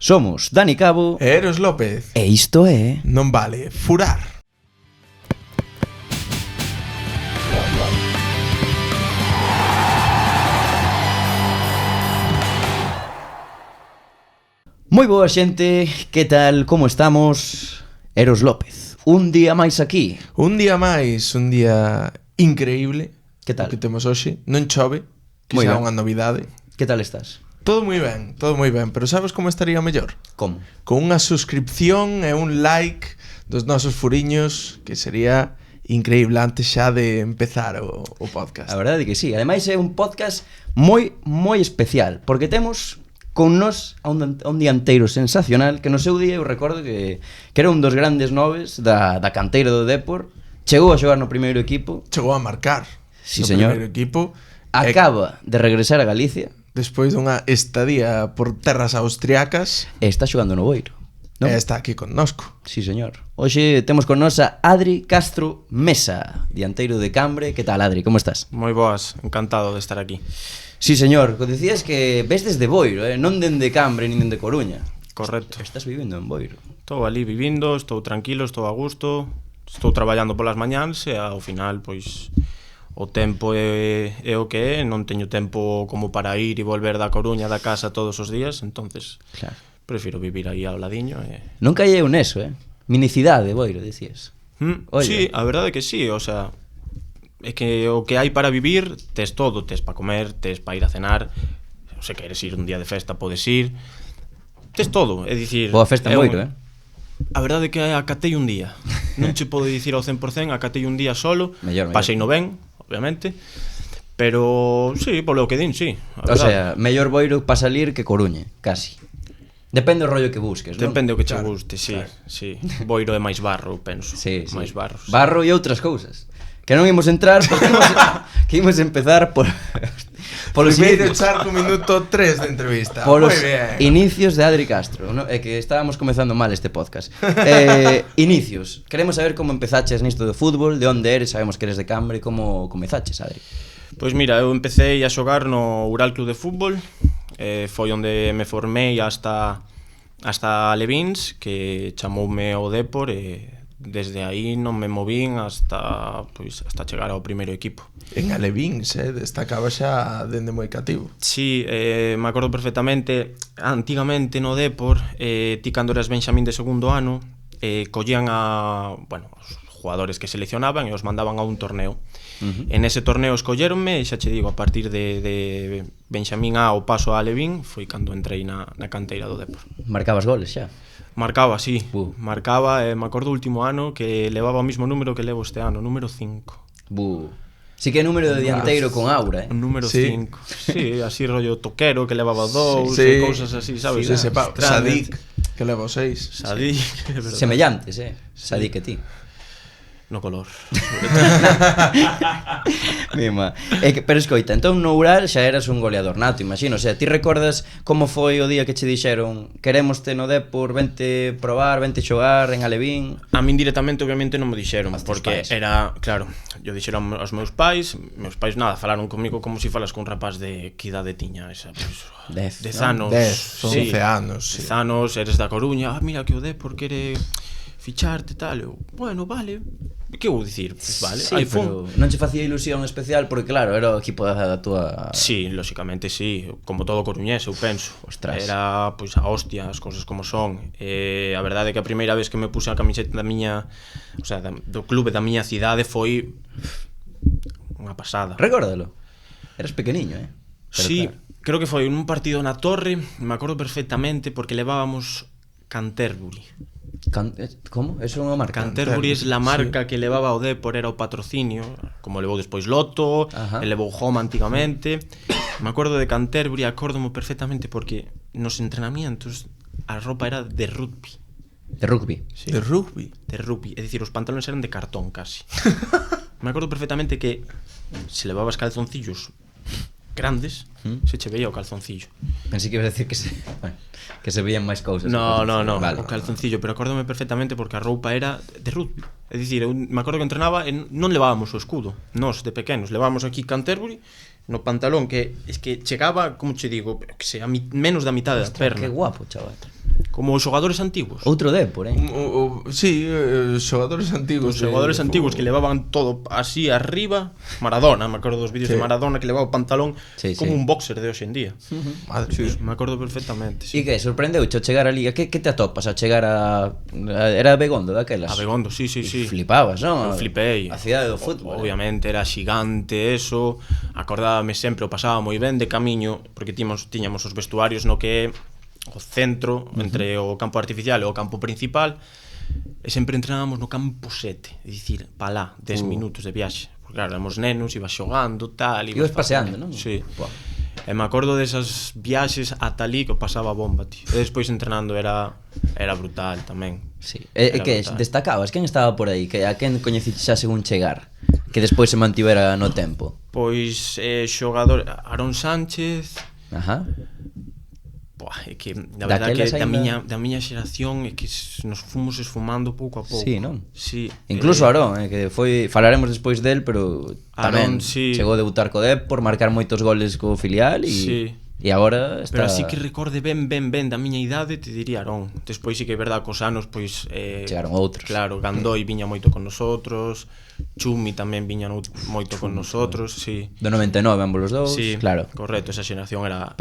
Somos Dani Cabo e Eros López. E isto é Non vale furar. Moi boa xente, que tal, como estamos? Eros López, un día máis aquí. Un día máis, un día increíble. Que tal? O que temos hoxe, non chove, que Moi xa é ben. unha novidade. Que tal estás? Todo moi ben, pero sabes como estaría mellor? Como? Con unha suscripción e un like dos nosos furiños, que sería increíble antes xa de empezar o podcast. A verdade é que sí, ademais é un podcast moi especial, porque temos con nos a un dianteiro sensacional que no seu día eu recordo que era un dos grandes noves da canteira do Dépor. Chegou a xogar no primeiro equipo. Chegou a marcar Sí, no señor. primeiro equipo. Acaba de regresar a Galicia Despois dunha estadía por terras austriacas e está xogando no Boiro, non? e está aquí connosco. Sí, señor. Hoxe temos con nos a Adri Castro Mesa, dianteiro de Cambre. Que tal, Adri? Como estás? Moi boas, encantado de estar aquí. Sí, señor. Dicías que ves desde Boiro, non dende Cambre nin dende Coruña. Correcto. Estás vivindo en Boiro. Estou ali vivindo, estou tranquilo, estou a gusto, estou traballando polas mañáns e ao final, pois, o tempo é o que é, non teño tempo como para ir e volver da Coruña da casa todos os días, entonces Claro. prefiro vivir aí ao ladiño e... Non caía eu neso, Minicidade, Boiro, dicías. Oye. Sí, a verdade é que sí, o sea, é que o que hai para vivir tes todo, tes para comer, tes para ir a cenar, se queres ir un día de festa podes ir, tes todo, é dicir... Boa festa en Boiro, A verdade é que acatei un día. Non che podo dicir ao 100%, acatei un día solo. Mellor. Pasei no ben, obviamente. Pero, sí, polo que din, sí. O sea, mellor Boiro para salir que Coruña, casi. Depende do rollo que busques, non? Depende o que che Claro, guste, sí, claro. sí. Boiro é máis barro, penso. Sí, sí. Máis barros. Barro e outras cousas. Que non imos entrar, porque que imos empezar por polos Primeiro inicios, charco minuto 3 de entrevista. polos Moi ben. inicios de Adri Castro, ¿no? É que estábamos comezando mal este podcast. Inicios. Queremos saber como empezaches nisto do fútbol, de onde eres, sabemos que eres de Cambre, como comezaches, Adri. Pois mira, eu empecé a xogar no Ural Club de Fútbol. Foi onde me formei hasta Levins, que chamoume ao Dépor e desde aí non me movín hasta chegar ao primeiro equipo. En Alevíns, destacaba xa dende moi cativo. Sí, me acordo perfectamente. Antigamente no Dépor, ti cando eras Benxamín de segundo ano, collían os jugadores que seleccionaban e os mandaban a un torneo. En ese torneo escolleronme e xa che digo, a partir de Benxamín A o paso a Alevín foi cando entrei na canteira do Dépor. Marcabas goles xa. Marcaba, sí, Marcaba, me acordo o último ano que levaba o mismo número que levo este ano, número 5. Sí que é número de dianteiro con aura, Un número Sí. 5. Sí, así rollo toquero que levaba 2 Sí. e cousas así, sabes? Sí, Extrañas. Sadik, que leva 6. Sadik, é verdade. Semellantes, Sadik que ti. No color. Mima. Pero escoita, entón no Ural xa eras un goleador nato, imagino. O sea, ti recordas como foi o día que che dixeron querémoste no Dépor, vente probar, vente xogar en Alevín? A min directamente obviamente non me dixeron, Aos teus porque pais. era, claro, yo dixeron aos meus pais nada, falaron comigo como se falas con un rapaz de que idade tiña esa, pues, 10, 10 anos. 10, 11 anos, sí. 10 anos, eres da Coruña, mira que o Dépor quere ficharte tal, eu, bueno, vale, que vou dicir? Pues vale, Sí, aí pero fun. non che facía ilusión especial porque claro, era o equipo da túa... Sí, lógicamente sí, como todo coruñés, eu penso. Ostras. Era, pois, a hostia, as cousas como son. A verdade é que a primeira vez que me puse a camiseta da miña, o sea, do clube da miña cidade foi unha pasada. Recórdalo. Eras pequeniño, Pero Sí, claro. creo que foi un partido na Torre, me acordo perfectamente porque levábamos Canterbury. Como? Eso é unha marca? Canterbury é la marca que levaba o Dépor, era o patrocinio, como levou despois Lotto, Ajá. e levou Home antigamente. Me acordo de Canterbury, acórdomo perfectamente porque nos entrenamientos a roupa era de rugby. De rugby. Sí. De rugby. De rugby, é dicir, os pantalones eran de cartón casi. Me acordo perfectamente que se levabas calzoncillos grandes, se che veía o calzoncillo. Pensei que ibas a decir que se veían máis cousas. No, Vale. o calzoncillo, pero acórdome perfectamente porque a roupa era de rugby. É dicir, eu me acordo que entrenaba e non levábamos o escudo. Nós, de pequenos, levábamos aquí Canterbury no pantalón que es que chegaba, como che digo, que sea menos da mitade da perna. Que guapo, chaval. Como os xogadores antigos. Outro Depor, Sí, xogadores antigos. Os xogadores antigos que levaban todo así arriba. Maradona, me acordo dos vídeos de Maradona que levaba o pantalón como un boxer de hoxe en día. Madre mía. Me acordo perfectamente. E que sorprendeu ao chegar a Liga? Que te atopas ao chegar a... Era Begondo daquelas? A Begondo, sí. Flipabas, non? Eu flipei. A cidade do fútbol. Obviamente era xigante eso. Acordábame sempre, o pasaba moi ben de camiño, porque tiñamos os vestuarios no que é o centro entre o campo artificial e o campo principal, e sempre entrenábamos no campo 7, é dicir, pa lá, 10 minutos de viaxe, porque claro, éramos nenos, ibas xogando, tal, ibas paseando, non? Sí. E me acordo desas viaxes ata ali que pasaba bomba, tío. E despois entrenando era brutal tamén. Sí. E que destacabas? Quen estaba por aí? Que a quen coñeciste xa según chegar? Que despois se mantivera no tempo? Pois xogador Aarón Sánchez. Ajá. É que a verdade que da miña xeración é que nos fomos esfumando pouco a pouco. Sí, non? Sí. Incluso Aarón, que foi, falaremos despois del, pero tamén Aarón, sí. Chegou a debutar co Depor, marcar moitos goles co filial e agora está... Pero así que recorde ben da miña idade, te diría Aarón. Despois sí que é verdade cos anos, pois chegaron outros. Claro, Gandoi viña moito con nosotros, Chumi tamén viña moito con nosotros, sí. Do 99 ambos os dous, sí, claro. Correcto, esa xeración era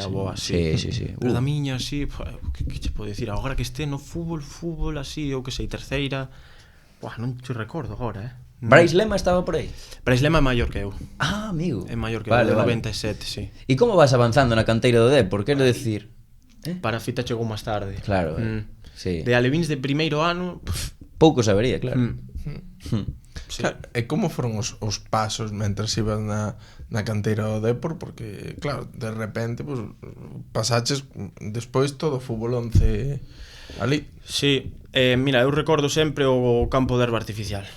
boa, sí. Pero da miña, sí, que che podo dicir, agora que este no fútbol así, ou que sei, terceira, non te recordo agora, Brais Lema estaba por aí? Brais Lema é maior que eu. Ah, amigo. É maior que eu, de 97, sí. E como vas avanzando na canteira do Depor? Quero decir... Para a fita chegou máis tarde. Claro, sí. De alevins de primeiro ano... Pouco sabería, claro. Sí. Claro, e como foron os pasos mentras ibas na canteira do Depor? Porque, claro, de repente pues, pasaches despois todo o fútbol 11 ali. Sí, mira, eu recordo sempre o campo de herba artificial.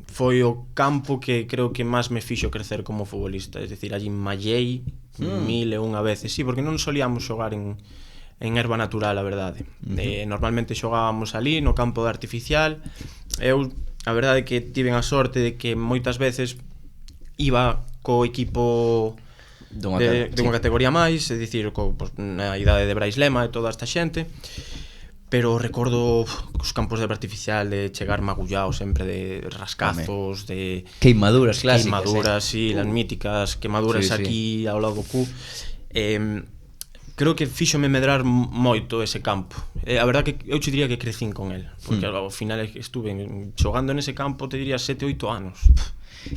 Foi o campo que creo que máis me fixo crecer como futbolista. Es decir, allí mallei 1001 veces. Sí, porque non solíamos xogar en herba natural, a verdade. Normalmente xogábamos ali no campo de artificial. Eu, a verdade, que tiven a sorte de que moitas veces iba co equipo de unha categoría máis, é dicir, na idade de Brais Lema e toda esta xente. Pero recordo os campos de herba artificial de chegar magullado sempre de rascazos, de queimaduras clásicas. Queimaduras, sí, las míticas queimaduras aquí ao lado do cu. Creo que fíxome medrar moito ese campo. A verdade que eu te diría que crecín con el, porque ao final estuve xogando nese campo, te diría 7-8 anos.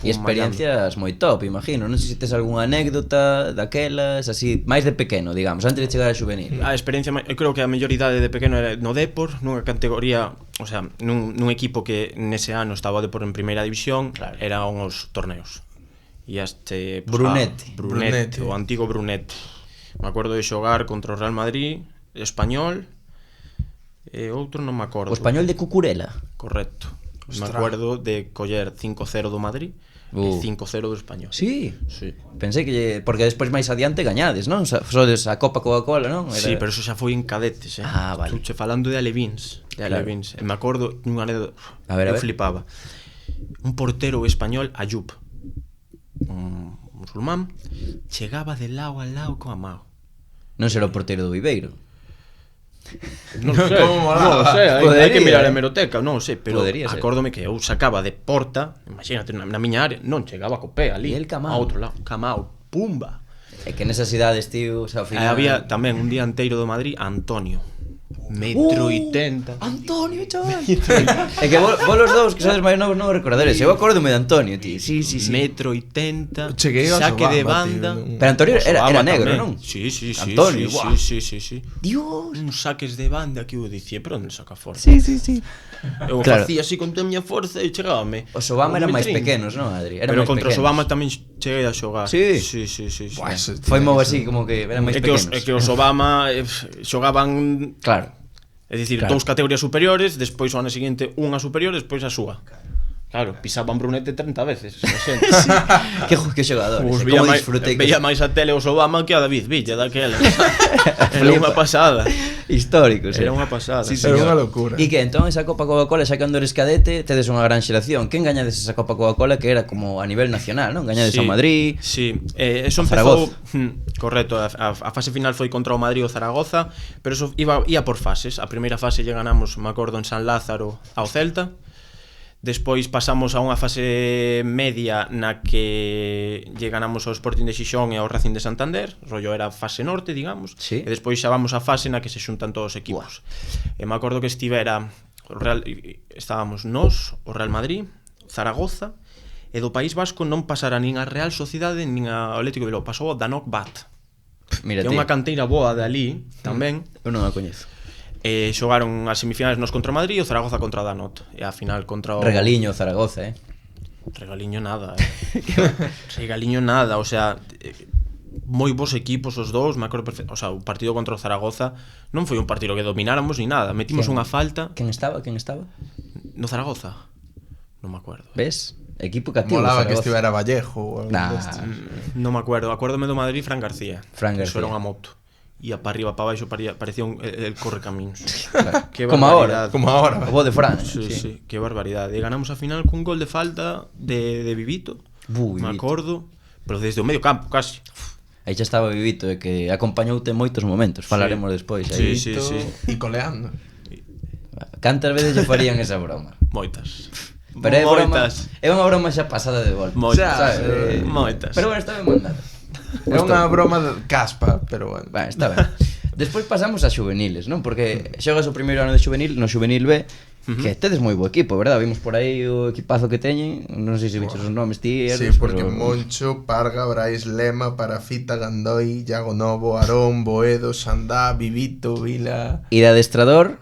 E experiencias moi top, imagino. Non sei se tes algunha anécdota daquelas, así, máis de pequeno, digamos, antes de chegar a xuvenil. A experiencia, eu creo que a mellor idade de pequeno era no Depor, nunha categoría, o sea, nun equipo que nese ano estaba o Depor en primeira división, claro. Eran os torneos. E este Brunete, o antigo Brunete. Me acordo de xogar contra o Real Madrid, Español, e outro non me acordo. O Español de Cucurella. Correcto. Me acordo de coller 5-0 do Madrid e 5-0 do Español. Sí? Sí. Pensei que... Porque despois máis adiante gañades, non? Sodes a Copa Coca-Cola, non? Sí, pero eso xa foi en cadetes, Ah, vale. Estuche falando de alevins. E me acordo dunha anécdota. Eu flipaba. Un portero español, Ayub, un musulmán, chegaba de lado a lado coa Mao. Non será o portero do Viveiro? Non sei, hai que mirar a hemeroteca, non sei, pero acórdome que eu sacaba de porta, imagínate, na miña área, non chegaba co pé ali, a outro lado, Camao, pumba. É que nesas idades, tío, ao final... Había tamén un dianteiro do Madrid, Antonio, 1,80 m. Antonio, chaval. É que vos los dous que sodes máis novos non recordaréis. Eu acórdome de Antonio, tío. Sí. 1,80 m. Cheguei a saque de banda. Pero Antonio era negro, non? Sí. Antonio, sí. Dios. Uns saques de banda que eu dicía, pero onde saca forza? Sí. Eu facía así con toda a miña forza e chegábame. Os Obama eran máis pequenos, non, Adri? Pero contra os Obama tamén cheguei a xogar. Sí. Foi moi así, como que eran máis pequenos. É que os Obama xogaban... Claro. É dicir, dous categorías superiores, despois o ano seguinte unha superior, despois a súa. Claro, pisaban Brunete 30 veces. Que xogadores, Veía como disfrutei. Veía máis a tele os Obama que a David Villa daquela. Era unha pasada. Históricos, Era unha pasada. Sí, era unha locura. E que entón esa Copa Coca-Cola, xa cando eres cadete, tedes unha gran xeración. Quen gañades esa Copa Coca-Cola que era como a nivel nacional, non? Gañades a Madrid. Sí, eso empezou, correcto, a fase final foi contra o Madrid o Zaragoza, pero eso ia por fases. A primeira fase lle ganamos, me acordo, en San Lázaro ao Celta. Despois pasamos a unha fase media na que lle ganamos ao Sporting de Xixón e ao Racing de Santander, rollo era fase norte, digamos, sí. E despois xa vamos a fase na que se xuntan todos os equipos. E me acordo que estábamos nós, o Real Madrid, Zaragoza, e do País Vasco non pasara nin a Real Sociedade nin a Atlético de Bilbao, pasou o Danok Bat. Mira, que é unha canteira boa de ali, tamén. Eu non a coñezo. Xogaron as semifinais nos contra o Madrid e o Zaragoza contra o Danot. E a final contra o... Regaliño Zaragoza, Regaliño nada, Regaliño nada, o sea, moi bons equipos os dous, me acordo perfecto. O sea, o partido contra o Zaragoza non foi un partido que domináramos ni nada. Metimos unha falta. Quen estaba? No Zaragoza? Non me acuerdo. Ves? Equipo cativo. Molaba que estivera Vallejo ou non me acuerdo. Acórdome do Madrid, Fran García. Eso era unha moto. E para arriba, para baixo, parecía el correcaminos. Claro. Que como ahora. O bo de Fran. Sí, que barbaridade. E ganamos a final cun gol de falta de Vivito. Me acordo, pero desde o medio campo, casi. Aí xa estaba Vivito, que acompañoute en moitos momentos. Falaremos despois. Sí. E coleando. Cantas veces lle farían esa broma? Moitas. Pero é unha broma xa pasada de volta. Moitas. Pero bueno, está ben mandada. É unha broma de caspa, pero bueno. Está ben. Despois pasamos a xuveniles, non? Porque xogas o primeiro ano de xuvenil, no xuvenil B, que tedes moi bo equipo, verdad? Vimos por aí o equipazo que teñen, non sei se bichos os nomes ti. Sí, porque Moncho, Parga, Brais, Lema, Parafita, Gandoi, Iago Novo, Arón, Boedo, Sandá, Vivito, Vila... E de adestrador...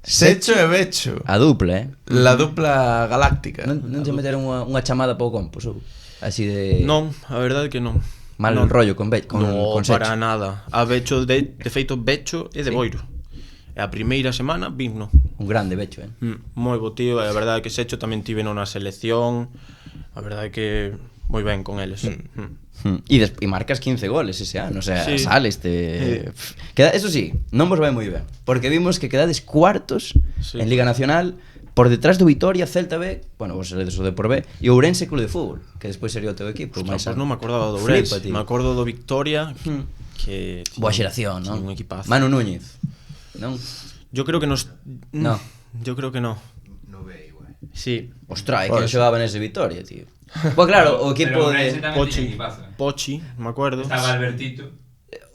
Secho e Becho. A dupla, La dupla galáctica. Non te meteron unha chamada para o campus, ou? Así de... Non, a verdade que non. Mal rollo con Secho. No, para nada. A Becho, de feito, Becho é de Boiro. E a primeira semana vimno. Un grande Becho, moi bo tío, e a verdade que Secho tamén tive na selección. A verdade que moi ben con eles. E marcas 15 goles ese ano, o sea, sales eso sí, non vos vai moi ben, porque vimos que quedades cuartos en Liga Nacional por detrás do Vitoria, Celta B, bueno, vos seredes o Depor B, e o Ourense Club de Fútbol, que despois sería o teu equipo. Pues non me acordaba do Ourense, me acordo do Victoria, que... Boa xeración, non? Un equipazo. Manu Núñez, non? Yo creo que nos... No. Yo creo que no. No ve igual. Sí. Ostras, que xogaba nese Vitoria, tío. Pues claro, o equipo de Pochi, me acuerdo. Estaba Albertito.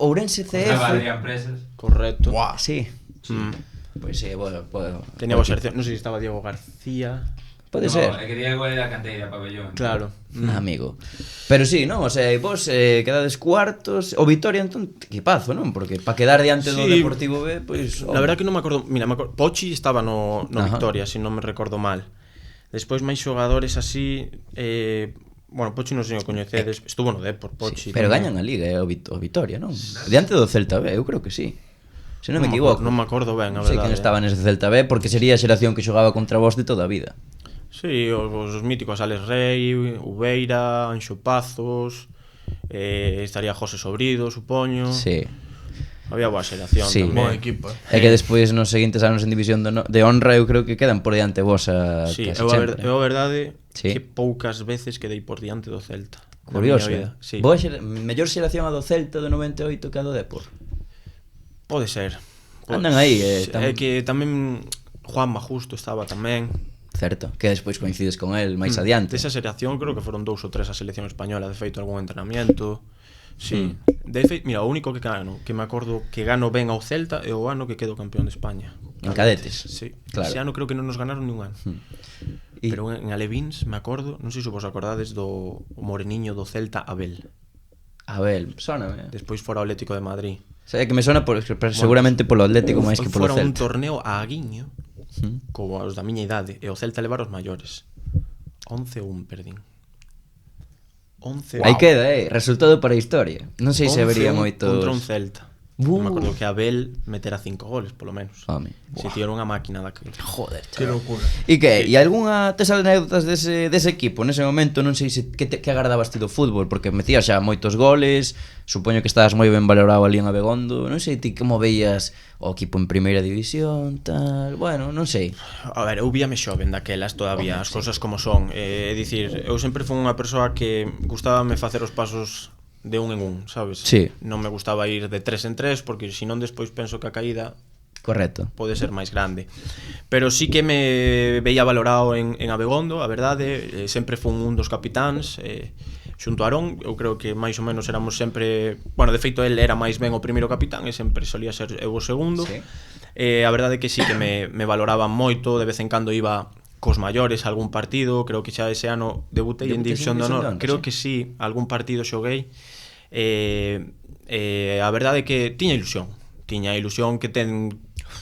Ourense CF. Estaba Adrián Presas. Correcto. Sí. Pues sí, bueno, tenía boa xeración, non sei se estaba Diego García. Pode ser. É que Diego é da canteira, pabellón. Claro. Amigo. Pero sí, non, o sea, vos quedades cuartos, o Vitoria entón equipazo, non? Porque para quedar diante do Deportivo B, pois la verdad que non me acordo, mira, Pochi estaba no Victoria, se non me recordo mal. Despois máis xogadores así, bueno, Pochi non sei o coñecedes, estuvo no Depor, Pochi. Pero gañan a Liga, o Vitoria, non? Diante do Celta B, eu creo que sí. Se non me equivoco. Non me acordo ben, a verdade. Sei quen estaba nese Celta B, porque sería a xeración que xogaba contra vos de toda a vida. Sí, os míticos Alex Rey, Ubeira, Anxo Pazos, estaría José Sobrido, supoño. Sí. Había boa xeración tamén. Buen equipo. É que despois nos seguintes anos en división de honra eu creo que quedan por diante vos a sí, casi sempre. É a verdade que poucas veces quedei por diante do Celta. Curioso, sí. Mellor xeración a do Celta do 98 que a do Depor. Pode ser. Andan aí. É que tamén Juanma Justo estaba tamén. Certo, que despois coincides con el máis adiante. Desa xeración creo que foron 2 ou 3 a selección española, de feito algún entrenamiento. Sí. De feito, mira, o único que me acordo que gano ben ao Celta é o ano que quedo campeón de España. En cadetes. Sí. Claro. Ese ano creo que non nos ganaron nin un ano. Pero en Alevins me acordo, non sei se vos acordades do moreniño do Celta Abel. Abel, sóname. Despois fora o Atlético de Madrid. O sea, que me sona seguramente polo Atlético máis que polo Celta. Fora un torneo a Aguiño, como os da miña idade, e o Celta levar os maiores. 11-1 perdín. 11. Aí queda, resultado para a historia. Non sei se vería moito. Contra un Celta. Me acordo que Abel metera 5 goles, polo menos. Home. Se tío era unha máquina daquele. Joder, Que locura. E que? E algunha tes anécdotas dese equipo nese momento? Non sei se que agardabas ti do fútbol, porque metías xa moitos goles, supoño que estabas moi ben valorado ali en Abegondo, non sei ti como veías o equipo en primeira división, tal, bueno, non sei. A ver, eu víame xoven daquelas todavía, as cousas como son. É dicir, eu sempre fui unha persoa que gustábame facer os pasos de un en un, sabes? Sí. Non me gustaba ir de 3 en 3 porque senón despois penso que a caída Correcto. pode ser máis grande. Pero sí que me veía valorado en Abegondo, a verdade, sempre fun un dos capitáns, xunto a Arón, eu creo que máis ou menos éramos sempre, bueno, de feito el era máis ben o primeiro capitán e sempre solía ser eu o segundo. Sí. A verdade é que sí que me valoraban moito, de vez en cando iba cos maiores a algún partido, creo que xa ese ano debutei en División de Honor, creo que sí, algún partido xoguei. A verdade é que tiña ilusión que ten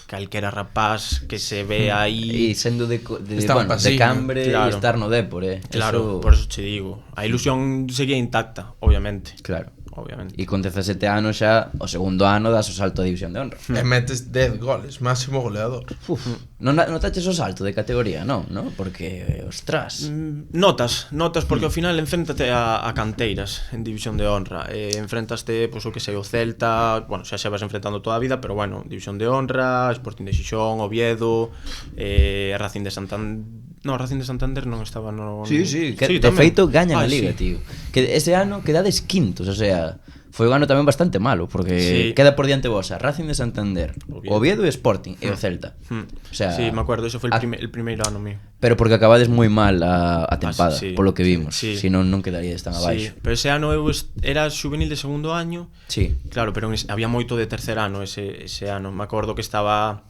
calquera rapaz que se ve aí E sendo de Está bueno, de pasiño, Cambre claro. e estar no Dépor, Claro, Eso, por eso che digo. A ilusión seguía intacta, obviamente. claro. Obviamente. E con 17 anos xa, o segundo ano das o salto a División de Honra. E metes 10 goles, máximo goleador. Uf, non notaches o salto de categoría, non? Porque, ostras. Notas porque ao final enfréntate a canteiras en División de Honra. Enfréntaste, pois o que sei, o Celta, bueno, xa vas enfrentando toda a vida, pero bueno, División de Honra, Sporting de Xixón, Oviedo, Racing de Santander. No, Racing de Santander non estaba no... Sí, que de tamén. feito gañan a Liga, sí. tío. Que ese ano quedades quintos, o sea, foi un ano tamén bastante malo, porque Sí. queda por diante vosa Racing de Santander, Oviedo. Oviedo e Sporting e o Celta. O sea, Sí, me acuerdo, ese foi el primeiro ano mío. pero porque acabades moi mal a tempada, sí. polo que vimos. Sí. Si non quedaríades tan abaixo. Sí, pero ese ano eu era juvenil de segundo año. Sí. Claro, pero había moito de tercer ano ese ano. Me acordo que estaba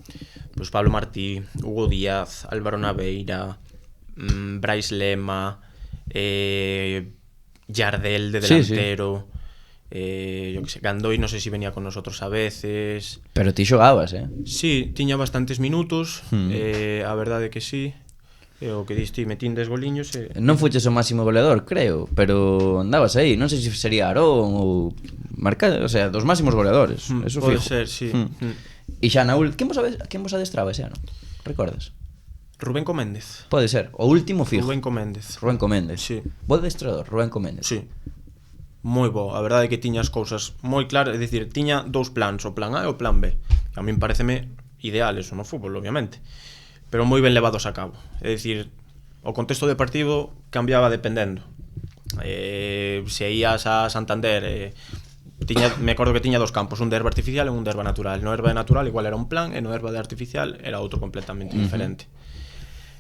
pues, Pablo Martí, Hugo Díaz, Álvaro Naveira, Brais Lema, Yardel de delantero, yo que sé, Gandoy no sé si venía con nosotros a veces. Pero ti xogabas, Sí, tiña bastantes minutos, a verdade que sí. E o que diste, metín 10 goliños Non fuches o máximo goleador, creo, pero andabas aí, non sei se sería Arón ou marca, o sea, dos máximos goleadores, eso pode fijo. ser, sí. E xa na quen vos adestraba ese ano? Recordas? Rubén Coméndez. Pode ser, o último fijo. Rubén Coméndez. Rubén Coméndez. Sí. Bo adestrador, Rubén Coméndez. Sí. Moi bo, a verdade é que tiña as cousas moi claras, é dicir, tiña dous plans, o plan A e o plan B. A min pareceme ideal eso no fútbol, obviamente, pero moi ben levados a cabo. É dicir, o contexto de partido cambiaba dependendo. Se ías a Santander, me acordo que tiña dos campos, un de herba artificial e un de herba natural. No herba natural igual era un plan e no herba de artificial era outro completamente diferente.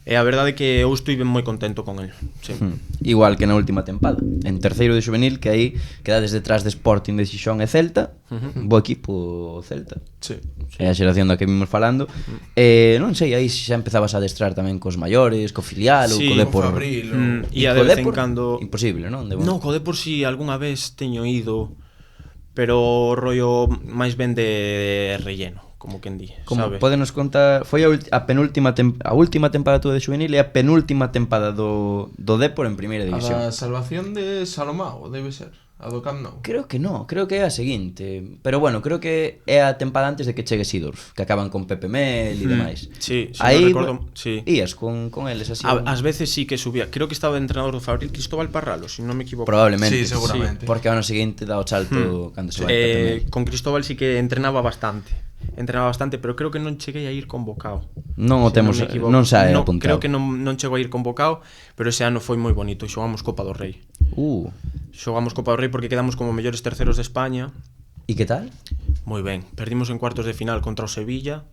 E a verdade é que eu estuve moi contento con el, sí. Igual que na última tempada, en terceiro de juvenil, que aí quedades detrás de Sporting de Xixón e Celta. Bo equipo o Celta. Sí. É a xeración da que vimos falando. Non sei, aí xa empezabas a adestrar tamén cos maiores, co filial ou Sí, co Dépor. Fabril, E a co de vez en Dépor, cando... imposible, non? No, co Dépor si algunha vez teño ido, pero rollo máis ben de relleno, como quen di, Como sabe? podenos contar, foi a última tempada túa de juvenil e a penúltima tempada do Dépor en primeira A división. da salvación de Salomao, debe ser. A do Camp Nou. Creo que no, creo que é a seguinte. Pero bueno, creo que é a tempada antes de que chegue Sidorf, que acaban con Pepe Mel e demais. Sí, si Aí, non recordo, sí. Ías con eles así. Ás veces sí que subía. Creo que estaba de entrenador do Fabril Cristóbal Parralo, si non me equivoco. Probablemente. Sí, seguramente. Porque ao ano seguinte dá o salto cando se vai Pepe Mel. Con Cristóbal sí que entrenaba bastante, pero creo que non cheguei a ir convocado. Non o Se temos, me equivoco. non sae No, apuntado. creo que non chego a ir convocado, pero ese ano foi moi bonito, xogamos Copa do Rei. Xogamos Copa do Rei porque quedamos como mellores terceros de España. E que tal? Moi ben, perdimos en cuartos de final contra o Sevilla.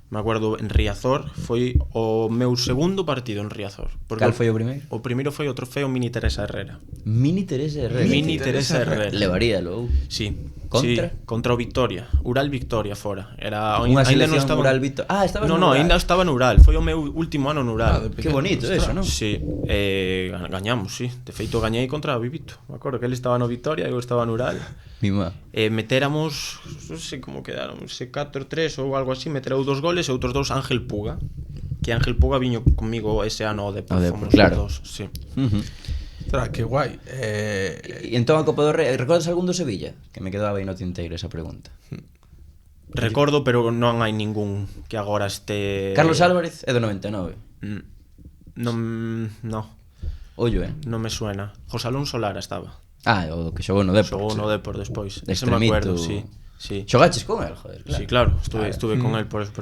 Me acuerdo en Riazor, foi o meu segundo partido en Riazor. Cal foi o primeiro? O primeiro foi o trofeo Mini Teresa Herrera. Mini Teresa Herrera. Mini Teresa Herrera. Levaríalo. Sí. Contra? Sí, contra o Victoria. Ural Victoria fora. Era Unha aínda non selección estaba Ural Victoria. Ah, estabas No, no Ural. aínda estaba no Ural. Foi o meu último ano no Ural. Que bonito eso, non? Sí, gañamos, sí. De feito gañei contra o Vivito. Me acordo que ele estaba no Victoria e eu estaba no Ural. Mima. Metéramos, non sei como quedaron, se 4-3 ou algo así, meterou 2 goles e outros 2 Ángel Puga. Que Ángel Puga viño comigo ese ano ao Dépor, fomos claro. os dos, sí. Ostras, que guai. E entón a Copa do Rei, recordas algún do Sevilla? Que me quedaba aí no tinteiro esa pregunta. Recordo, pero non hai ningún que agora este... Carlos Álvarez é do 99. Non, no, Ollo, non me suena. José Alonso Lara estaba. Ah, o que xogou no Depor. Xogou no Depor despois. De Ese me acuerdo, extremito. sí. Xogaches con el, joder, claro. Sí, claro, estuve con él por eso.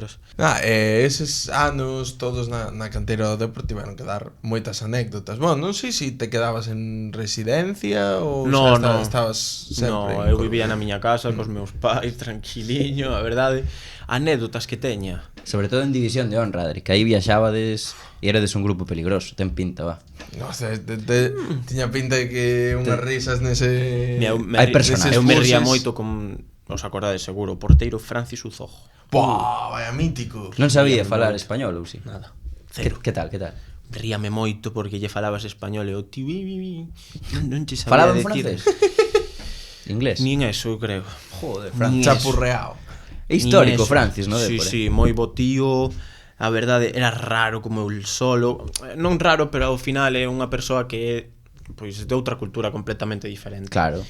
Eses anos todos na canteira do Depor tiveron que dar moitas anécdotas. Bueno, non sei se te quedabas en residencia ou No, estabas sempre. No, eu vivía na miña casa cos meus pais, tranquiliño, a verdade. Anécdotas que teña. Sobre todo en División de Honra, Adri, que aí viaxabades e erades un grupo peligroso, ten pinta, va. No sé, tiña pinta de que unhas risas nese... Hai personajes. Eu me ría moito con, os acordades seguro, o porteiro Francis Uzojo. Buah, vaya mítico. Non sabía falar español, ou si? Nada. Que, Cero. que tal, que tal? Ríame moito porque lle falabas español e o tío non che sabía Falaba en decir. francés? Inglés? Nin eso, creo. Joder, Nin Francis. eso. Chapurreado. É histórico, Nin eso. Francis, no? Sí, Depor, sí, moi bo tío. A verdade, era raro como el solo. Non raro, pero ao final é unha persoa que é pois de outra cultura completamente diferente. Claro.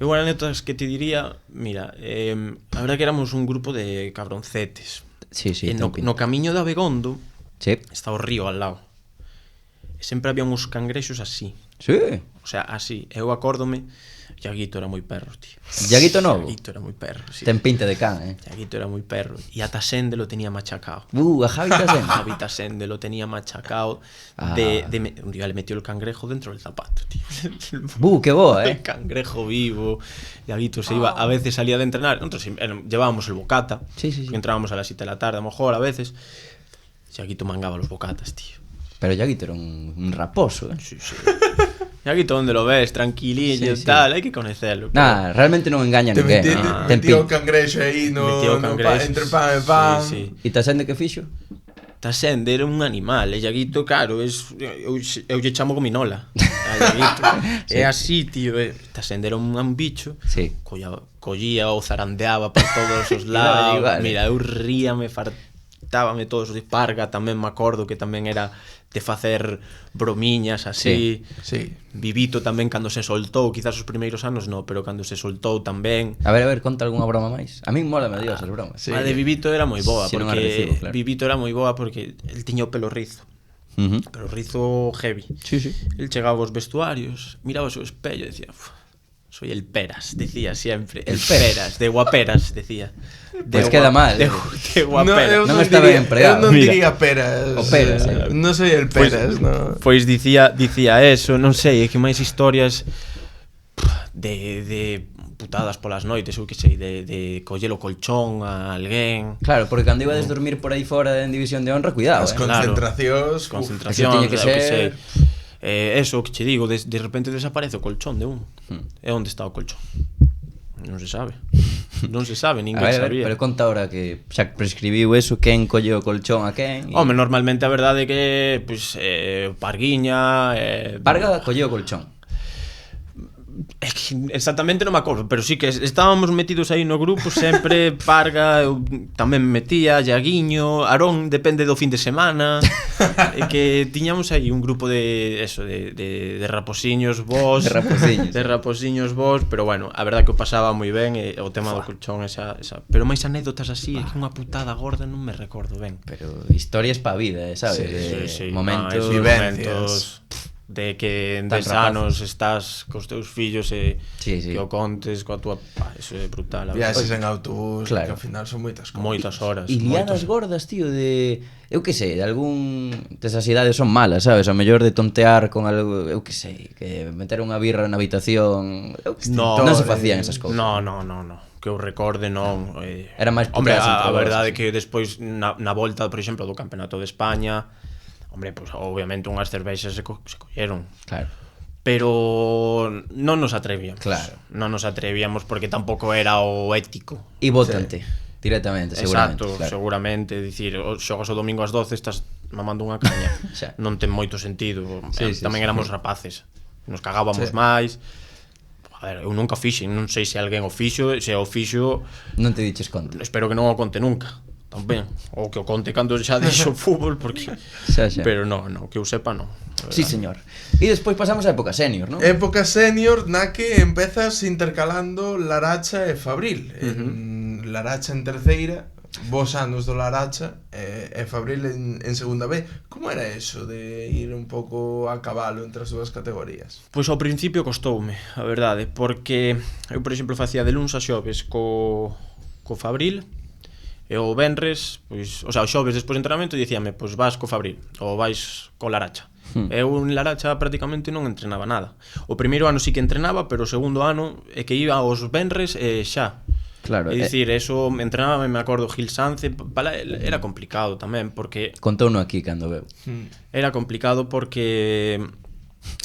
Eu anécdotas que te diría, mira, a verdade que éramos un grupo de cabroncetes. Sí, sí, E no, ten pinta. no camiño de Abegondo Sí. está o río al lado. E sempre había uns cangrexos así. Sí. O sea, así. Eu acórdome, Iaguito era moi perro, tío. Iaguito novo? Iaguito era moi perro, sí. Ten pinta de can, Iaguito era moi perro. E a Tasende lo tenía machacao. A Javi Tasén. Javi Tasende lo tenía machacao. Ah. Un día le metió el cangrejo dentro del zapato, tío. Que boa, El cangrejo vivo. Iaguito se iba, a veces salía de entrenar. Nosotros llevábamos el bocata. Sí, sí, sí. Entrábamos a las 7 de la tarde, a lo mejor, a veces. Iaguito mangaba los bocatas, tío. Pero Iaguito era un raposo, Sí, sí. Iaguito, donde lo ves, tranquilillo, Sí, sí. tal, hai que conocerlo. Nah, realmente non engaña Te ninguén. metió o cangrejo aí Metió cangrexos. entre pan e pan. Sí, sí. E Tasende que fixo? Tasende era un animal, e Iaguito, claro, eu lle chamo gominola. A Iaguito. É así, tío. Tasende era un bicho. Sí. Collía ou zarandeaba por todos os Daba lados. igual, Mira, eu ríame, fartábame todos os días. Parga tamén me acordo que tamén era de facer bromiñas así. Sí. Vivito tamén cando se soltou, quizás os primeiros anos no, pero cando se soltou tamén. A ver, conta algunha broma máis. A min mola me dios as bromas. Sí. A de Vivito era moi boa, Si non a porque recibo, claro. Vivito era moi boa porque el tiña o pelo rizo. Pero rizo heavy. Sí, sí. El chegaba aos vestuarios, miraba o seu espello e decía, soy el Peras, decía siempre. El Peras, de Guaperas, decía. Pues queda mal. De Guaperas. Non está ben empregado. Eu non Mira. diría peras. O peras, Non soy el peras, no. Pois dicía eso, non sei, é que máis historias de putadas polas noites, eu que sei, de coller o colchón a alguén. Claro, porque cando ibades dormir por aí fora en División de Honra, cuidado, As concentracións. Concentración, Eso tiña que ser- eso que che digo, de repente desaparece o colchón de un. E onde está o colchón? Non se sabe. Non se sabe, A ninguén ver, sabía. pero conta ahora que xa prescribiu eso, quen colleu o colchón a quen. Home, normalmente a verdade é que pois, Parguiña Parga colleu o colchón. É que exactamente non me acordo, pero sí que estábamos metidos aí no grupo sempre. Parga, eu tamén me metía, Iaguiño, Arón, depende do fin de semana. E que tiñamos aí un grupo de eso, de raposiños vos. De raposiños. Vos, pero bueno, a verdade que o pasaba moi ben e o tema do colchón esa. Pero máis anécdotas así, é que unha putada gorda non me recordo ben. Pero historias pa vida, sabes? Sí. Momentos... esos vivencias. de que en Tan 10 rapaz. anos estás cos teus fillos e Sí. que o contes coa túa... Eso é brutal. a Viaxes verdade. en autobús, Claro. que ao final son moitas cousas. Moitas horas. E liadas moitas- gordas, tío, de... Eu que sei, de algún... Desas idades son malas, sabes? A mellor de tontear con algo... Eu que sei, que meter unha birra na habitación... Eu que sei, No, non se facían esas cousas. No. Que eu recorde, non. Era máis Hombre, putadas entre a vós, verdade así. que despois na volta, por exemplo, do Campeonato de España, hombre, pues obviamente unhas cervexas se colleron. Claro. Pero non nos atrevíamos. Claro. Non nos atrevíamos porque tampouco era o ético. E bótante, directamente, seguramente. Exacto, claro. seguramente, dicir, xogas o domingo ás 12, estás mamando unha caña. Xa. Non ten moito sentido. Sí, sí, Tamén sí. éramos rapaces. Nos cagábamos máis. A ver, eu nunca fixen, non sei se alguén o fixo, se o fixo, Non te diches conta. espero que non o conte nunca. Tamén, ou que o conte cando xa deixo o fútbol, porque Xa. pero non, que eu sepa non. Sí, señor. E despois pasamos á época senior, non? Época senior na que empezas intercalando Laracha e Fabril. Laracha en terceira, vos anos do Laracha e Fabril en segunda B. Como era eso de ir un pouco a cabalo entre as dúas categorías? Pois ao principio costoume, a verdade, porque eu, por exemplo, facía de luns a xoves co Fabril, e o venres, pois, o sea, o xoves despois do entrenamento dicíame, pois vas co Fabril ou vais co Laracha. Eu en Laracha prácticamente non entrenaba nada. O primeiro ano sí que entrenaba, pero o segundo ano é que iba aos venres e xa. Claro, É dicir, eso entrenaba, me acordo, Gil Sance, era complicado tamén, porque contouno aquí cando veu. era complicado porque,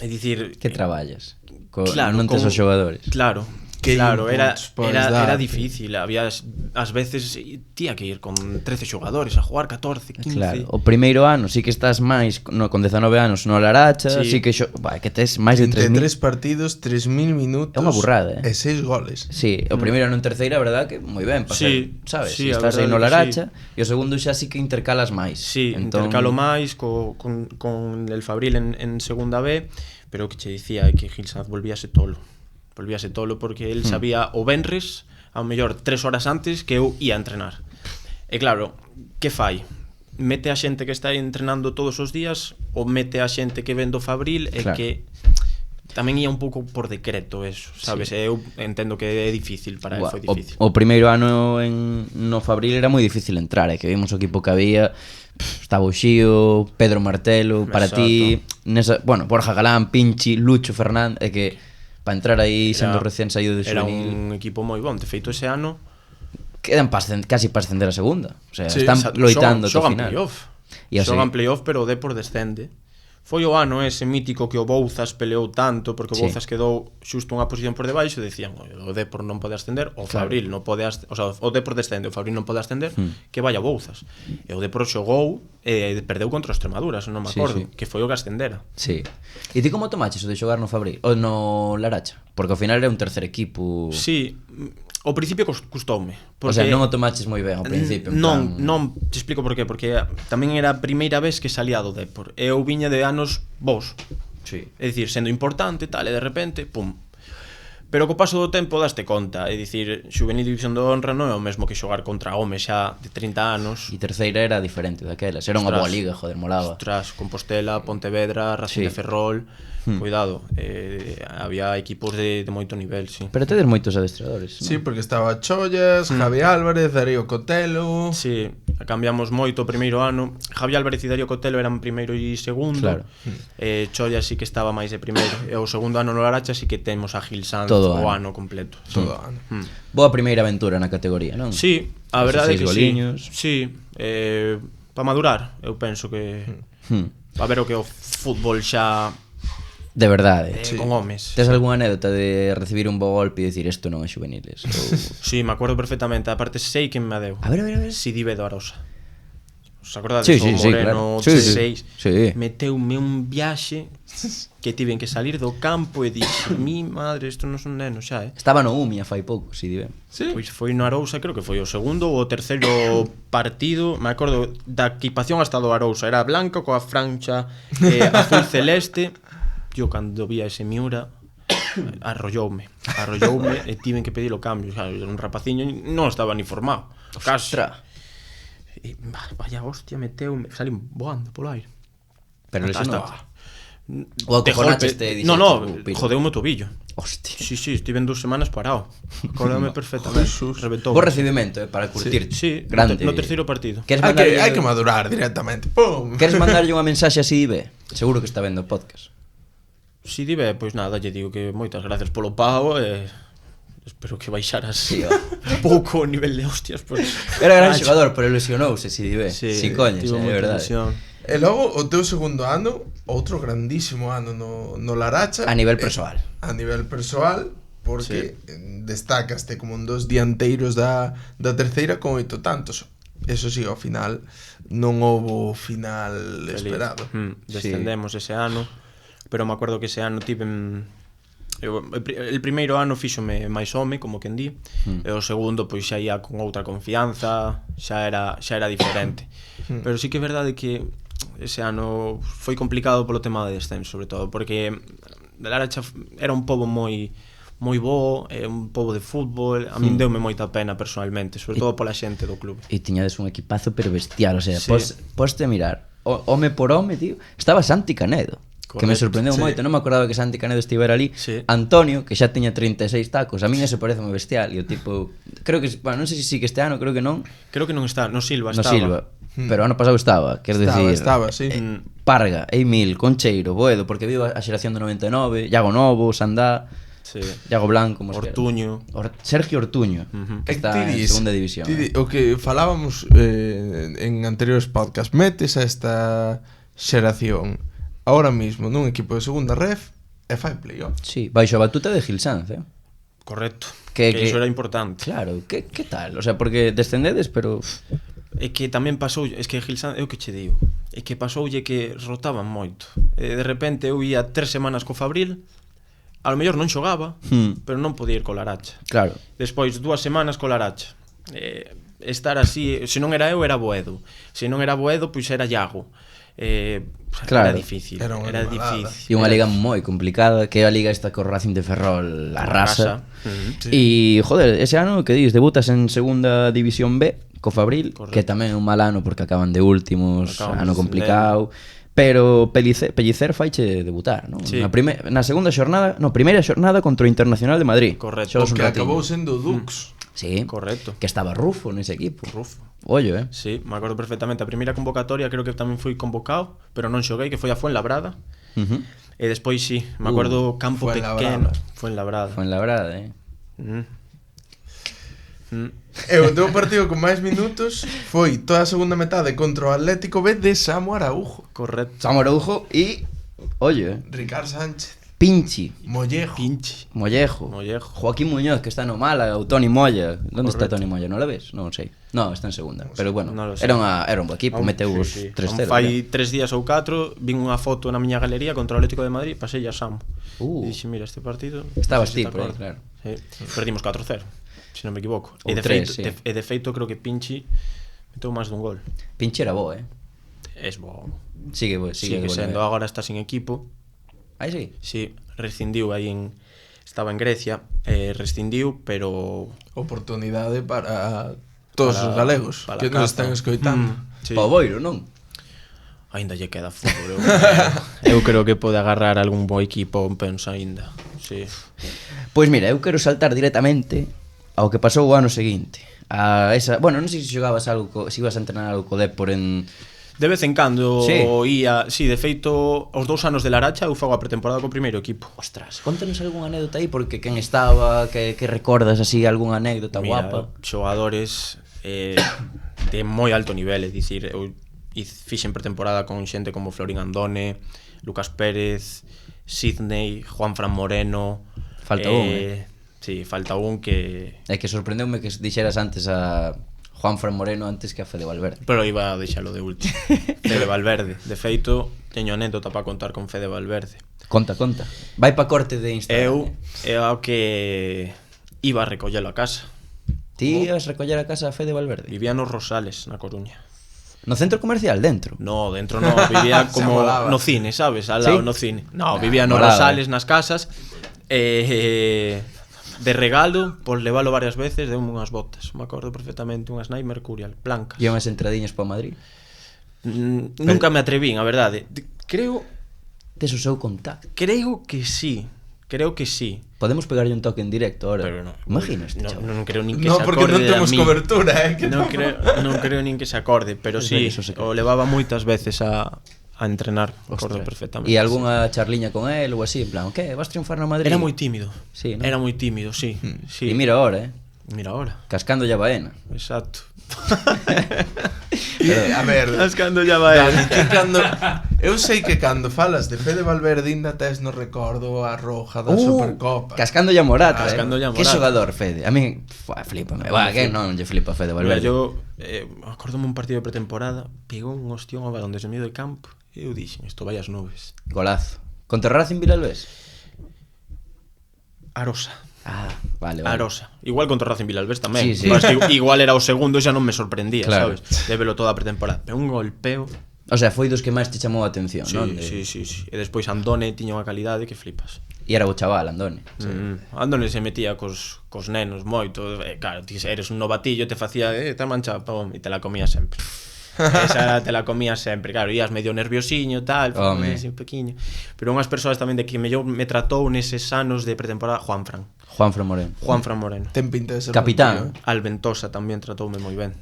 é dicir, Que traballas? claro, Non tes os xogadores. Claro, Que claro, era inputs podes dar, era difícil, había ás veces tía que ir con 13 xogadores a jugar 14, 15. Claro, o primeiro ano sí que estás máis con 19 anos no Laracha, sí que que tes máis de 23 3.000. partidos, 3.000 minutos. É unha burrada, E 6 goles. Sí, o primeiro ano en terceira, a verdad que moi ben, para Sí, ser, sabes? sí, Si a estás aí verdade no que Laracha, e o segundo xa sí que intercalas máis. Sí, intercalo máis con el Fabril en segunda B, pero o que che dicía é que Gil Sanz volvíase tolo porque el sabía o venres ao mellor 3 horas antes que eu ia a entrenar. E claro, que fai? Mete a xente que está aí entrenando todos os días ou mete a xente que vendo Fabril e Claro. que tamén ia un pouco por decreto eso, sabes? Sí. Eu entendo que é difícil para ele, foi difícil. O primeiro ano no Fabril era moi difícil entrar, que vimos o equipo que había, estaba o Xío, Pedro Martelo, para Exacto. ti, Borja Galán, Pinchi, Lucho Fernández, que para entrar aí sendo recén saído de Era juvenil, un equipo moi bon, de feito ese ano quedan casi para ascender a segunda. O sea, Sí, están loitando ata o xogan final. playoff. E así- Xogan playoff, pero o Depor descende. Foi o ano ese mítico que o Bouzas peleou tanto, porque o Sí. Bouzas quedou xusto unha posición por debaixo e decían, o Depor non pode ascender, o Claro. Fabril non pode o sea, o Depor descende, o Fabril non pode ascender, que vaya Bouzas. E o Depor xogou e perdeu contra o Extremadura, se non me Sí, acordo, sí. que foi o que ascendera. Sí. E ti como tomaches o de xogar no Fabril ou no Laracha? Porque ao final era un tercer equipo. Sí, ao principio custoume, O sea, non o tomaches moi ben ao principio. En plan... Non, te explico por qué, porque tamén era a primeira vez que salía do Depor. Eu viña de anos vos. Sí. É dicir, sendo importante, tal, e de repente, pum. Pero co paso do tempo daste conta, é dicir, Xuvenil División de Honra non é o mesmo que xogar contra homes xa de 30 anos. E terceira era diferente daquelas. Era unha boa liga, joder, molaba. Ostras, Compostela, Pontevedra, Racing Sí. de Ferrol, cuidado, había equipos de moito nivel, sí. Pero tedes moitos adestradores, Sí, non? porque estaba Chollas, Javi Álvarez, Darío Cotelo. Sí, cambiamos moito o primeiro ano. Javi Álvarez e Darío Cotelo eran primeiro e segundo. Claro. Cholla sí que estaba máis de primeiro. E o segundo ano no Laracha sí que temos a Gil Sanz Todo o ano. ano completo. Todo ano. Boa primeira aventura na categoría, non? Sí, a Esos verdade é 6 que goliños. sí. Para madurar, eu penso que para ver o que é o fútbol xa De verdade. con homes. Tes algunha anécdota de recibir un bo golpe e dicir isto non é juveniles? Ou... Sí, me acordo perfectamente. Aparte sei quen me deu. A ver. Sidibe do Arosa. Os acordades? Sí, O sí, Moreno, claro. Sí, 16. sí. Meteume un viaxe que tiven que salir do campo e dixo, mi madre, isto non son nenos xa, Estaba no Umia fai pouco, si di ben. Sí. Pois foi no Arousa, creo que foi o segundo ou o terceiro partido. Me acordo da equipación hasta do Arousa. Era blanca coa franxa azul celeste. Yo cando vi a ese Miura arrolloume e tiven que pedir o cambio. Claro, era un rapaciño, non estaba ni formado. Ostra. E, vaya hostia, meteume, salí voando polo aire. Pero Hasta- lesionaste. De O acojonaches golpe. te dixeche, No, piro. jodeume o tobillo. Hostia. Sí, estiven 2 semanas parado. Acordame perfectamente. Reventou. Bo recibimento, para curtir. Sí, Grande. no terceiro partido. Queres Hai que madurar directamente. Pum. Queres mandarlle unha mensaxe así, Ibe? Seguro que está vendo o podcast. Si dibe, pois nada, lle digo que moitas gracias polo pago e espero que baixaras Sí, un pouco o nivel de hostias, pois. Era gran xogador, pero lesionouse, si di ben. Sí, Sin coñas, tivo é moita verdade. lesión. E logo o teu segundo ano, outro grandísimo ano no Laracha. A nivel persoal. A nivel persoal, porque destacaste como un dos dianteiros da terceira con 8 tantos. Eso sí, ao final non houbo final Feliz. esperado. Descendemos ese ano, pero me acordo que ese ano tiven el primeiro ano fíxome máis home, como quen di, e o segundo pois xa ia con outra confianza, xa era diferente. Pero sí que é verdade que ese ano foi complicado polo tema de descenso, sobre todo, porque Laracha era un pobo moi moi bo, un pobo de fútbol, a min deume moita pena personalmente, sobre todo pola xente do clube. E tiñades un equipazo pero bestial, o sea, Sí. poste mirar, home por home, tío, estaba Santi Canedo. Que me Correcto, sorprendeu sí. moito, non me acordaba que Santi Canedo estivera ali. Sí. Antonio, que xa tiña 36 tacos, a min ese parece moi bestial. E o tipo, creo que, bueno, non sei se sí que este ano, creo que non. Creo que non está, no Silva No estaba. Silva, pero ano pasado estaba, quero dicir. Estaba, sí. Parga, Emil, Concheiro, Boedo, porque viva a xeración do 99, Iago Novo, Sandá, Sí. Iago Blanco, Ortuño. Sergio Ortuño, que está en segunda división. O que falábamos en anteriores podcasts, metes a esta xeración ahora mismo nun equipo de segunda ref e fai playoff. Sí, baixo a batuta de Gil Sanz, Correcto. Que- Que que- iso era importante. Claro, que tal? O sea, porque descendedes, pero... É que tamén pasou, é que Gil Sanz, é o que che digo, é que pasoulle que rotaban moito. De repente eu ia 3 semanas co Fabril, a lo mellor non xogaba, pero non podía ir co Laracha. Claro. Despois 2 semanas co Laracha. Estar así, se non era eu, era Boedo. Se non era Boedo, pois era Iago. Claro. Era difícil. Era unha Era animalada. difícil. E unha liga moi complicada, que é a liga esta co Racing de Ferrol, a Rasa. Sí. E, joder, ese ano, que dis, debutas en segunda división B, co Fabril, Correcto. que tamén é un mal ano porque acaban de últimos, Acaban ano descendendo. complicado. Pero Pellicer faiche debutar, non? Sí. Na segunda xornada, no, primeira xornada contra o Internacional de Madrid. Correcto. Xogas O un que ratiño. acabou sendo Dux. Sí. Correcto. Que estaba Rufo nese equipo. Rufo. Ollo, Sí, me acordo perfectamente. A primeira convocatoria creo que tamén fui convocado, pero non xoguei, que foi a Fuenlabrada. E despois sí, me acordo campo Fuenlabrada. pequeno. Fuenlabrada. Fuenlabrada, E o teu partido con máis minutos foi toda a segunda metade contra o Atlético B de Samu Araujo. Correcto. Samu Araujo e, ollo, Ricard Sánchez, Pinchi, Mollejo. Pinche. Mollejo, Mollejo. Joaquín Muñoz, que está no Málaga, o Toni Molla. ¿Dónde está Correcto. Toni Molla? ¿No la ves? Non sei. No, está en segunda. Pero bueno, non lo sé. era un bo equipo, meteu os Sí, sí. 3-0. Fai 3 días ou 4, vin unha foto na miña galería contra o Atlético de Madrid, pasei a Samu. E dixe, mira, este partido... Estabas non sei se ti te por aí, acordas. claro. Sí. Perdimos 4-0, se non me equivoco. Ou E de, tres, feito, sí. de feito, creo que Pinchi meteu máis dun gol. Pinche era bo, Es bo. Sigue Sigue sendo, agora está sin equipo. Aí sí. Sí, rescindiu aí en... Estaba en Grecia, rescindiu, pero... Oportunidade para todos Para- os galegos para que a nos caza. están escoitando. Sí. Pa o Boiro, non? Ainda lle queda fútbol. Eu creo que pode agarrar algún bo equipo, penso aínda. Sí. Pois mira, eu quero saltar directamente ao que pasou o ano seguinte. A esa, bueno, non sei se xogabas algo, se ibas a entrenar algo co Depor en... De vez en cando Sí. ia, sí, de feito, os 2 anos de Laracha eu fago a pretemporada co primeiro equipo. Ostras, contanos algunha anécdota aí, porque quen estaba, que recordas así, algunha anécdota guapa. Xogadores de moi alto nivel, é dicir, eu fixen pretemporada con xente como Florín Andone, Lucas Pérez, Sidney, Juan Fran Moreno. Falta un, Sí, falta un que... É que sorprendeume que dixeras antes a Juan Fran Moreno antes que a Fede Valverde. Pero iba a deixalo de último. Fede Valverde. De feito, teño anécdota para contar con Fede Valverde. Conta. Vai pa corte de Instagram. Eu é o que iba a recollelo a casa. Ti ibas recoller a casa a Fede Valverde? Vivía nos Rosales, na Coruña. No centro comercial, dentro? No, dentro no, vivía como molaba. no cine, sabes? Al lado ¿Sí? no cine. No, vivía nos molaba. Rosales, nas casas. De regalo, por levalo varias veces, deu unhas botas. Me acordo perfectamente, unhas Nike Mercurial, blancas. E unhas entradiñas para Madrid? Nunca me atrevín, a verdade. Creo Tes o seu contacto. que sí. Creo que sí. Podemos pegarlle un toque en directo ahora. Pero no. Imaginas, No, chaval. non creo nin que No, se porque acorde non temos a mí. cobertura, que Non creo nin que se acorde, pero Es sí, verdad, eso se o cree. levaba moitas veces a entrenar, me acordo perfectamente. E algunha charliña con él ou así, en plan, que, vas triunfar no Madrid? Era moi tímido. Sí, ¿no? Era moi tímido, sí. sí. E mira ahora, Mira ahora. cascando ya baena. Exacto. A ver, Cascando ya va Dani, ti cando eu sei que cando falas de Fede Valverde ainda tes no recordo a roja da Supercopa. Cascando ya Morata, Cascando ya Que Morata. xogador, Fede. A mí, flipame. Que non lle flipa Fede Mira, Valverde. yo acordome un partido de pretemporada, pegou un hostión ao balón desde o medio de campo e eu dixen, isto vai as nubes. Golazo. Contra Racing Vilalbés? Arosa. Ah, vale. Arosa. Igual contra Racing Vilalbés tamén. Sí, sí. Mas que igual era o segundo e xa non me sorprendía, Claro. sabes? De velo toda a pretemporada. Pero un golpeo. O sea, foi dos que máis te chamou a atención, Sí, non? sí. E despois Andone tiña unha calidade que flipas. E era o chaval, Andone. Andone se metía cos nenos moito, claro, ti eres un novatillo, te facía, te mancha, pom, e te la comía sempre. Esa te la comía sempre, claro, ías medio nerviosiño, tal, así un pequeño. Pero unhas persoas tamén de que mellor me tratou neses anos de pretemporada, Juanfran Moreno. Ten pinta de ser Capitán. Alventosa tamén tratoume moi ben.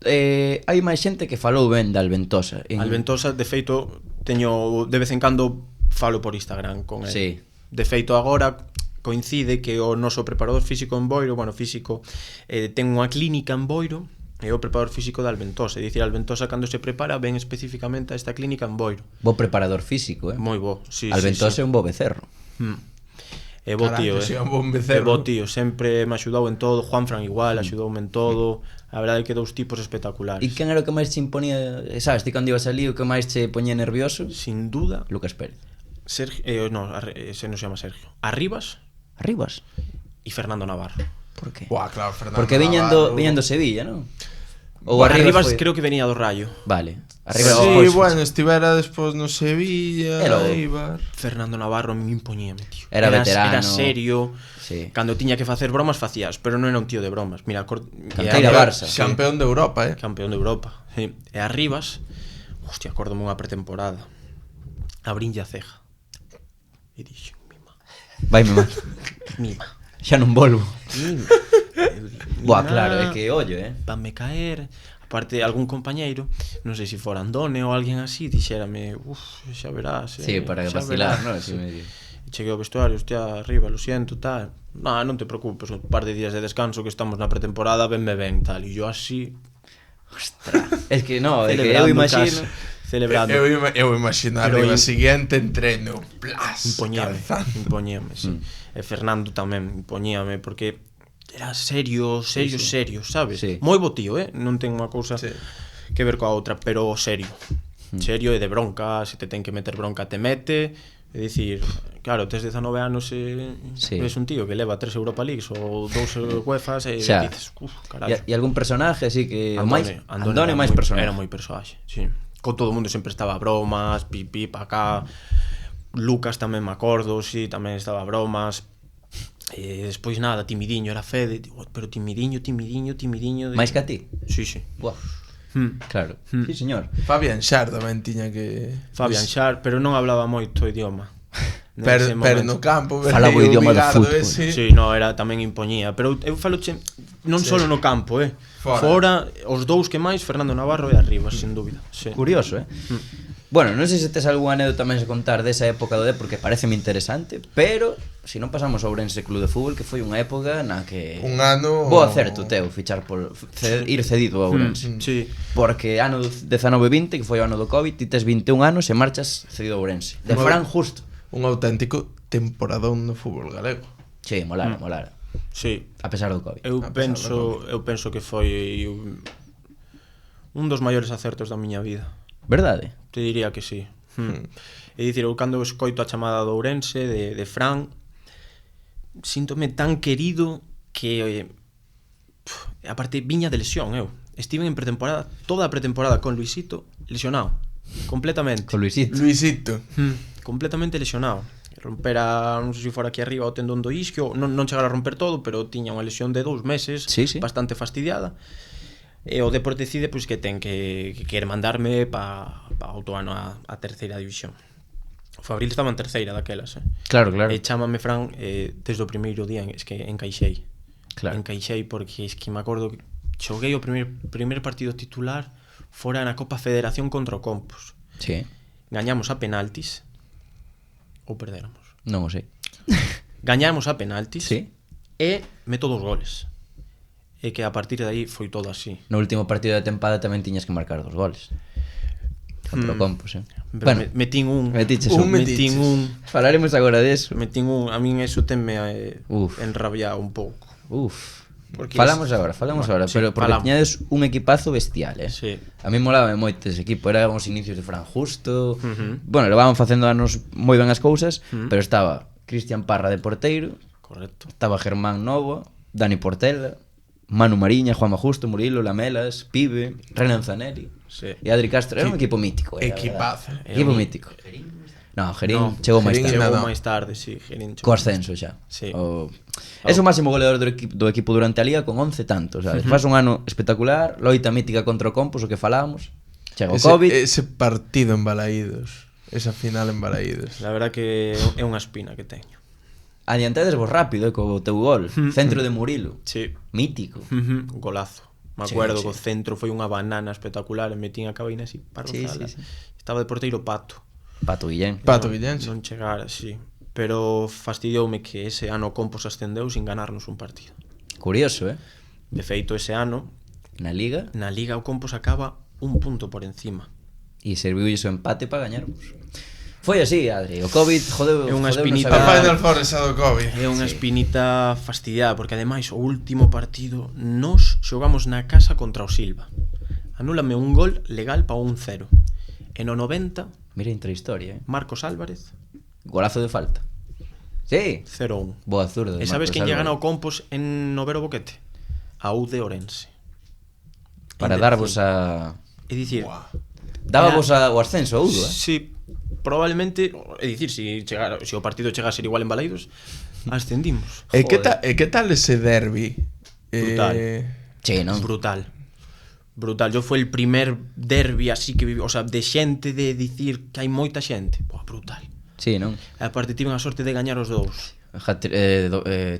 Hai máis xente que falou ben da Alventosa. Alventosa, de feito, teño de vez en cando falo por Instagram con el. Sí. De feito, agora coincide que o noso preparador físico en Boiro, ten unha clínica en Boiro, é o preparador físico da Alventosa. É dicir, a Alventosa cando se prepara ven especificamente a esta clínica en Boiro. Bo preparador físico, Moi bo, sí. Alventosa é un bo becerro. É bo tío, Carallo, sí, un bon becerro. É bo tío, sempre me axudou en todo. Juanfran igual, axudoume en todo. A verdade é que dous tipos espectaculares. E quen era o que máis te imponía, sabes, ti cando ibas ali o que máis te poñía nervioso? Sin duda, Lucas Pérez. Sergio, se non se llama Sergio. Arribas e Fernando Navarro. Por que? Buah, claro, Fernando Porque viñan do Sevilla, non? Ou Arribas foi... creo que venía do Rayo. Vale. Sí, bueno, estivera despois no Sevilla, Eibar. Fernando Navarro me impoñíame, tío. Era veterano. Era serio. Sí. Cando tiña que facer bromas facías, pero non era un tío de bromas. Mira, Canteira Barça. Campeón de Europa, Campeón de Europa. Sí. E Arribas, hostia, acórdome unha pretemporada. Abrinlle a ceja. E dixo, mima. Vaime mal. Mima. Xa non volvo. Mima. Buah, claro, é que ollo, Vanme caer. Aparte, algún compañeiro, non sei se fora Andone ou alguén así, dixérame, xa verás. Sí, para vacilar, non? Sí. Cheguei ao vestuario, hostia, arriba, lo siento, tal. Non te preocupes, un par de días de descanso que estamos na pretemporada, venme ben, tal. E yo así... Ostras, es que no, é que eu imagino... Celebrando. Eu imagino arriba siguiente entreno, plas, impoñíame, sí. E Fernando tamén impoñíame porque era serio, sabes? Sí. Moi bo tío, non ten unha cousa que ver coa outra, pero serio. Serio e de bronca, se te ten que meter bronca te mete. É dicir, claro, tes 19 anos e ves un tío que leva 3 Europa Leagues ou 2 UEFAs e dices, carallo. E algún personaje así que... Andone máis personaje. Era moi personaje, sí. Con todo o mundo sempre estaba bromas, pipi, pa cá. Lucas tamén me acordo, sí, tamén estaba bromas. E despois nada, timidiño, era Fede, pero timidiño. Máis que a ti? Sí. Buah. Claro. Sí, señor. Fabián Xar tamén tiña que... Fabián Xar, pero non hablaba moito o idioma. Pero no campo falaba o idioma do fútbol. Sí, no, era tamén impoñía. Pero eu falo non só no campo, Fora, os dous que máis, Fernando Navarro e Arribas, sin dúbida. Curioso, Bueno, non sei se tes algún anécdota máis a contar desa época do porque pareceme interesante, pero se non pasamos ao Ourense Club de Fútbol, que foi unha época na que... Un ano... Bo acerto teu, fichar por... ir cedido ao Ourense. Sí. Porque ano 19-20, que foi o ano do COVID, ti tes 21 anos e marchas cedido ao Ourense. De Fran justo. Un auténtico temporadón no fútbol galego. Sí, molara. Sí. A pesar do COVID. Eu penso que foi un dos maiores acertos da miña vida. Verdade? Te diría que sí. É dicir, eu cando escoito a chamada do Ourense de Fran, síntome tan querido que aparte viña de lesión, eu estive en pretemporada, toda a pretemporada con Luisito lesionado, completamente. Con Luisito. Completamente lesionado. Rompera, non sei se fora aquí arriba o tendón do isquio, non chegar a romper todo, pero tiña unha lesión de 2 meses, bastante fastidiada. E o Depor decide pois que ten que quere mandarme pa outro ano a terceira división. O Fabril estaba en terceira daquelas, Claro. E chámame Fran desde o primeiro día, es que encaixei. Claro. Encaixei porque es que me acordo que xoguei o primer partido titular fora na Copa Federación contra o Compos. Sí. Gañamos a penaltis ou perderamos. Non o sei. Gañamos a penaltis e meto 2 goles. E que a partir de aí foi todo así. No último partido da tempada tamén tiñas que marcar 2 goles. Contra o Compos, Bueno, metín un. Metiches un. Falaremos agora deso. Metín un. A min eso tenme enrabiado un pouco. Falamos agora, sí, pero porque tiñades un equipazo bestial, Sí. A mí molaba moito ese equipo, eran os inicios de Fran Justo. Bueno, levaban facendo anos moi ben as cousas, pero estaba Cristian Parra de porteiro. Correcto. Estaba Germán Novo, Dani Portela, Manu Mariña, Juanma Justo, Murilo, Lamelas, Pibe, Renan Zanelli e Adri Castro. Era un equipo mítico. Equipazo. Equipo mítico. No, Gerín chegou máis Gerín tarde. nada. Chegou máis tarde, sí, Gerín Co chegou. ascenso xa. Sí. Es o máximo goleador do equipo durante a liga con 11 tantos, sabes? Faz un ano espectacular, loita mítica contra o Compos, o que falábamos. Chega o COVID. Ese partido en Balaídos, esa final en Balaídos. La verdad que é unha espina que teño. Adiantedes vos rápido, co teu gol. Centro de Murilo. Sí. Mítico. Golazo. Me Sí, acuerdo sí. que o centro foi unha banana espectacular, e metín a cabina así para Sí, rozala. sí, sí. Estaba de porteiro Pato. Pato Guillén. Pato Guillén, sí. Non chegara, sí. Pero fastidioume que ese ano o Compos ascendeu sin ganarnos un partido. Curioso, De feito, ese ano, Na liga. na Liga o Compos acaba un punto por encima. E serviu iso empate para gañarmos. Foi así, Adri. O COVID jodeu. É unha jodeunos espinita. A a vida. Final Four esa do COVID. É unha espinita fastidiada, porque ademais o último partido nos xogamos na casa contra o Silva. Anúlame un gol legal para un 0. E no 90, Mira intrahistoria, Marcos Álvarez, Golazo de falta. Sí. 0-1. Boa zurda. E sabes quen lle gana o Compos en Novero Boquete? A U de Ourense. Para darvos a... É dicir, Dábavos o ascenso a Udo, si probablemente, é dicir, se o partido chega a ser igual en Baleidos, ascendimos. E que tal ese derbi? Brutal. Sí, non? Brutal. Yo foi el primer derbi así que vivi, o sea, de xente, de dicir que hai moita xente. Boa, brutal. Sí, non? E aparte tiven a sorte de gañar os dous.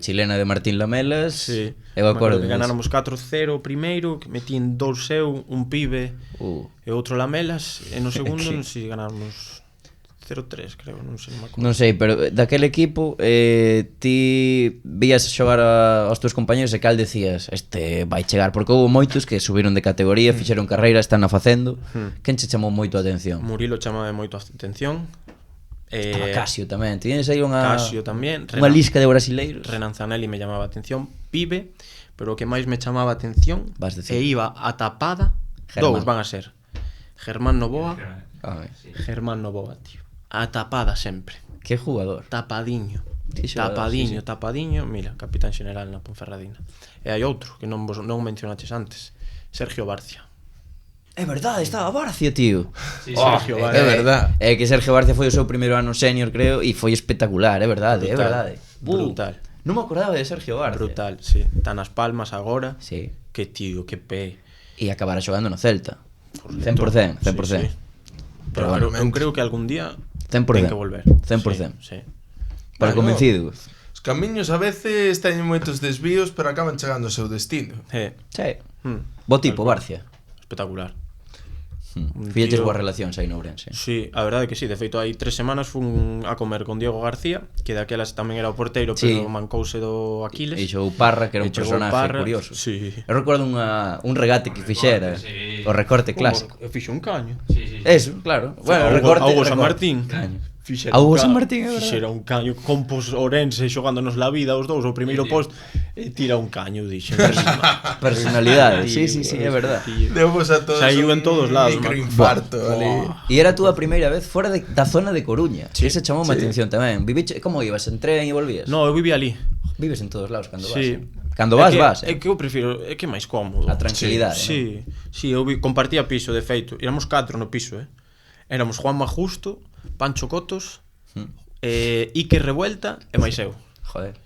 Chilena de Martín Lamelas. Sí. Eu acordo que ganáramos 4-0 o primeiro, que metín 2 eu, un pibe e outro Lamelas, e no segundo non sei ganáramos 0-3, creo, non sei, non me acordo. Non sei, pero daquele equipo ti vías xogar aos teus compañeros e cal decías este vai chegar, porque houve moitos que subiron de categoría, fixeron carreira, están a facendo. Quen che chamou moito a atención? Murilo chamaba moito a atención. Estaba Casio tamén. Tienes aí unha Casio tamén, unha lisca de brasileiros. Renan Zanelli me chamaba a atención, pibe, pero o que máis me chamaba a atención Vas decir. e iba a tapada, Germán. dous van a ser Germán Novoa, Ai, Germán Novoa, tío. A tapada sempre. que jugador. Tapadiño. Sí, xogador, sí, sí. Tapadiño, mira, capitán xeneral na Ponferradina. E hai outro que non mencionaches antes, Sergio Barcia. É verdade, estaba Barcia, tío. Sí, Sergio É Barcia. verdad. É que Sergio Barcia foi o seu primeiro ano senior, creo, e foi espectacular, é verdade, é Brutal, verdade. brutal. Non me acordaba de Sergio Barcia. Brutal, sí. Está nas Palmas agora. Sí. Que tío, que pé. E acabará xogando no Celta. Correcto. 100%, 100%. Sí, sí. Pero bueno, eu creo que algún día 100%. ten que volver. 100%. Sí, sí. Para Bueno, convencido. Os camiños a veces teñen moitos desvíos, pero acaban chegando ao seu destino. Sí. Mm. Bo tipo, Tal cual. Barcia. Espectacular. Un Fíxeches tío- boas relacións aí no Ourense. Sí, a verdade que sí. De feito, hai 3 semanas fun a comer con Diego García, que daquelas tamén era o porteiro, Sí. pero mancouse do Aquiles. E xogou Parra, que era un E chegou personaje Parra, curioso. sí. Eu recordo un regate que fixera, sí. o recorte clásico. E fixo un caño. Sí, sí, sí. Eso, claro. Bueno, A Hugo- recorte. a Hugo San recorte. Martín. Caño. Fixera A Hugo un San Martín, é verdade. Fixera un caño, Compos Ourense xogándonos la vida os dous, o primeiro Sí, sí. posto, e tira un caño, dixen. Personalidade, sí, sí, sí, é verdade. Deuvos a todos Saiu en todos lados, microinfarto ali. E era a túa primeira vez fora da zona de Coruña. Sí, Ese chamou a atención tamén. Viviche, como ibas? En tren e volvías? No, eu viví ali. Vives en todos lados cando vas. Sí. Cando vas, É que- vas. É que eu prefiro, é que é máis cómodo. A tranquilidade, Sí, sí, eu compartía piso, de feito. Éramos 4 no piso, Éramos Juanma Justo, Pancho Cotos, Iker Revuelta e máis eu. Joder.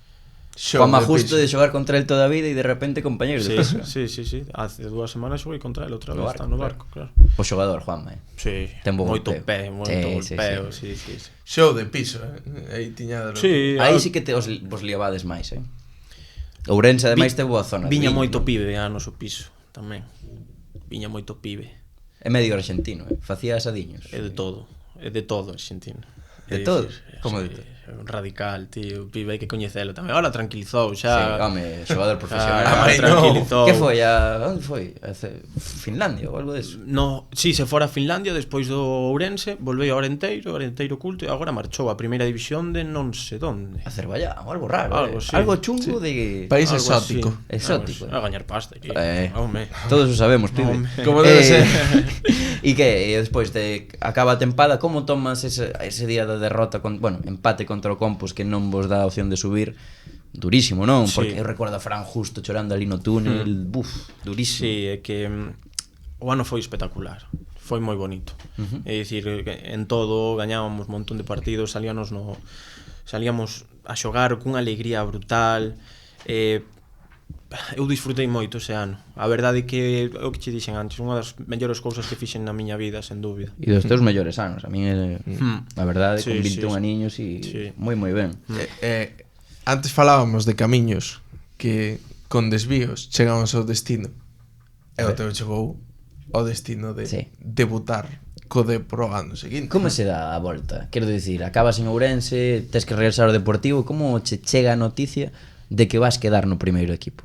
Show Juanma de justo piso. de xogar contra el toda a vida e de repente compañeiro de piso. Sí. Hace 2 semanas xoguei contra el outra No vez, barco, está no barco, claro. O xogador, Juanma, Sí, Ten bo moito golpeo. pé, moito Sí, golpeo, sí, sí. Show de piso, aí tiñado. Sí, Aí sí que vos liabades máis, Ourense ademais te boa zona. Viña Viña, moito non? pibe a noso piso, tamén. Viña moito pibe. É medio argentino, Facía asadiños. É de todo argentino. De É todo? dicir, Como sí, de todo? é un radical, tío, pibe, hai que coñecelo tamén. Ahora tranquilizou Sí, xa. home, xogador profesional. Ah, Ai, no. tranquilizou. Que foi? Onde foi? Finlandia ou algo deso? No, si, se fora a Finlandia despois do Ourense, volveu a Orenteiro culto e agora marchou a primeira división de non sei donde. Azerbaiyán, ou algo raro. Algo así. Algo chungo de... País Algo exótico. así. Exótico. A gañar pasta aquí. Home, todos o sabemos, pibe. Home. Como debe ser. E que despois de acaba a tempada, como tomas ese día da derrota empate contra o Compos que non vos dá a opción de subir? Durísimo, non? Sí. Porque eu recordo a Fran justo chorando ali no túnel, durísimo. Sí, é que o ano foi espectacular. foi moi bonito. É dicir, en todo gañábamos un montón de partidos, salíamos a xogar cunha alegría brutal. Eu disfrutei moito ese ano. A verdade é que o que che dixen antes, unha das mellores cousas que fixen na miña vida, sen dúbida. E dos teus mellores anos, a mí a verdade, con 21 aniños e moi ben. Antes falábamos de camiños que con desvíos chegamos ao destino. E o teu chegou ao destino de debutar co Depor o ano seguinte. Como se dá a volta? Quero dicir, acabas en Ourense, tes que regresar ao Deportivo, como che chega a noticia de que vas quedar no primeiro equipo?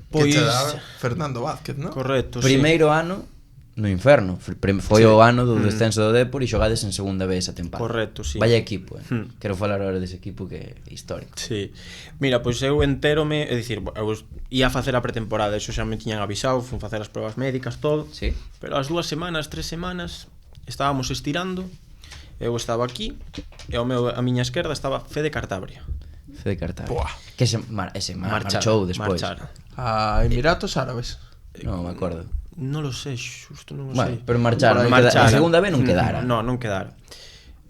Que che daba Fernando Vázquez, non? Correcto, Primeiro ano no inferno. Foi o ano do descenso do Depor e xogades en segunda vez a tempada. Correcto, sí. Vaya equipo, Quero falar agora dese equipo que é histórico. Sí. Mira, pois eu entérome, é dicir, eu ia facer a pretemporada, eso xa me tiñan avisado, fun facer as probas médicas, todo. Sí. Pero as 2 semanas, 3 semanas, estábamos estirando, eu estaba aquí, e a miña esquerda estaba Fede Cartabria. Fede Cartabria. Buah. Que ese marchou despois. A Emiratos Árabes. Non me acordo. Non lo sei, xusto non o Bueno, sei. pero marcharon, a segunda vez non quedara. Non quedara.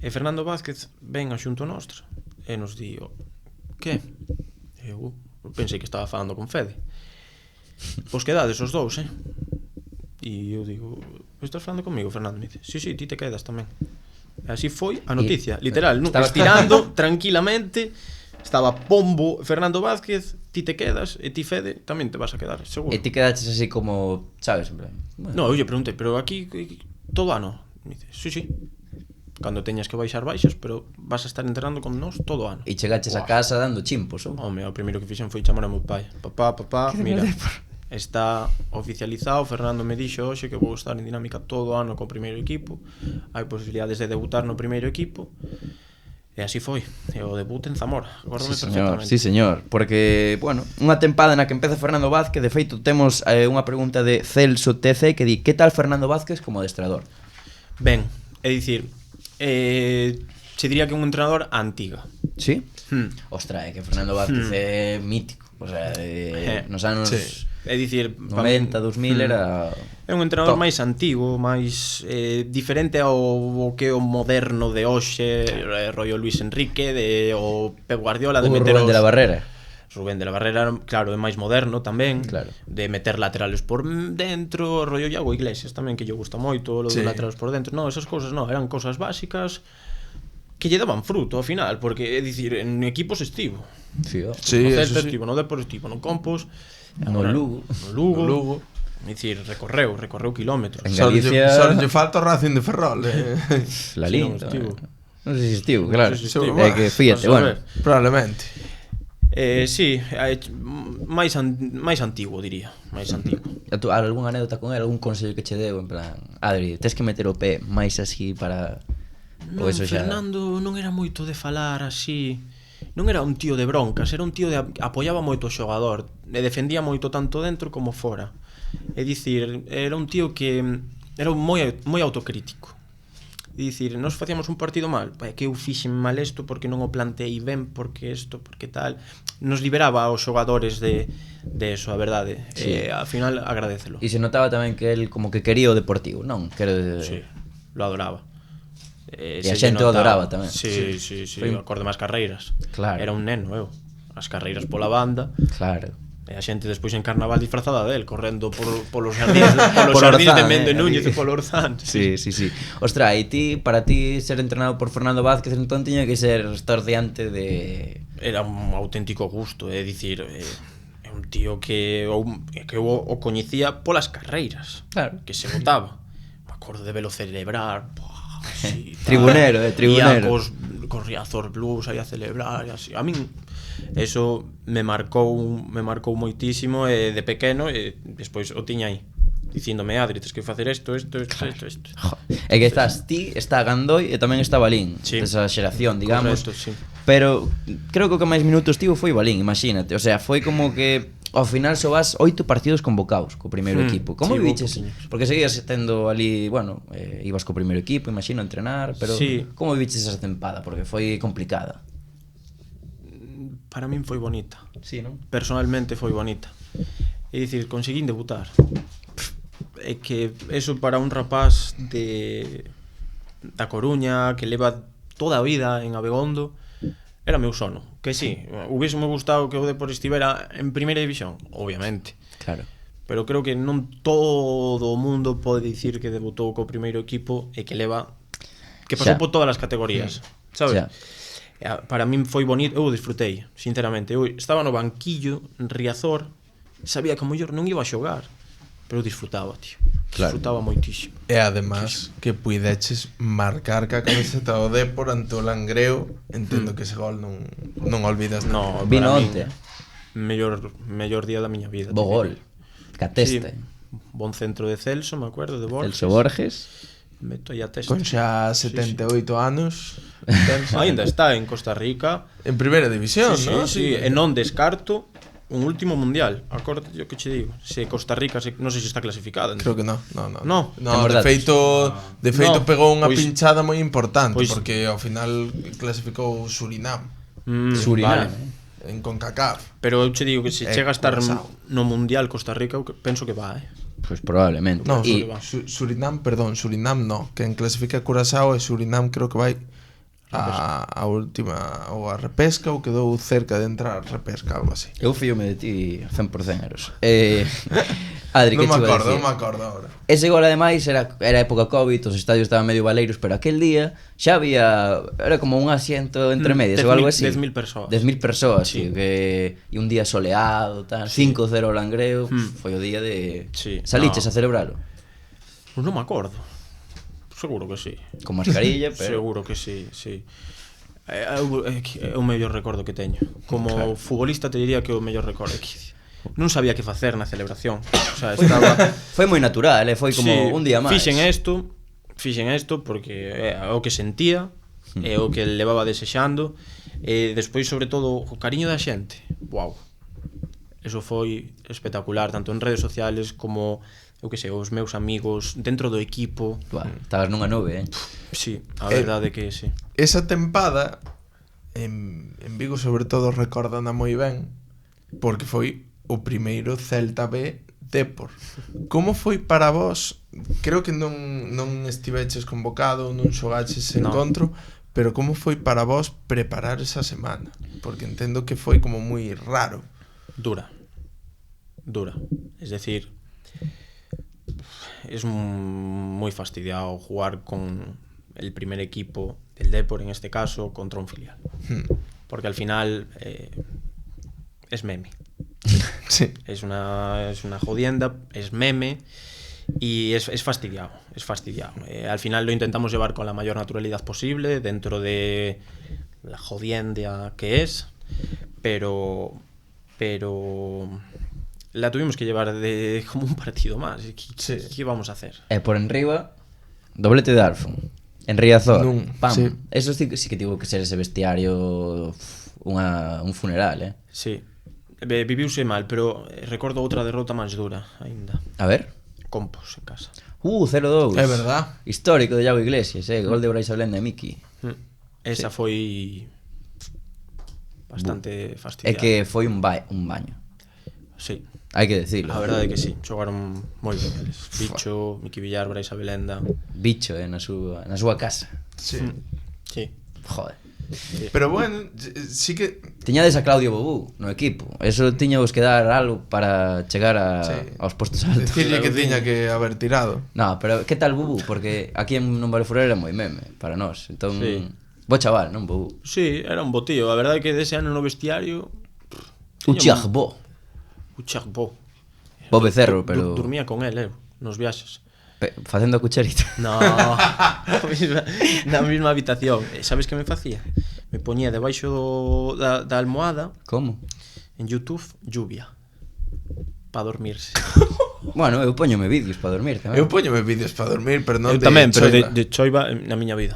E Fernando Vázquez ven a xunto nostra e nos di, que? Eu pensei que estaba falando con Fede. Pois quedades os dous, E eu digo, estás falando comigo, Fernando? Me dice, sí, ti te quedas tamén. E así foi a noticia, literal, estirando tranquilamente. Estaba Pombo, Fernando Vázquez, ti te quedas, e ti, Fede, tamén te vas a quedar, seguro. E ti quedaches así como, sabes, en plan, bueno. No, eu lle preguntei, pero aquí todo ano? Me dice, sí. Cando teñas que baixar, pero vas a estar entrenando con nós todo ano. E chegaches a casa dando chimpos, ou? Home, o primeiro que fixen foi chamar a meu pai. Papá, mira, está oficializado, Fernando me dixo hoxe que vou estar en dinámica todo ano co primeiro equipo. Hai posibilidades de debutar no primeiro equipo. E así foi, e o debut en Zamora. Acórdome perfectamente. Sí, señor, porque, bueno, unha tempada na que empeza Fernando Vázquez. De feito, temos unha pregunta de Celso TC que di, que tal Fernando Vázquez como adestrador? Ben, é dicir, che diría que un entrenador antiga. Sí? Ostra, é que Fernando Vázquez é mítico. O sea, nos anos... É dicir, 90, 2000 era... É un entrenador máis antigo, máis diferente ao que é o moderno de hoxe, rollo Luis Enrique, o Pep Guardiola, de meter Rubén de la Barrera. Rubén de la Barrera, claro, é máis moderno tamén, claro. De meter laterales por dentro, rollo Iago Iglesias tamén, que lle gusta moito, lo de laterales por dentro. No, esas cousas non, eran cousas básicas que lle daban fruto ao final, porque, é dicir, en equipos estivo. Sí, no Celta estivo, no Depor estivo, no Compos, no Lugo. É dicir, recorreu kilómetros. En Galicia... Só lle falta o Racing de Ferrol, La Linda. Non sei se estivo, claro. É que fíjate, bueno. Probablemente. Sí, máis antigo, diría. Máis antigo. Algúnha anécdota con él, algún consello que che deu, en plan, Adri, tes que meter o pé máis así para... Non, Fernando non era moito de falar así. Non era un tío de broncas, era un tío de apoiaba moito o xogador, e defendía moito tanto dentro como fora. É dicir, era un tío que era moi autocrítico. É dicir, nos facíamos un partido mal, que eu fixen mal isto porque non o plantei ben, porque isto, porque tal. Nos liberaba aos xogadores de eso, a verdade. E ao final agradecelo. E se notaba tamén que el como que quería o Deportivo, non? Sí, lo adoraba. E a xente o adoraba tamén. Sí, acorde máis carreiras. Claro. Era un neno, eu. As carreiras pola banda. Claro. E a xente despois en carnaval disfrazada del, correndo polos jardines de Mendo Núñez e polo Orzán. Sí. Ostra, e para ti ser entrenado por Fernando Vázquez entón tiña que ser estar diante de... Era un auténtico gusto, é dicir, é un tío que eu o coñecía polas carreiras. Claro. Que se botaba. Me acordo de velo celebrar, así, tribunero. Ia cos riazos blues aí a celebrar, así. A min eso me marcou moitísimo de pequeno, e despois o tiña aí dicíndome, Adri, tens que facer isto. É que está Gandoi e tamén está Balín, esa xeración, digamos. Correcto, sí. Pero creo que o que máis minutos tivo foi Balín, imagínate. O sea, foi como que ao final só vas 8 partidos convocados co primeiro equipo. Como viviches? Porque seguías tendo ali, bueno, ibas co primeiro equipo, imagino, a entrenar, pero como viviches esa tempada? Porque foi complicada. Para min foi bonita. Sí, non? Personalmente foi bonita. É dicir, conseguín debutar. é que eso para un rapaz da Coruña que leva toda a vida en Abegondo era meu sono. Que sí, hubiéseme gustado que o Depor estivera en primeira división, obviamente. Claro. Pero creo que non todo o mundo pode dicir que debutou co primeiro equipo e que leva que pasou Xa. por todas as categorías, sabes? Xa. Para min foi bonito, eu disfrutei, sinceramente. Eu estaba no banquillo en Riazor, sabía que a mellor non iba a xogar, pero disfrutaba, tío. Claro. Disfrutaba moitísimo. E además que puideches marcar ca camiseta do Depor ante o Langreo, entendo que ese gol non olvidas. No, Vino para min, onte. mellor día da miña vida. Bo gol. Cateste. Bon centro de Celso, me acuerdo, de Borges. Celso Borges. Meto aí a testa. Con xa 78 anos. Ainda está en Costa Rica. En primeira división, Sí, ¿no? sí, e non descarto un último mundial. Acórdate yo que che digo. Se Costa Rica, non sei se está clasificada. Creo que no. No. No, Temos de feito No, pegou unha pois- pinchada moi importante pois- porque ao final clasificou Surinam Surinam. Vale. en CONCACAF. Pero eu che digo que se chega a estar Curazao. no mundial Costa Rica, eu penso que va, Pues probablemente. No, Y Surinam, perdón, Surinam no, quen clasifica Curazao e Surinam creo que vai a última ou a repesca ou quedou cerca de entrar a repesca, algo así. eu fíome de ti 100% Eros. Adri, que Non me che iba a acordo, decir? non me acordo ahora. Ese gol ademais era época COVID, os estadios estaban medio baleiros, pero aquel día xa había, era como un asiento entre medias ou algo así. 10.000 persoas. 10.000 persoas, Sí. sí. E un día soleado, tal, 5-0 Langreo, foi o día de Sí, saliches no. a celebralo. Pues non me acordo. Seguro que sí. Con mascarilla, pero Seguro que sí, sí. É o mellor recordo que teño. Como futbolista te diría que é o mellor recordo que non sabía que facer na celebración. O sea, estaba foi moi natural, foi como Sí, un día máis. Fixen isto porque é o que sentía, é o que levaba desexando, e despois sobre todo o cariño da xente. Wow. Eso foi espectacular, tanto en redes sociales como eu que sei, os meus amigos dentro do equipo. Buah, estabas nunha nube, Sí, a verdade que sí. Esa tempada en Vigo sobre todo recordana moi ben porque foi o primeiro Celta B Depor. Como foi para vos? Creo que non estiveches convocado, non xogaches ese No. encontro, pero como foi para vos preparar esa semana? Porque entendo que foi como moi raro. Dura. Es decir, es muy fastidiado jugar con el primer equipo del Depor, en este caso, contra un filial. Porque al final es meme. Sí. Es una jodienda, es meme y es fastidiado. Al final lo intentamos llevar con la mayor naturalidad posible dentro de la jodienda que es, pero la tuvimos que llevar de como un partido más. Sí. ¿Qué vamos a hacer? por enriba, doblete de Arfon. En Riazor, pam. sí. Eso sí que tivo que ser ese vestiario un funeral, Sí, viviuse mal, pero recordo outra derrota máis dura aínda. A ver. Compos en casa. 0-2. É verdad. Histórico de Iago Iglesias, gol de Brais Ablenda e Miki. Esa foi bastante fastidiada. É que foi un baño. Sí, Hai que decirlo. a verdade é que sí, xogaron moi ben eles. Bicho, Miki Villar, Brais Abelenda. Bicho, na súa casa. Sí. Sí. Joder. Pero bueno, sí que Tiñades a Claudio Bobú no equipo. Eso tiñamos que dar algo para chegar Sí. aos postos altos. decirle que tiña que haber tirado. No, pero que tal Bobú? Porque aquí en Non Vale Furor era moi meme para nós. Entón, Sí. bo chaval, non Bobú? Sí, era un bo tío. A verdade é que dese ano no vestiario Un Chagbo. Un Chagbo. Bo becerro, pero Dormía con él, nos viaxes. facendo a cucharita. No, na mesma habitación. Sabes que me facía? Me poñía debaixo da almohada Como? en YouTube, lluvia, para dormirse. Bueno, eu póñome vídeos para dormir tamén. Eu poñome vídeos para dormir, pero non Eu tamén, pero choiva. de choiva na miña vida.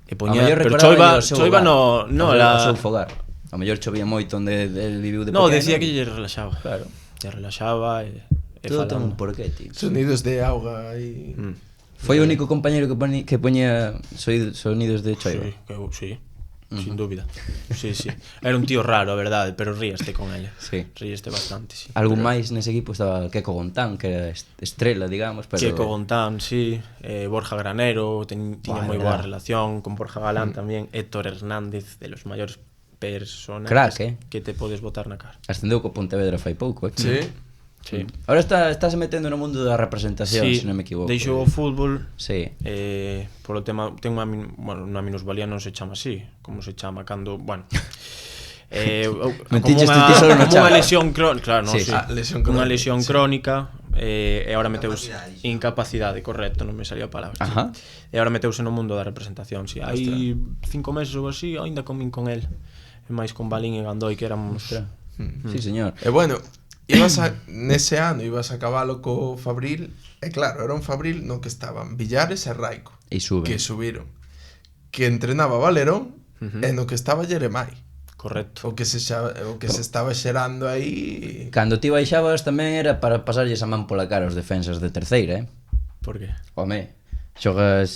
E A poñía, mellor pero recordaba o seu choiva hogar. no O la seu fogar. A mellor chovía moito onde el viviu de No, pequeno. decía que lle relaxaba. Claro. Lle relaxaba e Todo ten un falando. porqué, tío. Sonidos de auga e Foi o único compañeiro que poñía sonidos de choiva. Sí, sí. sin dúbida. Sí, sí. Era un tío raro, a verdade, pero ríaste con ele. Sí. Ríaste bastante, sí. Algún máis nese equipo estaba Keko Gontán, que era estrela, digamos, pero... Keko Gontán, sí, Borja Granero, tiña moi boa verdad. relación con Borja Galán tamén, Héctor Hernández, de los maiores personas Crack, que te podes botar na cara. Ascendeu co Pontevedra fai pouco, Sí. Sí. Ahora estáse metendo no mundo da representación, Sí, se non me equivoco. deixou o fútbol. Sí. Polo tema ten unha minusvalía non se chama así, como se chama cando, bueno, Mentiches ti solo no como chama. unha lesión crónica, claro, non, Sí, sí. lesión Unha crónica, lesión sí. crónica, e agora meteuse incapacidade, correcto, non me salía a palabra. Ajá. E agora meteuse no mundo da representación, si. Hai 5 meses ou así, aínda comín con el. E máis con Balín e Gandoi que éramos. Sí, señor. E bueno, nese ano ibas a cabalo co Fabril, e claro, era un Fabril no que estaban Villares e Raico, E suben. que subiron, que entrenaba Valerón, e no que estaba Jeremai. Correcto. O que se estaba xerando aí. Cando ti baixabas tamén era para pasarlles a man pola cara aos defensas de terceira, Por que? Home, xogas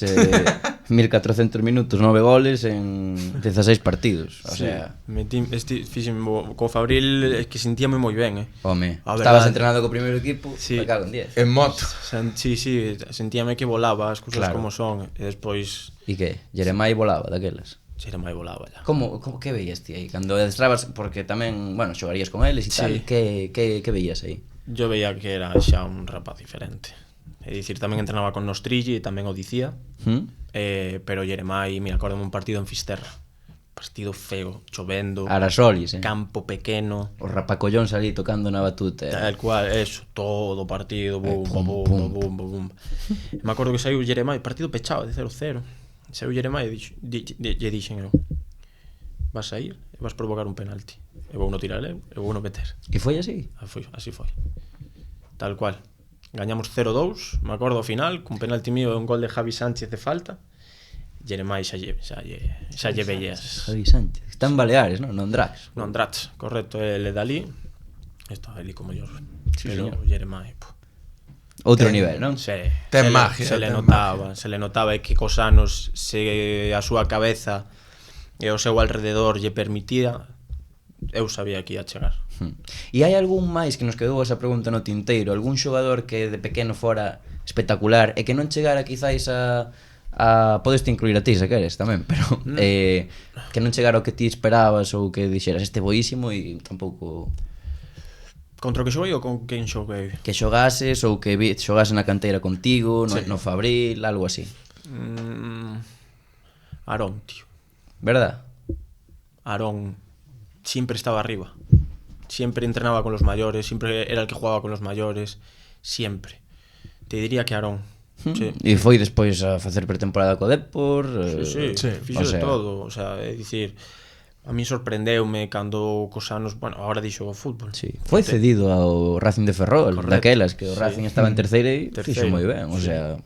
1400 minutos, 9 goles en 16 partidos. O sea, fixen co Fabril, é que sentíame moi ben, home, A estabas verdade. entrenando co primeiro equipo, Sí. me cago en 10. En moto. Sí, sentíame que volaba as cousas Claro. como son. E despois E que? Jeremai volaba daquelas. Jeremai volaba ya. Como que veías ti aí? Cando adestrabas, porque tamén, bueno, xogarías con eles e tal, Sí. que veías aí? Yo veía que era xa un rapaz diferente. É dicir, tamén entrenaba con Nostrilli e tamén o dicía. Pero Jeremai, mira, acordo un partido en Fisterra. Partido feo, chovendo, Arasolis, campo pequeno. Os rapacollóns ali tocando na batuta. Tal cual, eso, todo o partido, bum, pum, bum, pum. bum, bum, bum. Me acordo que saiu Jeremai, partido pechado de 0-0. Saiu Jeremai e lle dixen eu: vas a ir e vas provocar un penalti. E vou no tirar eu, e vou no meter. E foi así? Así foi. Tal cual. Gañamos 0-2, me acordo ao final, cun penalti mío e un gol de Javi Sánchez de falta. Jeremai xa lle veías. Javi Sánchez. Está en Baleares, non? Non Drax. Non Drats, correcto, ele dalí. Está ali como yo. Sí, Pero señor. Jeremai, Outro nivel, non? Ten magia, se le ten notaba e que cos anos se a súa cabeza e o seu alrededor lle permitía, eu sabía que ia chegar. E hai algún máis que nos quedou esa pregunta no tinteiro? Algún xogador que de pequeno fora espectacular e que non chegara quizáis a podes te incluir a ti se queres tamén, pero que non chegara o que ti esperabas ou que dixeras este boísimo e tampouco Contra o que xoguei ou con quen xoguei? que xogases ou que xogase na canteira contigo, no Fabril, algo así. Aarón, tío. Verdad? Aarón siempre estaba arriba. Siempre entrenaba con los mayores, siempre era el que jugaba con los mayores, siempre. Te diría que Aarón. Sí. E foi despois a facer pretemporada co Depor. Sí, Sí. fixo o sea, de todo, o sea, é dicir, a mí sorprendeume cando cos anos, bueno, agora dixo o fútbol. Sí. Foi cedido ao Racing de Ferrol, Correcto. daquelas que o Sí. Racing estaba en terceira e fixo Terceiro, moi ben, o sí. sea,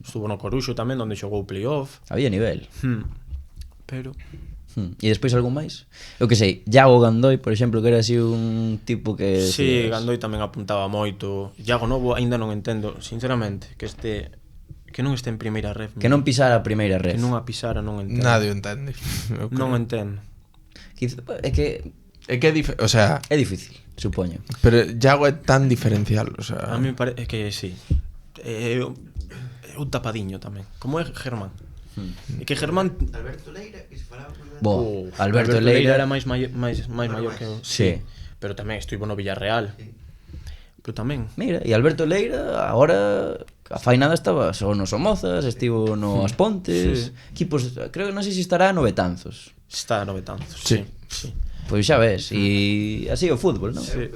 Estuvo no Coruxo tamén, onde xogou playoff. había nivel. Pero E despois algún máis? Eu que sei, Iago Gandoi, por exemplo, que era así un tipo que sí, decías, Gandoi tamén apuntaba moito. Iago Novo aínda non entendo, sinceramente, que non este en primeira ref. que non pisara a primeira que ref. non a pisara, non entendo. Nadie o entende. Eu creo. Non entendo. É que É que o sea, é difícil, supoño. pero Iago é tan diferencial, o sea, A mí me parece que sí. É un tapadiño tamén, como é Germán. É que Germán Alberto Leira, que se falaba moi ben. Bo, Alberto Leira era máis maior que eu. Sí. Pero tamén estivo no Villarreal. Pero tamén Mira, e Alberto Leira agora a fainada estaba só no Somozas, estivo no As Pontes, equipos, creo que non sei se estará no Betanzos. está no Betanzos. Sí. Sí. Pois xa ves, e así o fútbol, non? Sí.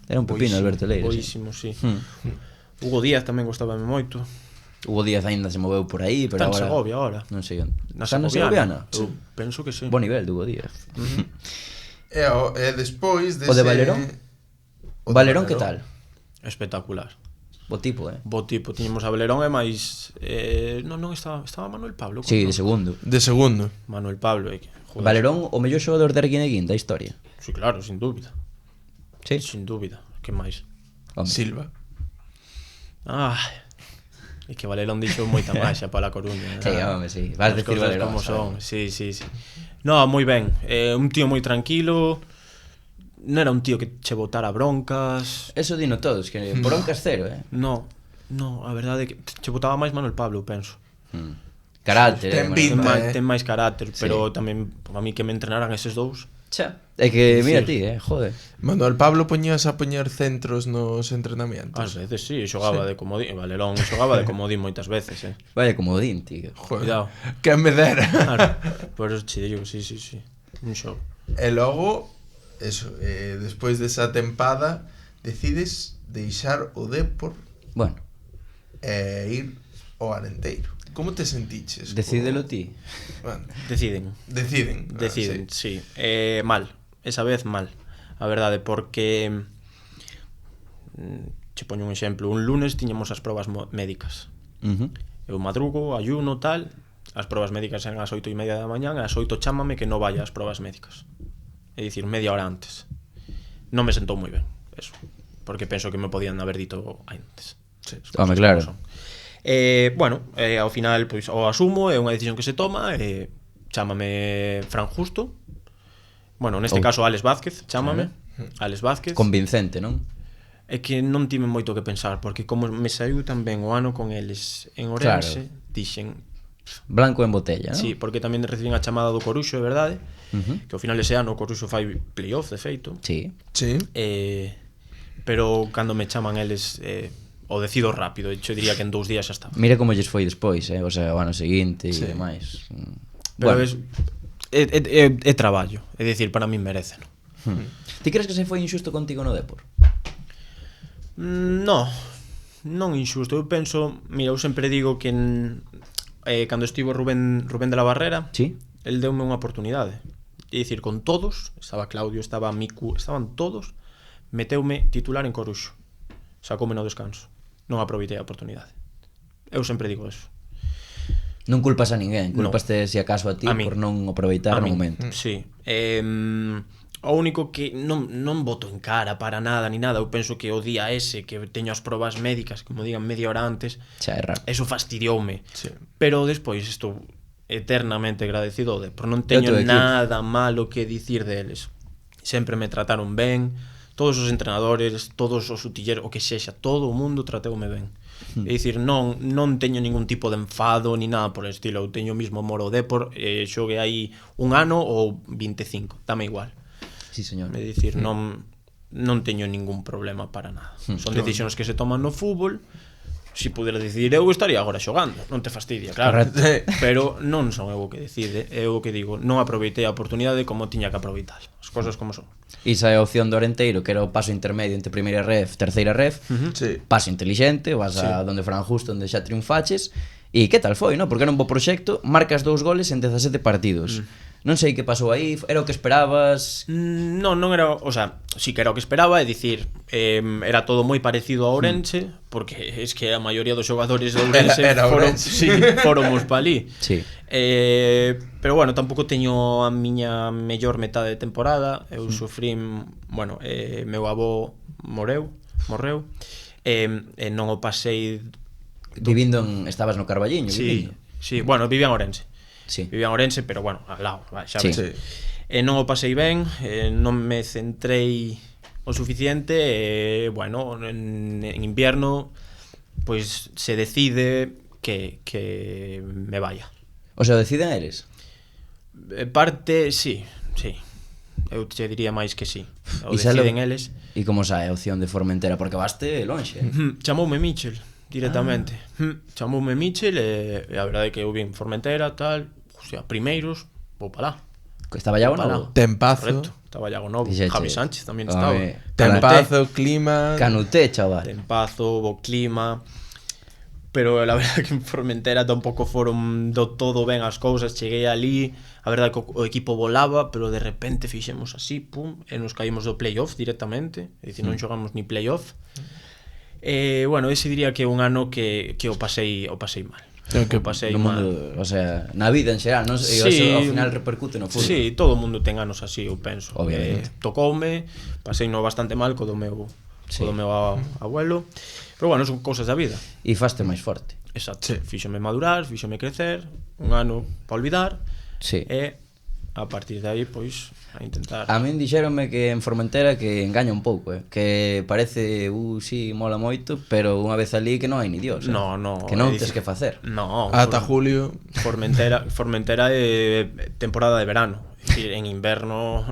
Era un pepino Alberto Leira. Sí. Boísimo, sí. Hugo Díaz tamén gostábame moito. Hugo Díaz aínda se moveu por aí, pero Está en agora Segovia agora. non sei onde. Na Está na Segoviana. Segoviana? Eu penso que sí. Bo nivel de Hugo Díaz. e despois dese... O de Valerón? O de Valerón que tal? Espectacular. Bo tipo, Bo tipo, tiñemos a Valerón e máis non estaba Manuel Pablo. Sí, non? de segundo. De segundo. Manuel Pablo, joder. Valerón, o mellor xogador de Arguineguín da historia. Sí, claro, sin dúbida. Sí. Sin dúbida. Que máis? Home. Silva. Ah, E que Valerón dixo moita máxa para a Coruña. Sí, home, sí. Vas As decir cousas Valerón, como son. sabes? Sí. No, moi ben. Un tío moi tranquilo. Non era un tío que che botara broncas. Eso dino todos, que broncas cero, No, a verdade é que che botaba máis Manuel Pablo, penso. Carácter, Ten Manuel. pinta. Ten máis carácter, Sí. pero tamén a mí que me entrenaran eses dous. Xa. É que, mira Sí. ti, joder. Manuel Pablo poñías a poñer centros nos entrenamientos. Ás veces sí, xogaba de comodín. Valerón xogaba de comodín moitas veces, Vaya comodín, tío. Joder, Cuidado. que me dera. Claro, por eso che digo, sí. Un xogo. E logo, eso, despois desa tempada, decides deixar o Depor Bueno, e ir ao Arenteiro. Como te sentiches? decídelo ti. Bueno, Deciden, sí. sí. Mal, esa vez mal. A verdade, porque che poño un exemplo, un lunes tiñamos as probas médicas. Eu madrugo, ayuno, tal. As probas médicas eran ás 8:30 da mañá, ás 8 chámame que non vaya ás probas médicas. É dicir, media hora antes. Non me sentou moi ben, eso. Porque penso que me podían haber dito antes. Sí. As Home, cousas claro. como son. Bueno, ao final pois o asumo, é unha decisión que se toma, chámame Fran Justo. Bueno, neste caso Alex Vázquez, chámame. Alex Vázquez. Convincente, non? É que non tive moito que pensar, porque como me saiu tan ben o ano con eles en Ourense, dixen, Blanco en botella, non? sí, porque tamén recibín a chamada do Coruxo, é verdade, que ao final ese ano o Coruxo fai playoff, de feito. Sí. Sí. Pero cando me chaman eles, o decido rápido, eu diría que en 2 días xa estaba. Mira como lles foi despois, o sea, o ano seguinte e demais. Pero Bueno, é traballo, é dicir, para min merecen. ti crees que se foi injusto contigo no Depor? No, non injusto. Eu penso, mira, eu sempre digo que cando estivo Rubén de la Barrera, Sí. el deume unha oportunidade. É dicir, con todos, estaba Claudio, estaba Miku, estaban todos, meteume titular en Coruxo. Sacoume no descanso. Non aproveitei a oportunidade. Eu sempre digo eso. Non culpas a ninguén, No. culpaste si acaso a ti A min. por non aproveitar A o min, momento. Sí. O único que non boto en cara para nada ni nada. Eu penso que o día ese que teño as probas médicas, como digan, media hora antes, Xa é raro. eso fastidioume. Sí. Pero despois estou eternamente agradecido de por non teño teu equipo. nada malo que dicir deles. Sempre me trataron ben, todos os entrenadores, todos os utilleros, o que sexa, todo o mundo trateume ben. É dicir, non teño ningún tipo de enfado ni nada por el estilo. Eu teño o mismo amor ao Depor, xoguei aí un ano ou 25, dame igual. Sí, señor. É dicir, non teño ningún problema para nada. Son decisións que se toman no fútbol. Si pudera decidir eu, estaría agora xogando. Non te fastidia, claro. Correcto. Pero non son eu o que decide. É o que digo, non aproveitei a oportunidade como tiña que aproveitar. As cousas como son. Isa é a opción do Arenteiro, que era o paso intermedio entre primeira ref, terceira ref. Sí. Paso intelixente, vas a donde Fran Justo, onde xa triunfaches. E que tal foi, non? Porque era un bo proxecto, marcas 2 goles en 17 partidos. Non sei que pasou aí, era o que esperabas. Non era, o sea, sí que era o que esperaba, é dicir, era todo moi parecido a Ourense, porque es que a maioría dos xogadores de Ourense Era foron, Ourense. sí, fóramos pa ali. Sí. Pero bueno, tampouco teño a miña mellor metade de temporada. Eu sufrín, bueno, meu avó morreu, e non o pasei. Estabas no Carballiño, Sí, vivindo. sí, bueno, vivía en Ourense. Sí. Vivía en Ourense, pero bueno, al lado, xa Sí. ves. Sí. Non o pasei ben, non me centrei o suficiente, bueno, en invierno pois se decide que me vaya. O sea, deciden eles. Parte, sí. Eu te diría máis que sí. O E xa deciden lo- eles. E como sae a opción de Formentera? Porque baste lonxe. Chamoume Michel directamente. Chamoume Michel e a verdade é que eu vin Formentera, tal, o sea, primeiros, vou para lá. Estaba Iago Para Novo. Tempazo. Correcto, estaba Iago Novo, Dixeche, Javi Sánchez tamén home, estaba. Tempazo, clima. Canuté, chaval. Tempazo, bo clima. Pero la verdade que en Formentera tampouco foron do todo ben as cousas. Cheguei ali, a verdade que o equipo volaba, pero de repente fixemos así, pum, e nos caímos do playoff directamente. É dicir, non xogamos ni playoff. Bueno, ese diría que é un ano que o pasei mal. Que O pasei No mal. mundo, o sea, na vida en xeral, non? E Sí. eso ao final repercute no fútbol. Sí, todo o mundo ten anos así, eu penso. Obviamente. Tocoume, pasei no bastante mal co do meu Sí. abuelo. Pero bueno, son cousas da vida. E faste máis forte. Exacto, Sí. fíxome madurar, fíxome crecer, un ano para olvidar, Sí. e a partir de aí, pois, a intentar. A min dixéronme que en Formentera que engaña un pouco, que parece, sí, mola moito, pero unha vez ali que non hai ni Dios. No, no, Que non é tes dicir, que facer. No, Ata julio. Formentera é temporada de verano, é dicir, en inverno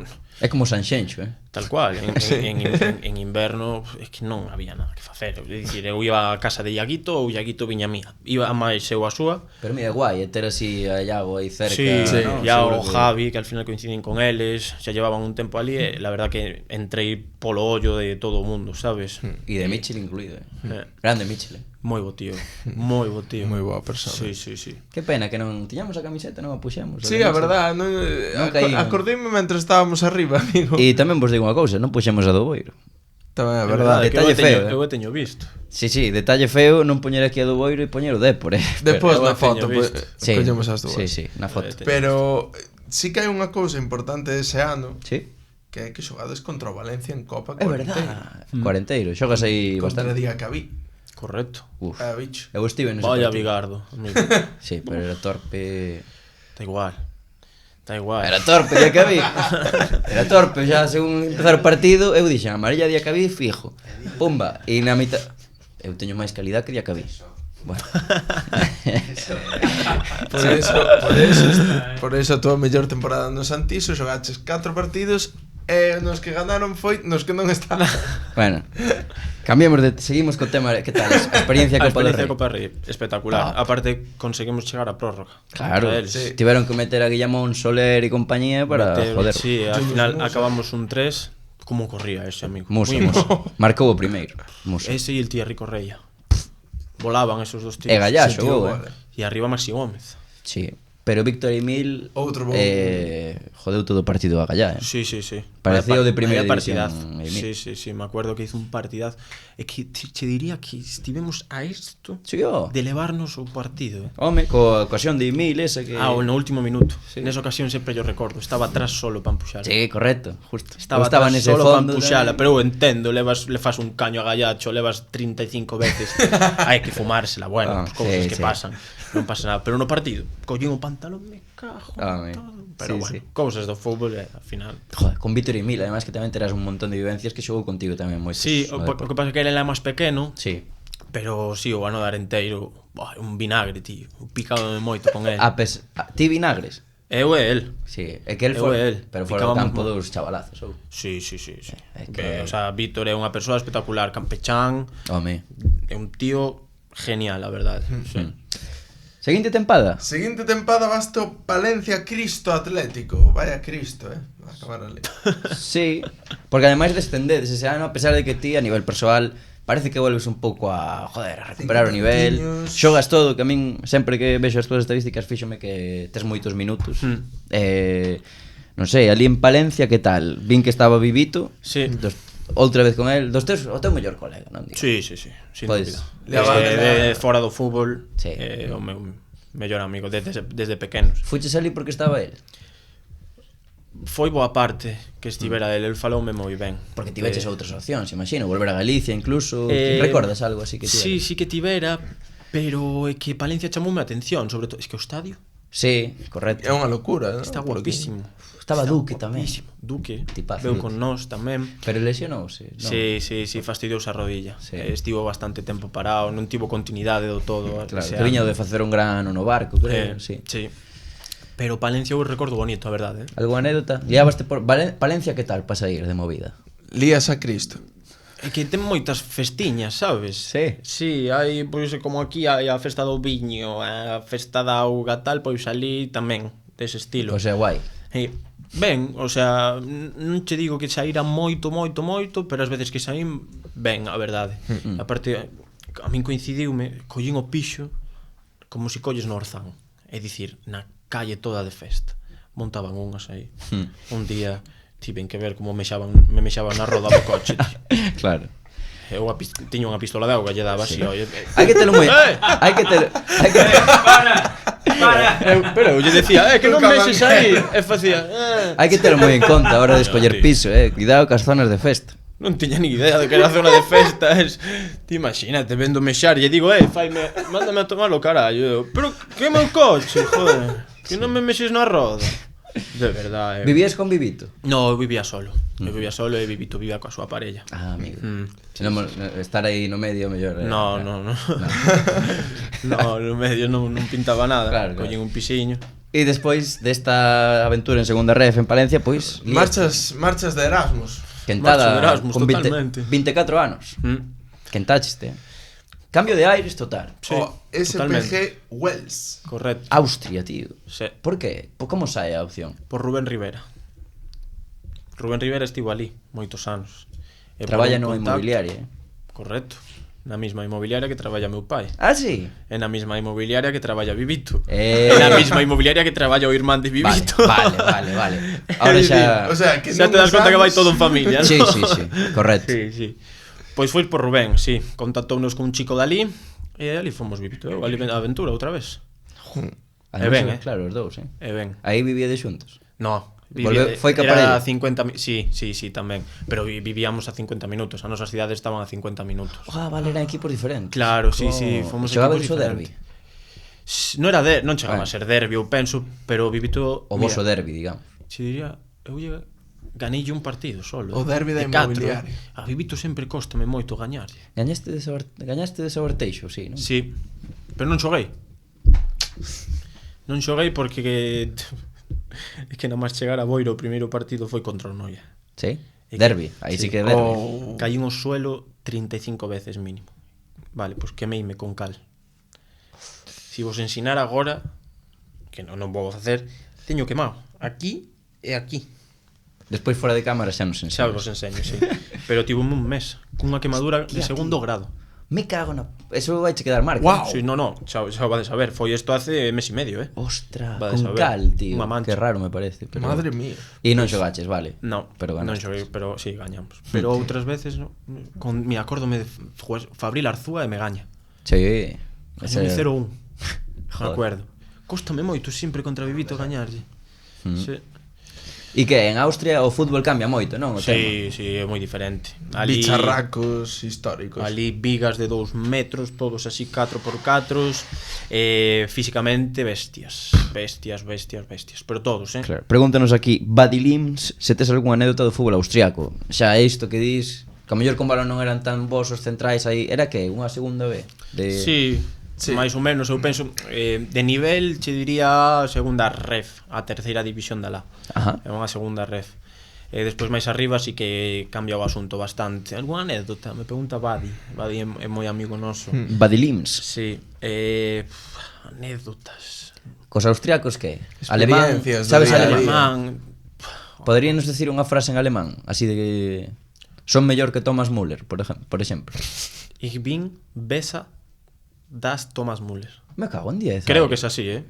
É como Sanxenxo, tal cual, en inverno é que non había nada que facer, é dicir, eu iba a casa de Iaguito ou Iaguito viña a mía, iba máis eu a súa. Pero mira, guai, ter así a Iago aí cerca, Sí, ¿no? ya Seguro o que- Javi, que al final coinciden con eles, xa llevaban un tempo ali, e la verdad que entrei polo ollo de todo o mundo, sabes? E de Mitchell incluído, Eh, Grande Mitchell, moi bo tío, moi bo tío. Moi boa persona. Sí, sí, sí. Que pena que non tiñamos a camiseta, non a puxemos. Sí, a verdad, non, caí, non. acordeime mentre estábamos arriba, amigo. E tamén vos digo unha cousa, non puxemos a do Boiro. Tamén é É verdade. que detalle feo, eu teño visto. Sí, sí, detalle feo non poñer aquí a do Boiro e poñer o Dépor, Despois eu na teño foto, visto. Sí, collemos as dúas. sí, sí, na foto. Pero sí que hai unha cousa importante ese ano, Sí, que é que xogades contra o Valencia en Copa é Cuarenteiro. verdad. Cuarenteiro, xogas aí Contra bastante. Diacabí. Correcto. Uf, Bicho. eu estive nese Vaya partido. Vigardo, amigo. Sí, pero era torpe. Da igual. Da igual. Era torpe, Diacabí. Era torpe, xa según empezar o partido, eu dixen, amarilla Diacabí fijo. Pumba, e na mitad eu teño máis calidad que Diacabí. Bueno. Por eso a túa mellor temporada no Santiso xogaches 4 partidos e nos que ganaron foi nos que non estaban. Bueno, cambiamos de... Seguimos co tema, que tal? A experiencia A Copa del experiencia Rei. Copa Rei, espectacular. Aparte, conseguimos chegar a prórroga. Claro, Contra eles. sí. tiveron que meter a Guillamón, Soler e compañía para Meter- joder. Sí, al final acabamos un 3. Como corría ese amigo? Musa, Muy Musa. Marcou o primeiro. Musa. Ese e el Thierry Correia. Volaban esos dos tíos. E Gallá Sí, xogou, tío, vale. E arriba Maxi Gómez. Sí. Pero Víctor Emil Outro bo. jodeu todo o partido a Gallá, Sí, sí, sí. Parecía o de primeira Vaya división, partidazo. Emil. Sí, sí, sí, me acuerdo que hizo un partidazo. É que te diría que estivemos a esto Sí, ó. de levarnos o partido, Home, coa ocasión de Emil esa que... Ah, no último minuto. Sí. Nesa ocasión sempre yo recordo. Estaba atrás solo para empuxar. Sí, correcto, justo. Estaba Eu atrás nese solo para fondo empuxala, tamén. pero eu entendo, le fas un caño a Gallacho, levas 35 veces. Hai que fumársela, bueno, Ah, cousas sí, que sí. pasan. Non pasa nada, pero no partido, collín o pantalón, me cago Ah, en todo. sí, Pero bueno, sí. cousas do fútbol, al final. Joder, con Víctor Emil, además que tamén terás un montón de vivencias que xogou contigo tamén moitos. Sí, o que pasa é que ele é máis pequeno, Sí. pero sí, o ano dar enteiro, un vinagre, tío. Picábame moito con ele. Ti vinagres? Eu e el. Sí, é que el Eu for, e el. pero fora do Picábamos campo mo- dos chavalazos, ou? Sí, sí, sí, sí. É que- O sea, Víctor é unha persoa espectacular, campechán, Home. é un tío genial, a verdade. Sí. Seguinte tempada. Seguinte tempada basto Palencia Cristo Atlético. Vaya Cristo, acabar ali. Sí, porque ademais descendedes ese ano, a pesar de que ti a nivel persoal parece que volves un pouco a, joder, a recuperar o nivel. puntiños. Xogas todo, que a min sempre que vexo as túas estadísticas fíxome que tes moitos minutos. Non sei, ali en Palencia que tal? Vin que estaba Vivito. Sí. Outra vez con el, dos teus, o teu mellor colega, non digo. Sí, sí, sí, sin Pois, dúbida. De fora do fútbol, Sí. o meu mellor amigo desde pequenos. Fuches ali porque estaba el. Foi boa parte que estivera el faloume moi ben. Porque ti veches outras opcións, imagino, volver a Galicia incluso. Eh, Recordas algo así que ti? Sí, sí que tivera, pero é que Palencia chamoume a atención, sobre todo, es que o estadio Sí, correcto. É unha locura, ¿no? está Por aquí. guapísimo. Estaba Duque tamén. Duque, Tipazo. veu con nós tamén. Pero lesionouse, non? Sí, sí, sí, fastidiouse a rodilla. Sí. Estivo bastante tempo parado, non tivo continuidade do todo. Claro, ese que viña ano. de facer un gran ano no barco, creo, sí. Sí. Pero Palencia eu recordo bonito, a verdade. Alguna anécdota? Liabaste por Palencia, que tal para sair de movida? Lías a Cristo. É que ten moitas festiñas, sabes? Sí. Sí, hai, pois, como aquí hai a festa do viño, a festa da auga tal, pois ali tamén, dese estilo. O sea, guai. E, ben, o sea, non che digo que saíra moito, pero as veces que saín, ben, a verdade. Aparte, a min coincidiume, collín o pixo como se colles no Orzán. É dicir, na calle toda de festa. Montaban unhas aí. Un día tiven que ver como me mexaban na roda do coche, tío. Claro. Eu tiña unha pistola de auga, lle daba así, oye. Hai que telo moi... Hai que telo... Pero eu lle decía, que non Tocaban. mexes aí. E facía, Hai que telo moi en conta a hora de escoller Tío. piso, Cuidado cas zonas de festa. Non tiña ni idea de que era zona de festas. Ti imagínate, vendo mexar e digo, mándame a tomar o carallo. Pero que meu coche, joder. Que non me mexes na roda. De verdade. Vivías con Vivito? No, eu vivía solo. Eu vivía solo e Vivito vivía coa súa parella. Ah, amigo. Se non estar aí no medio mellor. No. No, no medio non pintaba nada. Claro. Collín un pisiño. E despois desta aventura en segunda ref en Palencia, pois Marchas de Erasmus. Quentada Marcho de Erasmus, con 20, totalmente. 24 anos. Quentachiste. Cambio de aires total. Sí, SPG Wells. Correcto. Austria, tío. Sí. Por qué? Como sae a opción? Por Rubén Rivera. Rubén Rivera estivo ali moitos anos. E Traballa por no un contacto- inmobiliaria, Correcto. Na mesma inmobiliaria que traballa meu pai. Ah, sí? E na mesma inmobiliaria que traballa Vivito. Eh. E na mesma inmobiliaria que traballa o irmán de Vivito. Vale. Ahora xa... O sea, que Xa te das conta que vai todo en familia, ¿no? Sí, correcto. Sí. Pois foi por Rubén, sí. Contactounos con un chico dali e ali fomos Vivito. Ali a aventura outra vez. Además, ben, claro, os dous, E ben. Aí vivíades xuntos. No, Foi que era parella? 50 sí, tamén. Pero vivíamos a 50 minutos. As nosas cidades estaban a 50 minutos. Ah, vale, eran equipos diferentes. Claro, sí, fomos Xogabades equipos o derbi? diferentes. Non chegaba a ser derbi, eu penso, pero Vivito... O voso derbi, digamos. Che diría, eu ganille un partido solo. O derbi da catro. inmobiliaria. A Vivito sempre cóstame moito gañarlle. Gañaste de Saborteixo, sí, non? Sí, pero non xoguei. Non xoguei porque é que nada máis chegar a Boiro o primeiro partido foi contra o Noia. Sí? E Derbi, aí sí que é derbi. Caí no suelo 35 veces mínimo. Vale, pois quemeime con cal. Si vos ensinar agora, que non vou facer, teño quemado aquí e aquí. Despois fora de cámara xa nos Xa enseñas. vos enseño, sí. Pero tivo un mes cunha quemadura de segundo grado. Me cago na... Eso vai che quedar marca. Guau. Sí, no, xa vades a ver. Foi isto hace mes e medio, Ostra, Vades a con ver. cal, tío. Unha mancha. Que raro me parece. Pero... Madre mía. E non xogaches, vale. No, pero non ganaste. xoguei, pero sí, gañamos. Pero outras veces, no, me acórdome de Fabril Arzúa e me gaña. Sí. Gañame 0-1. Me Joder. acuerdo. Cóstame moito sempre contra Vivito gañarlle. Sí. E que en Austria o fútbol cambia moito, non? O tema. Sí, é moi diferente. Ali, Bicharracos históricos. ali vigas de 2 metros, todos así 4x4, físicamente bestias, pero todos, Claro. Pregúntanos aquí, Badilims, se tes algunha anécdota do fútbol austriaco. Xa isto que dis, que a mellor con balón non eran tan bons os centrais aí, era que unha segunda B? Sí, máis ou menos, eu penso de nivel, che diría segunda ref, a terceira división da lá. Ajá. É unha segunda ref. Despois máis arriba sí que cambia o asunto bastante. Algúna anécdota? Me pregunta Badi é moi amigo noso. Badilims. Sí, anécdotas. Cos austriacos que? Alemán, Experiencias do sabes día a día. alemán? Alemán. Poderíanos decir unha frase en alemán, así de que son mellor que Thomas Müller, por exemplo. Ich bin besser das Thomas Müller. Me cago en 10. Creo que é así,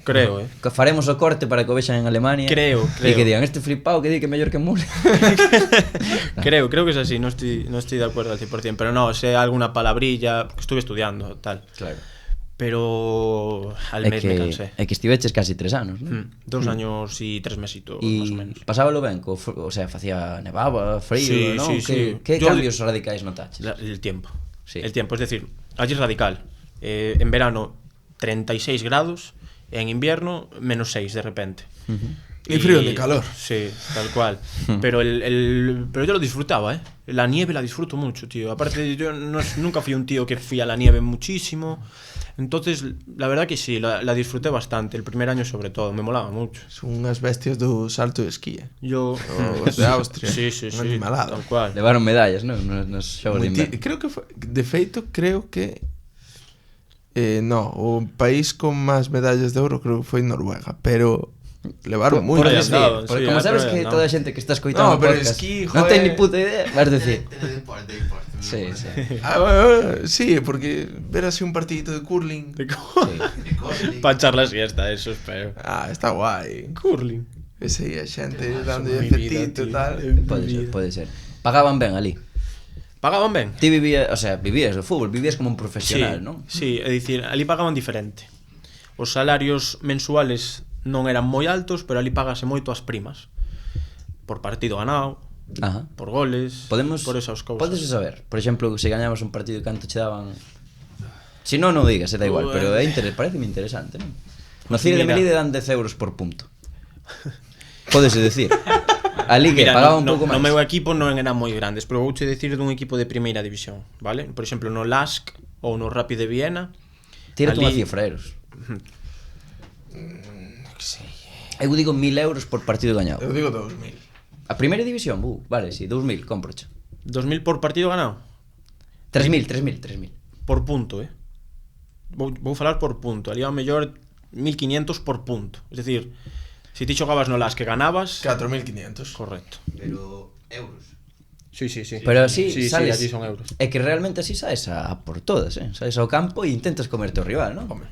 Creo, Que faremos o corte para que o vexan en Alemania. Creo. E que digan, este flipado que di que é mellor que Müller. Creo que es así, no estoy de acuerdo al 100%, pero no, sé alguna palabrilla, porque estuve estudiando, tal. Claro. Pero al É mes que, me cansé. é que estiveches casi 3 anos, non? 2 años y 3 mesitos, más o menos. E pasábalo ben, o sea, facía nevaba, Sí, frío, non? sí. Que Yo- cambios radicais notaches? El tiempo. Sí. El tiempo, es decir, allí es radical. En verano 36 grados, en invierno menos 6 de repente. Y frío de calor. Sí, tal cual. Pero pero yo lo disfrutaba, La nieve la disfruto mucho, tío. Aparte, yo nunca fui un tío que fui a la nieve muchísimo. Entonces, la verdad que sí, la disfruté bastante. El primer año sobre todo, me molaba mucho. Son unhas bestias do salto de esquí. Yo... Os de Austria. Sí, Unha animalada. tal cual. Levaron medallas, non? Nos xogos de inverno. Creo que foi, de feito, creo que no, o país con máis medallas de ouro creo que foi Noruega, pero levaron Por moito. decir, andaban, porque sí, como ahí sabes por que ahí toda a andaban. xente que está escoitando No, o pero podcast esquí, non joder. ten ni puta idea, vas decir. De deporte. Sí, sí. Sí, porque ver así un partidito de curling. Para echar la siesta, eso espero. Está guai. Curling. Ese aí a xente dando mi efectito e vida, tal. Pode ser. Pagaban ben ali. Pagaban ben? Ti vivías, o sea, vivías do fútbol, vivías como un profesional, non? Sí, é dicir, ali pagaban diferente. Os salarios mensuales non eran moi altos, pero ali pagase moito as primas. Por partido ganado, Ajá. por goles, Podemos, por esas cousas. podes saber, por exemplo, se gañabas un partido canto che daban. Si non, non digas, da igual, pero pareceme interesante, non? No Cire de Mira. Melide dan 10 euros por punto. Pódese decir. A Liga Mira, pagaba un no, pouco máis. no meu equipo non eran moi grandes, pero vouche decir dun equipo de primeira división, vale? Por exemplo, no LASK ou no Rapid de Viena. Tírate unha ali- cifra, Eros. Eu digo 1000 euros por partido gañado. Eu digo 2000. A primeira división, vale, si, 2000, comproche. 2000 por partido ganado? 3000. Por punto, Vou falar por punto. Ali ao mellor 1500 por punto. Es decir, se ti xogabas no LASK que ganabas... 4500. Correcto. Pero euros. Sí. Pero así sí, sales. allí son euros. É que realmente así saes a por todas, Saes ao campo e intentas comerte o rival, non? Home,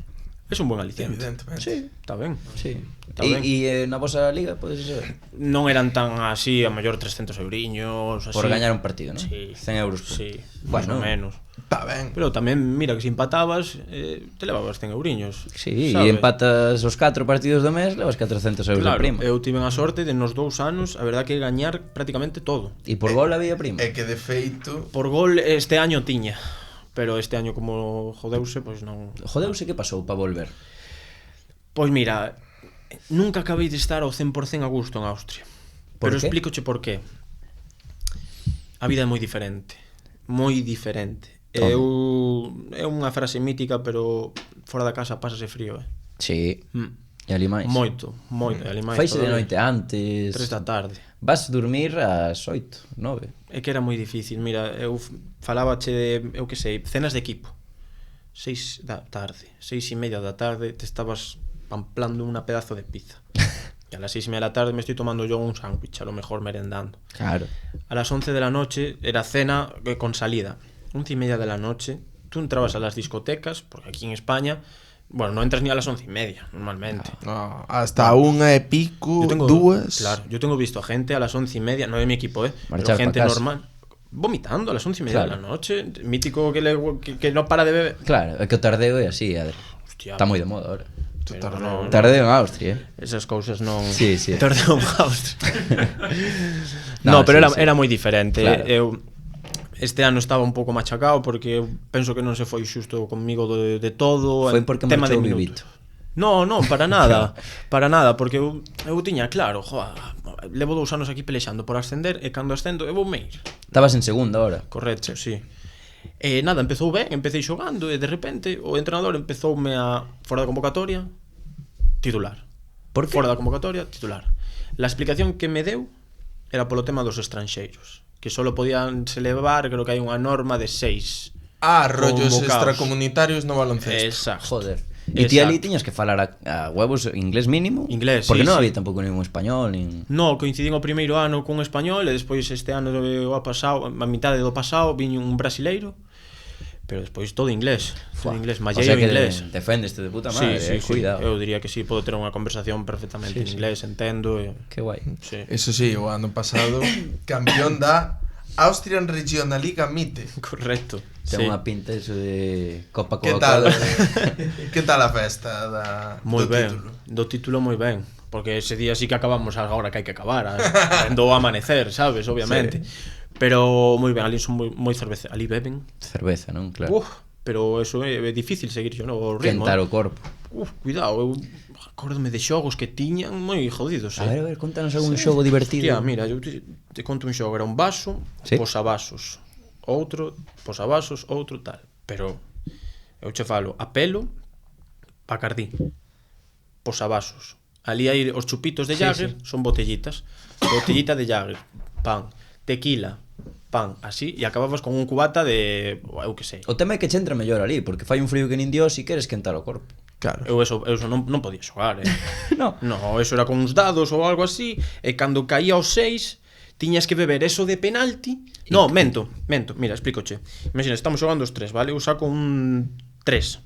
Es un buen aliciente. evidentemente. Sí, Está ben. sí. Está ben. E na vosa liga podes saber Non eran tan así, a mellor 300 euriños, así. por gañar un partido, non? Sí. 100 euros por. Sí, máis ou menos. Está ben. Pero tamén, mira, que se empatabas, te levabas 100 euriños. Sí, sabes? e empatas os 4 partidos do mes, levas 400 euros Claro, de prima. eu tive a sorte de nos 2 anos, a verdad que gañar prácticamente todo. E por gol había prima. É que de feito Por gol este año tiña, pero este año como jodeuse, pois non. Jodeuse que pasou para volver. Pois mira, nunca acabei de estar ao 100% a gusto en Austria. Por Pero qué? explícoche por qué. A vida é moi diferente. Moi diferente. É unha frase mítica, pero fora da casa pásase frío, Sí. Mm. E ali máis. Moito, e ali máis. Faise de todavía. noite antes. 3 da tarde. Vas dormir ás 8, 9. É que era moi difícil. Mira, eu falábache de, eu que sei, cenas de equipo. 6 da tarde, 6:30 da tarde, te estabas pamplando unha pedazo de pizza. E a las 6:30 da tarde me estoy tomando yo un sándwich, a lo mejor merendando. Claro. A las 11 de la noche era cena con salida. 11:30 de la noche, tú entrabas a las discotecas, porque aquí en España, bueno, no entras ni a las 11:30, normalmente. no, hasta unha e pico, Yo tengo, dúas. Claro, yo tengo visto a gente a las 11:30, no de mi equipo, Marchar pero gente pa casa. normal, vomitando a las 11:30 Claro. de la noche, mítico que no para de beber. Claro, é que o tardeo é así, Hostia, está moi de moda ahora. pero no, Tardeo en Austria, esas cousas non. Sí, sí. Tardeo en Austria. No, No, pero sí, era, sí. era moi diferente. Claro. Eu este ano estaba un pouco machacado porque eu penso que non se foi xusto comigo de todo. Foi porque tema de marchou minutos. Vivito. No, para nada. Para nada, porque eu tiña claro, levo 2 anos aquí pelexando por ascender e cando ascendo eu vou me ir. Estabas en segunda hora. Correcto, sí. E nada, empezou ben, empecé xogando e de repente o entrenador empezoume a fora da convocatoria titular. Por que? Fora da convocatoria titular. La explicación que me deu era polo tema dos estranxeiros, que solo podían se levar, creo que hai unha norma de 6. Rollos convocados. extracomunitarios no baloncesto. Exacto. Joder. E ti Exacto. ali tiñas que falar a huevos inglés mínimo. Inglés, porque sí, non sí. había tampouco ningún español nin... No, coincidín o primeiro ano cun español e despois este ano a pasado, a mitade do pasado viño un brasileiro, pero despois todo inglés, todo inglés, O malleo sea que inglés. defendeste de puta madre, Sí, cuidado. eu diría que sí, podo ter unha conversación perfectamente en inglés, entendo e... Que guai. Sí. Eso sí, o ano pasado campeón da Austrian Regionalliga Mitte. Correcto. Ten Sí. unha pinta eso de Copa Que tal? Coca-Cola. Que tal a festa Moi do ben, título? do título moi ben, porque ese día sí que acabamos a hora que hai que acabar, do amanecer, sabes, obviamente. Pero moi ben, ali son moi cerveza, ali beben. Cerveza, non? Claro. Pero eso é difícil seguir yo, no, o ritmo. Quentar o corpo. Cuidado, eu acórdome de xogos que tiñan moi jodidos, A ver, contanos algún xogo divertido. Hostia, mira, eu te conto un xogo, era un vaso, Sí. posavasos, outro, posavasos, outro tal. Pero eu che falo, a pelo, Bacardí, posavasos. Ali hai os chupitos de Jagger, son botellitas. Botellita de Jagger, pan, tequila, pan, así, e acababas con un cubata de, eu que sei. O tema é que che entra mellor ali, porque fai un frío que nin dios e queres quentar o corpo. Claro. Eu eso non podía xogar, No. No, eso era con uns dados ou algo así, e cando caía os 6, tiñas que beber eso de penalti. No, mento, mira, explícoche. Imagina, estamos xogando os 3, vale? Eu saco un 3.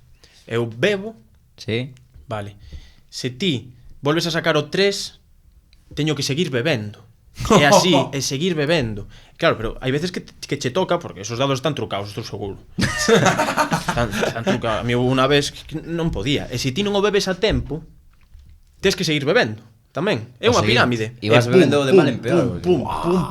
Eu bebo, Sí. vale. Se ti volves a sacar o 3, teño que seguir bebendo. E así, e seguir bebendo. Claro, pero hai veces que che toca, porque esos dados están trucados, estou seguro. están trucados. A mí hubo unha vez que non podía. E se ti non o bebes a tempo, tes que seguir bebendo. tamén. É unha pirámide. E vas bebendo de mal en peor.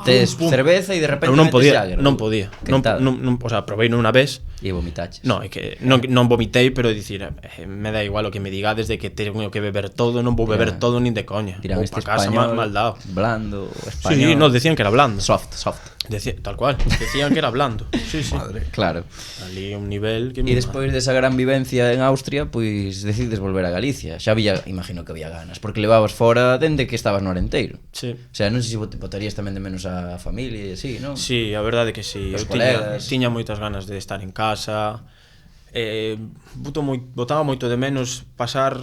Tes cerveza e de repente non metes podía, Jagger. non podía. O sea, probei unha vez. E vomitaches. No, é que non vomitei, pero dicir, me dá igual o que me digades de que teño que beber todo, non vou beber todo nin de coña. Dirán Vou este pa casa español mal dado. blando, Sí, español. no, decían que era blando. Soft. Tal cual, decían que era blando. Sí, sí. Madre. Claro. Ali un nivel que E despois desa gran vivencia en Austria, pois decides volver a Galicia. Xa había, imagino que había ganas, porque levabas fora dende que estabas no Arenteiro. Sí. O sea, non sei se botarías tamén de menos a familia e así, non? Sí, a verdade que sí. Os Eu tiña, colegas. tiña moitas ganas de estar en casa. Botaba moito de menos pasar,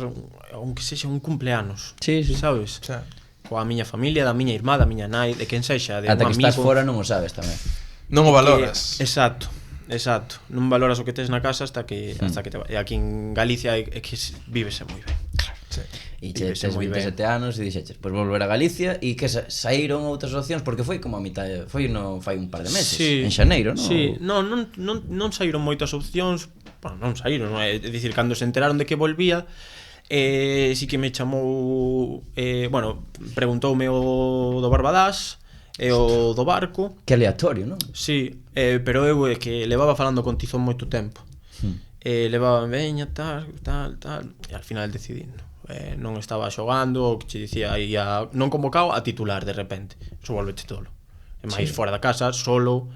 aunque sexa un cumpleanos. Sí. Sabes? Xa. Coa miña familia, da miña irmá, da miña nai, de quen sexa, de Ata un que amigo. estás fora non o sabes tamén. Non o valoras. Exacto. Non valoras o que tes na casa hasta que te va. E aquí en Galicia é que vívese moi ben. Sí. E che Vívese tes moi 27 anos e dixeches, pois volver a Galicia e que saíron outras opcións porque foi como a mitad, foi fai un par de meses, en xaneiro, non? Sí, non saíron moitas opcións, bueno, non saíron, non é dicir, cando se enteraron de que volvía, sí que me chamou, bueno, preguntoume o do Barbadás e o do barco. Que aleatorio, non? Sí, pero eu é que levaba falando con Tizón moito tempo. Levaba veña, tal, e al final decidí, non estaba xogando, o que che dicía, non convocado a titular de repente, eso volvete tolo. E máis fora da casa, solo.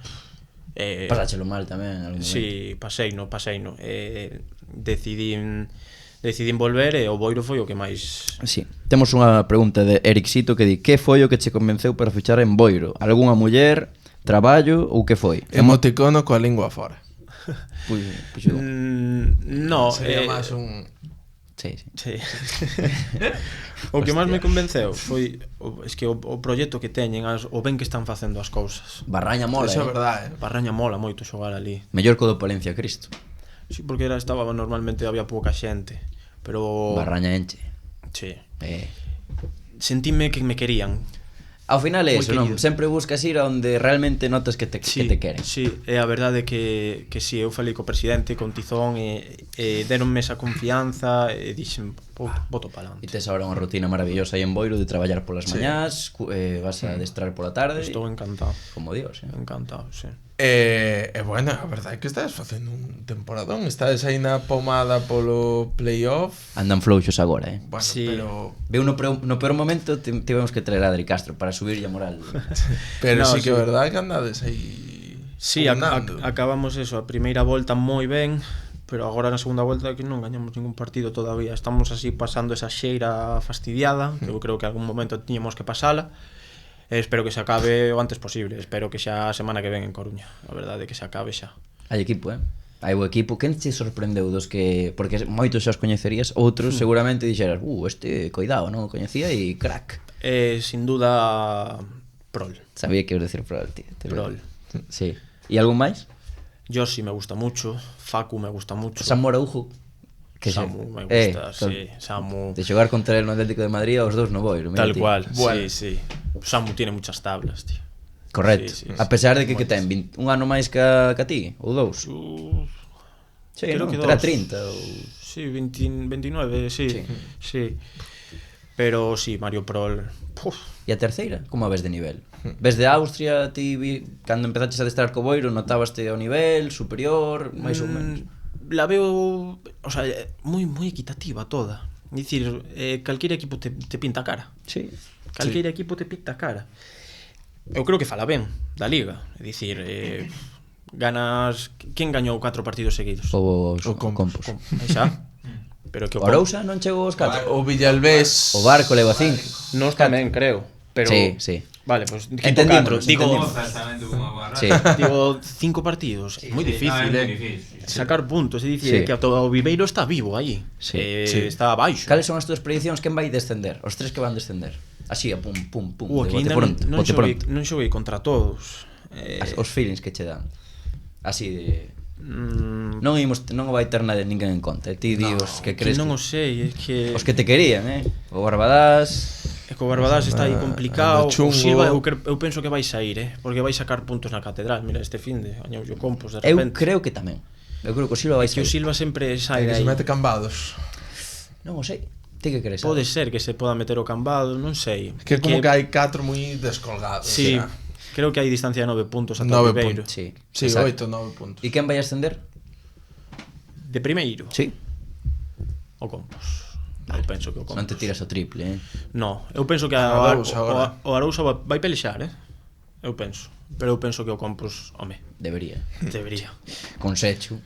Pasáchelo mal tamén en algún momento. Sí, paseino. Decidín volver e o Boiro foi o que máis. Sí. Temos unha pregunta de Ericito que di: que foi o que che convenceu para fichar en Boiro? Algúnha muller, traballo ou que foi? Emoticono coa lingua fora. Puxo. No, Sería máis un... Sí. Sí. O que máis me convenceu foi es que o proxecto que teñen, o ben que están facendo as cousas. Barraña mola, Eso é verdade, Barraña mola moito xogar ali. Mellor co do Palencia Cristo. Sí, porque estaba normalmente había pouca xente, pero Barraña enche. sí. Eh. Sentíme que me querían. Ao final é Moi eso, non? querido. Sempre buscas ir a onde realmente notas que te queren. Sí, é a verdade que si, eu falei co presidente, con Tizón, e deronme esa confianza, e dixen, voto para E adelante. tes agora unha rutina maravillosa aí en Boiro de traballar polas mañás, vas a adestrar pola tarde. Estou encantado. Como Dios, Encantado, sí. bueno, a verdade é que estás facendo un temporadón. Estás aí na pomada polo playoff. Andan flouxos agora, Bueno, Sí. pero Veu no peor momento tivemos que traer a Adri Castro para subirlle a moral. pero No, sí que é sí. verdade que andades aí. Sí, pugnando. acabamos eso, a primeira volta moi ben, pero agora na segunda volta que non gañamos ningún partido todavía. Estamos así pasando esa xeira fastidiada, que eu creo que algún momento tiñamos que pasala. Espero que se acabe o antes posible. Espero que xa a semana que ven en Coruña. A verdade é que se acabe xa. Hai equipo, Hai o equipo. Quen te sorprendeu dos que... Porque moitos xa os coñecerías, outros seguramente dixeras, este, coidado, non o coñecía e crack. Sin duda, Prol. Sabía que ibas decir Prol, tío. Prol. Sí. E algún máis? Yoshi me gusta mucho, Facu me gusta mucho. Samu Araujo. Samu me gusta, sí. Samu. De xogar contra el no Atlético de Madrid aos dous no Boiro. Tal cual, Bueno. sí. Samu tiene muchas tablas, tío. Correcto. Sí, sí, A pesar de que ten un ano máis que a ti, ou dous. Sí, creo non? que Terá dos. 30 ou... Sí, 29, sí. Pero sí, Mario Prol. E a terceira, como a ves de nivel? Ves de Austria, cando empezaches a adestrar co Boiro, notabaste ao nivel superior, máis ou menos? La veo, o sea, moi equitativa toda. É dicir, calquera equipo te pinta a cara. Sí. Calquera equipo te pinta a cara. Eu creo que fala ben da Liga. É dicir, ganas... Quen gañou 4 partidos seguidos? O Compos. Compos. Aí xa. Pero que O Arousa non chegou aos 4. O Villalbés. O Barco leva 5. Nos tamén, creo. Pero... Sí. Vale, pues quito Entendimos, 4. Digo, Mozas tamén tuvo unha boa Sí. racha. digo 5 partidos. É moi difícil, moi difícil. sacar puntos. É dicir, Sí. que o Viveiro está vivo aí. Sí. Está abaixo. Cales son as túas prediccións? Quen vai descender? Os tres que van descender. Así, a pum, pum, pum. de Que bote ainda pronto, non bote xoguei, pronto. non xoguei contra todos. Os feelings que che dan. Así de... mm, Non vai ter ninguén en conta. Ti di os que que crees non que... o sei, é que Os que te querían, O Barbadás... é que o Barbadás está aí complicado. ando chungo. O Silva eu penso que vai sair, porque vai sacar puntos na catedral. Mira, este finde gañou o Compos de Eu repente. creo que tamén. Eu creo que o Silva vai Que o sair. Silva sempre Hai sai que aí. se mete cambados. Non o sei. Ti que crees? Pode ser que se poda meter o cambado, non sei. Que como que hai 4 moi descolgados. Sí, o sea, creo que hai distancia de 9 puntos ata 9 o Ribeiro. puntos. Sí, Sí, exacto. 8, 9 puntos. E quen vai ascender? De primeiro, Sí. o Compos. Eu penso que o Compos. Non te tiras o triple, No, eu penso que Arousa agora. o Arousa vai pelexar, Eu penso. Pero eu penso que o Compos, home, Debería. debería. Con Sechu.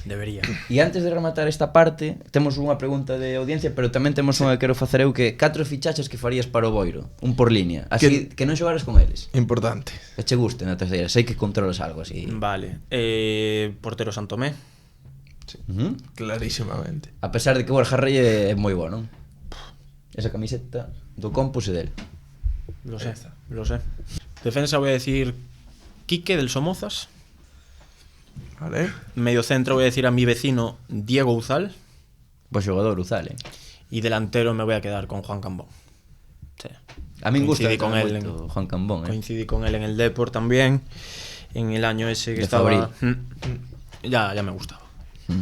Debería. E antes de rematar esta parte, temos unha pregunta de audiencia, pero tamén temos unha que quero facer eu, que 4 fichaches que farías para o Boiro, un por línea, así que non xogaras con eles. Importante. Que che guste na terceira, sei que controlas algo así. Vale. Portero Santomé. Clarísimamente. A pesar de que Borja Rey é moi bo, non? Esa camiseta do Compos e del. Lo sé, lo sé. Defensa voy a decir Quique del Somozas. Vale. Medio centro voy a decir a mi vecino Diego Uzal. Bo xogador, Uzal, Y delantero me voy a quedar con Juan Cambón. Sí. A min gusta Coincidí con él moito Juan Cambón, Coincidí con él en el Depor tamén. En el año ese que De estaba... Fabril. Ya me gustaba.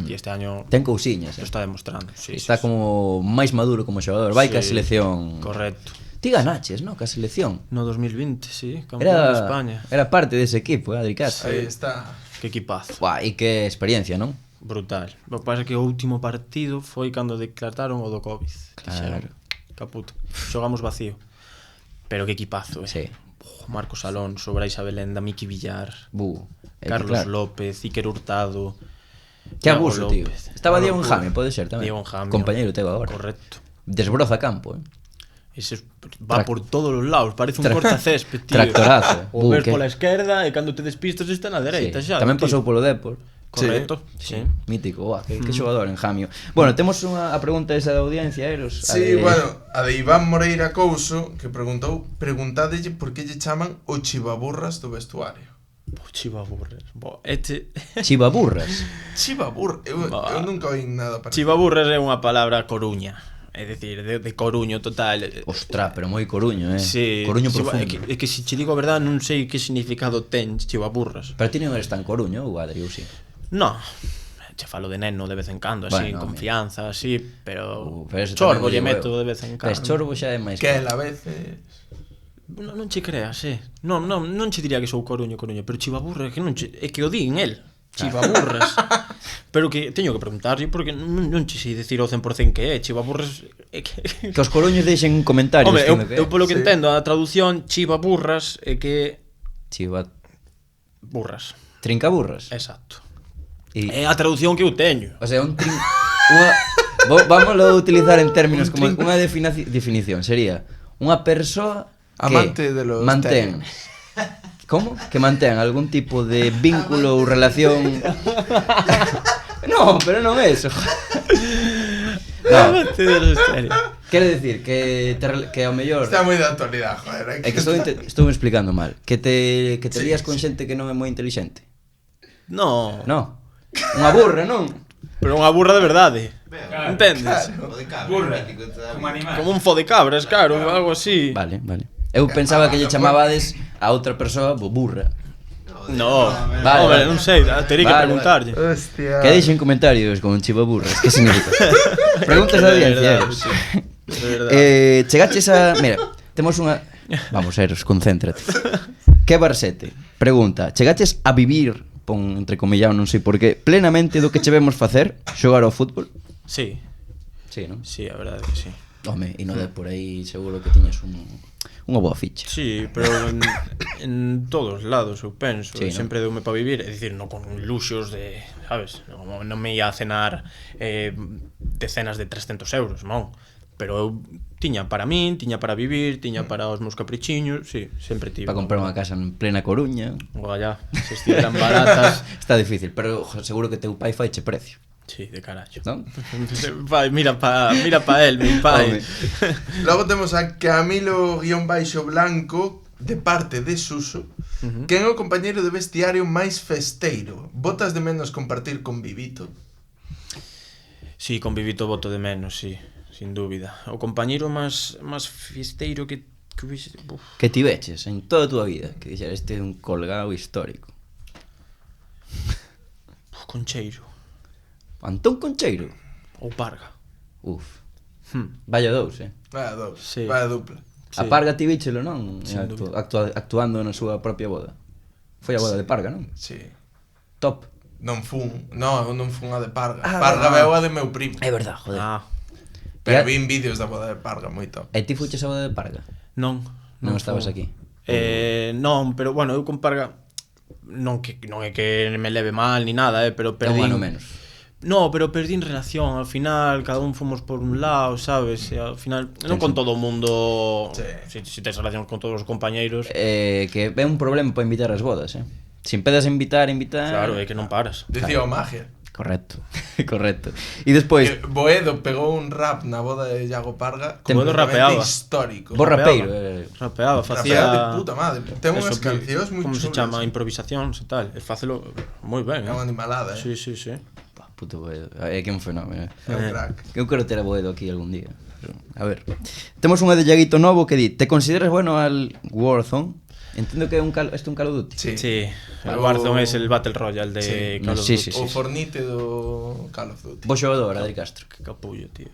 Y este año Ten cousiñas, lo está demostrando. Sí, Está sí, como máis maduro como xogador. Vai sí. ca selección. Correcto. Ti ganaches, non? Ca selección. No 2020, sí. Campeón de España. Era parte dese equipo, Adri Castro. Aí está. Qué equipazo. Buah, e que experiencia, non? Brutal. Lo que pasa é que o último partido foi cando declararon o do COVID. Claro. Dixeron, caputo. Xogamos vacío. Pero que equipazo, Sí. Marcos Alonso, Brais Abelenda, Miki Villar, claro. Carlos López, Iker Hurtado. Que Thiago abuso, tío. López. Estaba Una Diego locura. Enjame, pode ser tamén. Diego Enjame. Compañeiro teu agora. Correcto. Desbroza campo, Ese va por todos los lados, parece un cortacésped, tío. Tractorazo. O ves que- pola esquerda e cando te despistas está na dereita, Sí. xa. Tamén tío. pasou polo Depor. Correcto, sí. Mítico, que xogador en Jamio. Bueno, temos a pregunta esa da audiencia, Eros. Sí, bueno, a de Iván Moreira Couso, que preguntádelle por que lle chaman o chivaburras do vestuario. Chivaburras. Chivaburras. Chivaburras, eu nunca oí nada para Chivaburras é unha palabra coruña. É dicir, de Coruño total. Ostras, pero moi coruño, Sí, Coruño chiva- profundo. é que se che digo a verdade non sei que significado ten chivaburras. Pero ti non eres tan coruño, ou Adri, ou sí? No, che falo de neno de vez en cando, así, Bueno, en confianza, así, pero pero ese chorbo tamén o lle digo meto eu. de vez en cando. Ves, chorbo xa é máis. que a veces. Non che creas, non che diría que sou coruño, pero chivaburras, que non che, é que o di en el. Chivaburras. Pero que teño que preguntarlle porque non che sei decir ao 100% que é. Chivaburras é que Que os coruños deixen comentarios. Home, dicindo que é. eu polo que Sí. entendo a traducción chivaburras é que Chiva... burras. Trincaburras. Exacto. E... É a traducción que eu teño. O sea, un trin... Vámoslo a utilizar en términos como unha definición. Sería unha persoa que Amante de los mantén... ¿Cómo? Que mantén algún tipo de vínculo ou relación... No, pero non é eso. No, quero decir que ao mellor... Está moi de actualidade, joder. É que estou explicando mal. Que te lías con xente que non é moi inteligente. No, No. Unha burra, non? pero unha burra de verdade. Entendes? O de cabra, Burra, mítico, está como bien. animal. Como un fo de cabras, claro, algo así. Vale. Eu pensaba que lle chamabades a outra persoa burra. No, Vale, hombre, vale. non sei, tería que Vale, preguntarlle. Hostia. Que deixen comentarios con chivaburras. Que significa? Preguntas da audiencia. Eros. De verdade. Chegaches a... Mira, temos unha... Vamos, Eros, concéntrate. Que Barsete? Pregunta. Chegaches a vivir, pon entre comillado, non sei por qué, plenamente do que che vemos facer, xogar ao fútbol? Sí, Sí, non? sí, a verdade que sí. Home, e no de por aí seguro que tiñas unha boa ficha. Sí, pero en todos lados, eu penso. Sí, ¿no? Sempre deume para vivir, é dicir, non con luxos de, sabes, non me ia a cenar decenas de 300 euros, non. Pero eu tiña para min, tiña para vivir, tiña para os meus caprichiños, sí, sempre tive. Para comprar unha casa en plena Coruña. Ojalá, se estiveran baratas. Está difícil, pero seguro que teu pai faiche precio, Sí, de carallo. non? Pai, mira pa él, mi pai. Home. Logo temos a Camilo-Blanco de parte de Suso. Quen é o compañeiro de vestiario máis festeiro? Botas de menos compartir con Vivito? Sí, con Vivito voto de menos, sí, sin dúbida. O compañeiro máis fiesteiro que hubiese... Uf. Que ti veches en toda a túa vida, que dixera este é un colgado histórico. Concheiro. Antón Concheiro. Ou Parga. Uf. Vaya dous, Vaya dous, Sí. vaya dupla. A Parga ti víchelo, non? Sin dúbida. Actuando na súa propia boda. Foi a boda de Parga, non? Sí. Top. Non fun a de Parga. Ah, Parga ah. veu a de meu primo. É verdad, joder. Pero Ya- vin vídeos da boda de Parga, moi top. E ti fuches a boda de Parga? Non. Non estabas fun. aquí? Non, pero bueno, eu con Parga non é que me leve mal ni nada, pero É un perdín. ano menos. No, pero perdín relación, al final cada un fomos por un lado, sabes? E ao final non con todo o mundo, Sí. si tes relación con todos os compañeiros. Que é un problema para invitar as bodas, Se empedas a invitar... Claro, é que non paras. Dicía o Magia. Correcto, correcto. E despois, Que Boedo pegou un rap na boda de Iago Parga Boedo completamente rapeaba. histórico. vos rapeiro, Rapeaba, Rapeaba facía de puta madre. Ten unhas que- cancións moi como se chulas. chama, improvisacións e tal. E facelo moi ben, É unha animalada, Sí, sí, sí. puto Boedo, é que é un fenómeno. É un crack. Eu quero ter a Boedo aquí algún día. A ver, temos unha de Llaguito Novo que di: te consideras bueno al Warzone? Entendo que é un Call of Duty. Sí. Sí, el O- Warzone es el Battle Royale de Sí. Call of Sí, Duty. sí, O Fornite do Call of Duty. Vos xogador, Adri Castro. Que capullo, tío.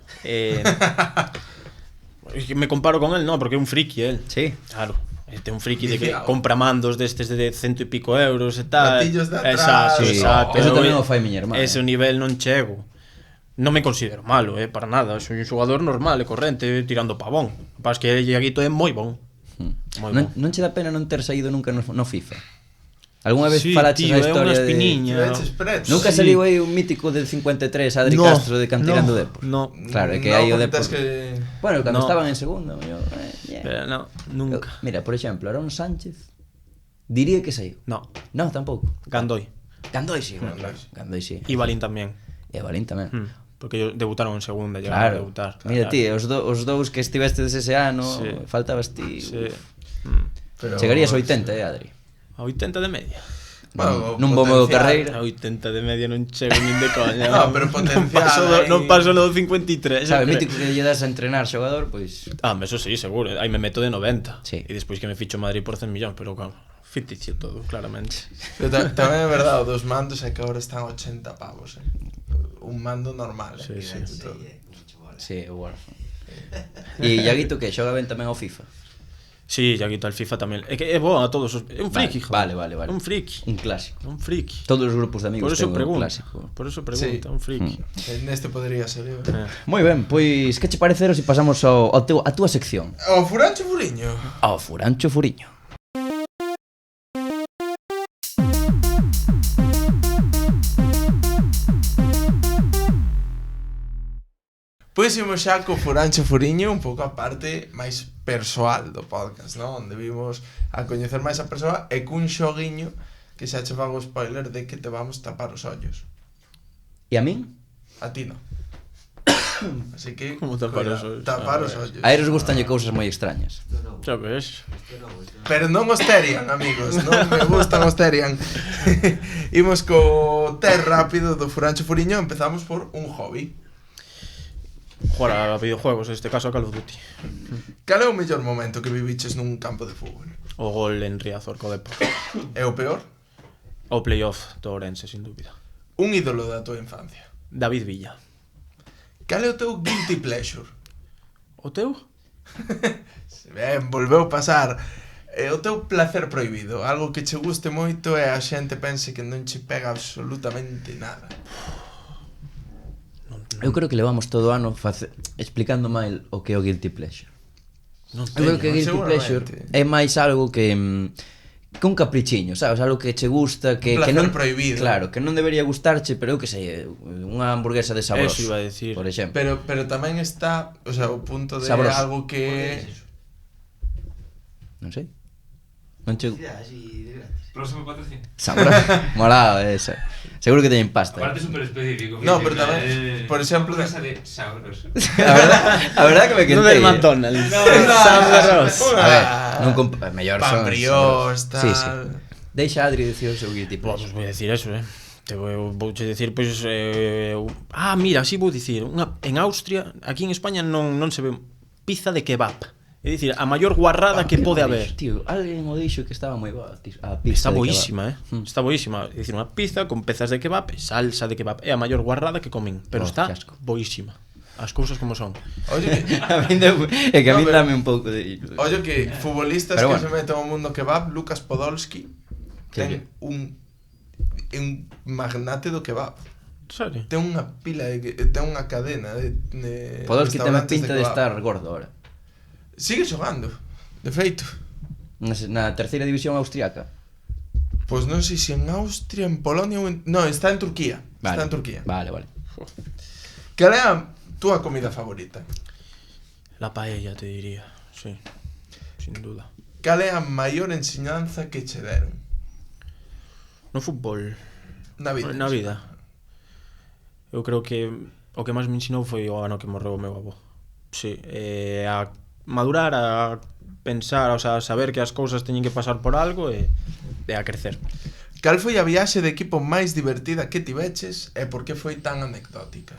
Es que me comparo con él, no, porque é un friki él. Sí. Claro. Este é un friki de que Viciado. compra mandos destes de 100 e pico euros e tal. Platillos de atrás. Exacto, Sí, exacto. eso Eu tamén o fai miña irmá, Ese nivel non chego. Non me considero malo, para nada. Soy un xogador normal e corrente, tirando pavón. Pas que Iaguito é moi bon. Moi Non, bon. non che dá pena non ter saído nunca no FIFA? Alguna vez Sí, falaches tío, a é historia unha de... espiniña. Tiveches preto. Nunca Sí. saliu aí un mítico del 53, Adri No, Castro de Cantigando no, Depor? no. Claro, é que No, hai o porque Depor... tes que... Bueno, cando No. estaban en segundo, Pero no, nunca. Mira, por exemplo, Aaron Sánchez diría que saiu. No, No, tampouco. Gandoi. Gandoi sí, bueno, claro. Gandoi sí. E Balín tamén. E Balín tamén. Porque ellos debutaron en segunda, llegaron a Claro. debutar. Mira Claro. ti, os dous que estivestes ese ano, Sí. faltabas ti. Sí. Pero- Chegarías a 80, Adri. A 80 de media. Bueno, Nun bo modo potencial. carreira. A 80 de media non chego nin de coña. No, pero potencial, Non paso no 53. Sabe, eu creo. mítico que lle das a entrenar xogador, pois... Eso sí, seguro. Aí me meto de 90. Sí. E despois que me ficho Madrid por 100 millóns, pero claro, ficticio todo, claramente. Pero tamén é verdade, o dos mandos é que agora están a 80 pavos, Un mando normal, Sí, sí. e todo. Sí, o Warzone. E Iaguito que xoga ben tamén ao FIFA. Sí, ya quito al FIFA tamén. É que é bo a todos os... É un friki, Vale, joder. vale. É un friki. Un clásico. Un friki. Todos os grupos de amigos Por eso ten un pregunta. clásico. Por eso pregunta, un friki. Neste podría ser eu. Moi ben, pois que che pareceron se pasamos a túa sección? O Furancho Furiño. Ao Furancho Furiño. Pois imos xa co Furancho Furiño un pouco a parte máis persoal do podcast, non? Onde vimos a coñecer máis a persoa e cun xoguiño que xa che fago spoiler de que te vamos tapar os ollos. E a min? A ti non. Así que... Como tapar os ollos? Tapar A os ver. ollos. A eles gustanlle cousas moi extrañas. Xa ves. Pero non os terian, amigos. Non me gustan os terian. Imos co test rápido do Furancho Furiño. Empezamos por un hobby. Jugar a videojuegos, en este caso a Call of Duty. Cal é o mellor momento que viviches nun campo de fútbol? O gol en Riazor co Depor. E o peor? O playoff do Ourense, sin dúbida. Un ídolo da tua infancia. David Villa. Cal é o teu guilty pleasure? O teu? Ben, volveu pasar. O teu placer prohibido, algo que che guste moito e a xente pense que non che pega absolutamente nada. Eu creo que levamos todo o ano explicando mal o que é o guilty pleasure. Non Eu creo que guilty seguramente. pleasure é máis algo que un caprichiño, sabes? Algo que che gusta, que placer non prohibido. Claro, que non debería gustarche, pero eu que sei, unha hamburguesa de sabroso. Eso iba a decir. Por exemplo. Pero tamén está, o sea, o punto de Sabroso. algo que... Non sei. Non che Así de gratis. Próximo patrocinio. sabroso. Molado esa. Seguro que teñen pasta. Aparte super específico. No, pero tamén, por exemplo, Esa de sabroso. A verdad que me quentei. Non del McDonald's. Sabroso. A ver, non mellor Pan son. briós, tal... Sí, sí. Deixa a Adri dicir o seu guilty Pues pleasure. vou dicir eso, Te vouche dicir, pois... mira, así vou dicir. En Austria, aquí en España non se ve pizza de kebab. É dicir, a maior guarrada que pode haber. Tío, alguén o dixo que estaba moi boa a pizza. Está de boísima, kebab. Está boísima. É dicir, unha pizza con pezas de kebab, salsa de kebab. É a maior guarrada que comen, pero Oh, está que asco. boísima. as cousas como son. Oye que, A min é que a No, min pero- dame un pouco de... oye que futbolistas Pero que bueno. se meten ao mundo kebab, Lucas Podolski ten un magnate do kebab. Serio? Ten unha pila ten unha cadena de Podolski ten restaurantes pinta de kebab. estar gordo ahora. Sigue xogando, de feito. Na terceira división austriaca. Pois non sei se en Austria, en Polonia ou en... No, está en Turquía. Está en Turquía. Vale, vale. Cal é a túa comida favorita? La paella, te diría. Sí, sin duda. Cal é a maior ensinanza que che deron No fútbol, na vida? na vida. Eu creo que o que máis me ensinou foi o ano que morreu o meu avó. Sí, a madurar, a pensar, o sea, a saber que as cousas teñen que pasar por algo e a crecer. Cal foi a viaxe de equipo máis divertida que tiveches e por que foi tan anecdótica?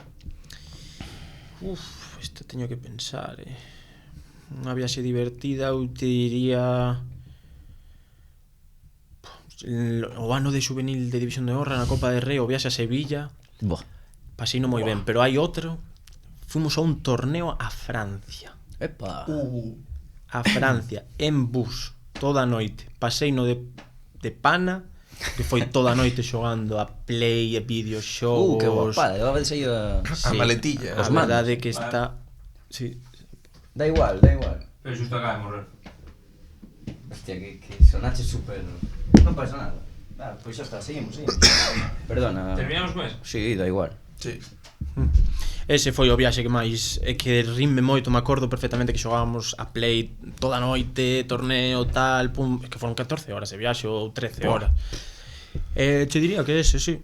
Isto teño que pensar, Unha viaxe divertida, eu te diría... O ano de juvenil de División de Honra na Copa de Rei, o viaxe a Sevilla, Boa. paseino moi ben, pero hai outro. Fomos a un torneo a Francia. Epa. A Francia, en bus, toda a noite. Paseino de pana, que foi toda a noite xogando a Play, e videoxogos. Que guapada, eu a veces aí a... A maletilla. A Os mandos. verdade é que está... Sí. Da igual, da igual. Pero xusto acaba de morrer. Hostia, que sonache super... Non pasa nada. Pois xa está, seguimos. Perdona. Terminamos con eso? Sí, da igual. Sí. Ese foi o viaxe que máis que rime moito, me acordo perfectamente que xogábamos a Play toda a noite, torneo, tal, pum, que foron 14 horas de viaxe ou 13 horas. Che diría que ese, sí.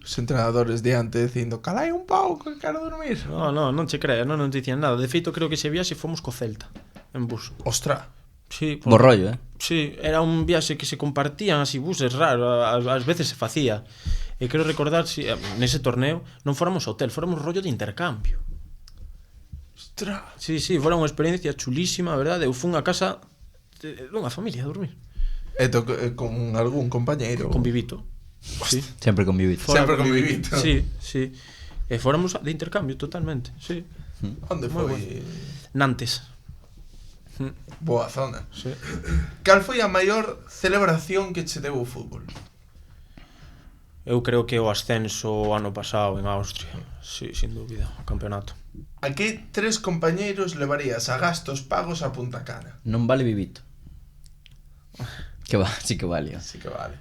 Os entrenadores diante dicindo calai un pouco, que quero dormir. Non che creas, non dicían nada. De feito, creo que ese viaxe fomos co Celta, en bus. Ostra. Sí, Bo rollo, Sí, era un viaxe que se compartían así buses raro, ás veces se facía. E quero recordar, si, nese torneo non fóramos hotel, fóramos rollo de intercambio. Ostra. Sí, fora unha experiencia chulísima, a verdade. Eu fun a casa dunha familia a dormir. E con algún compañeiro. Con Vivito. Sí. Sempre convivito. Sempre con Vivito. Sí. E fóramos de intercambio totalmente, sí. Onde Moi foi? Nantes. Boa zona. Sí. Cal foi a maior celebración que che deu o fútbol? Eu creo que o ascenso o ano pasado en Austria. Sí, sin dúbida, o campeonato. A que 3 compañeiros levarías a gastos pagos a Punta Cana? Non vale vivito. Que va, sí que vale. Así que vale.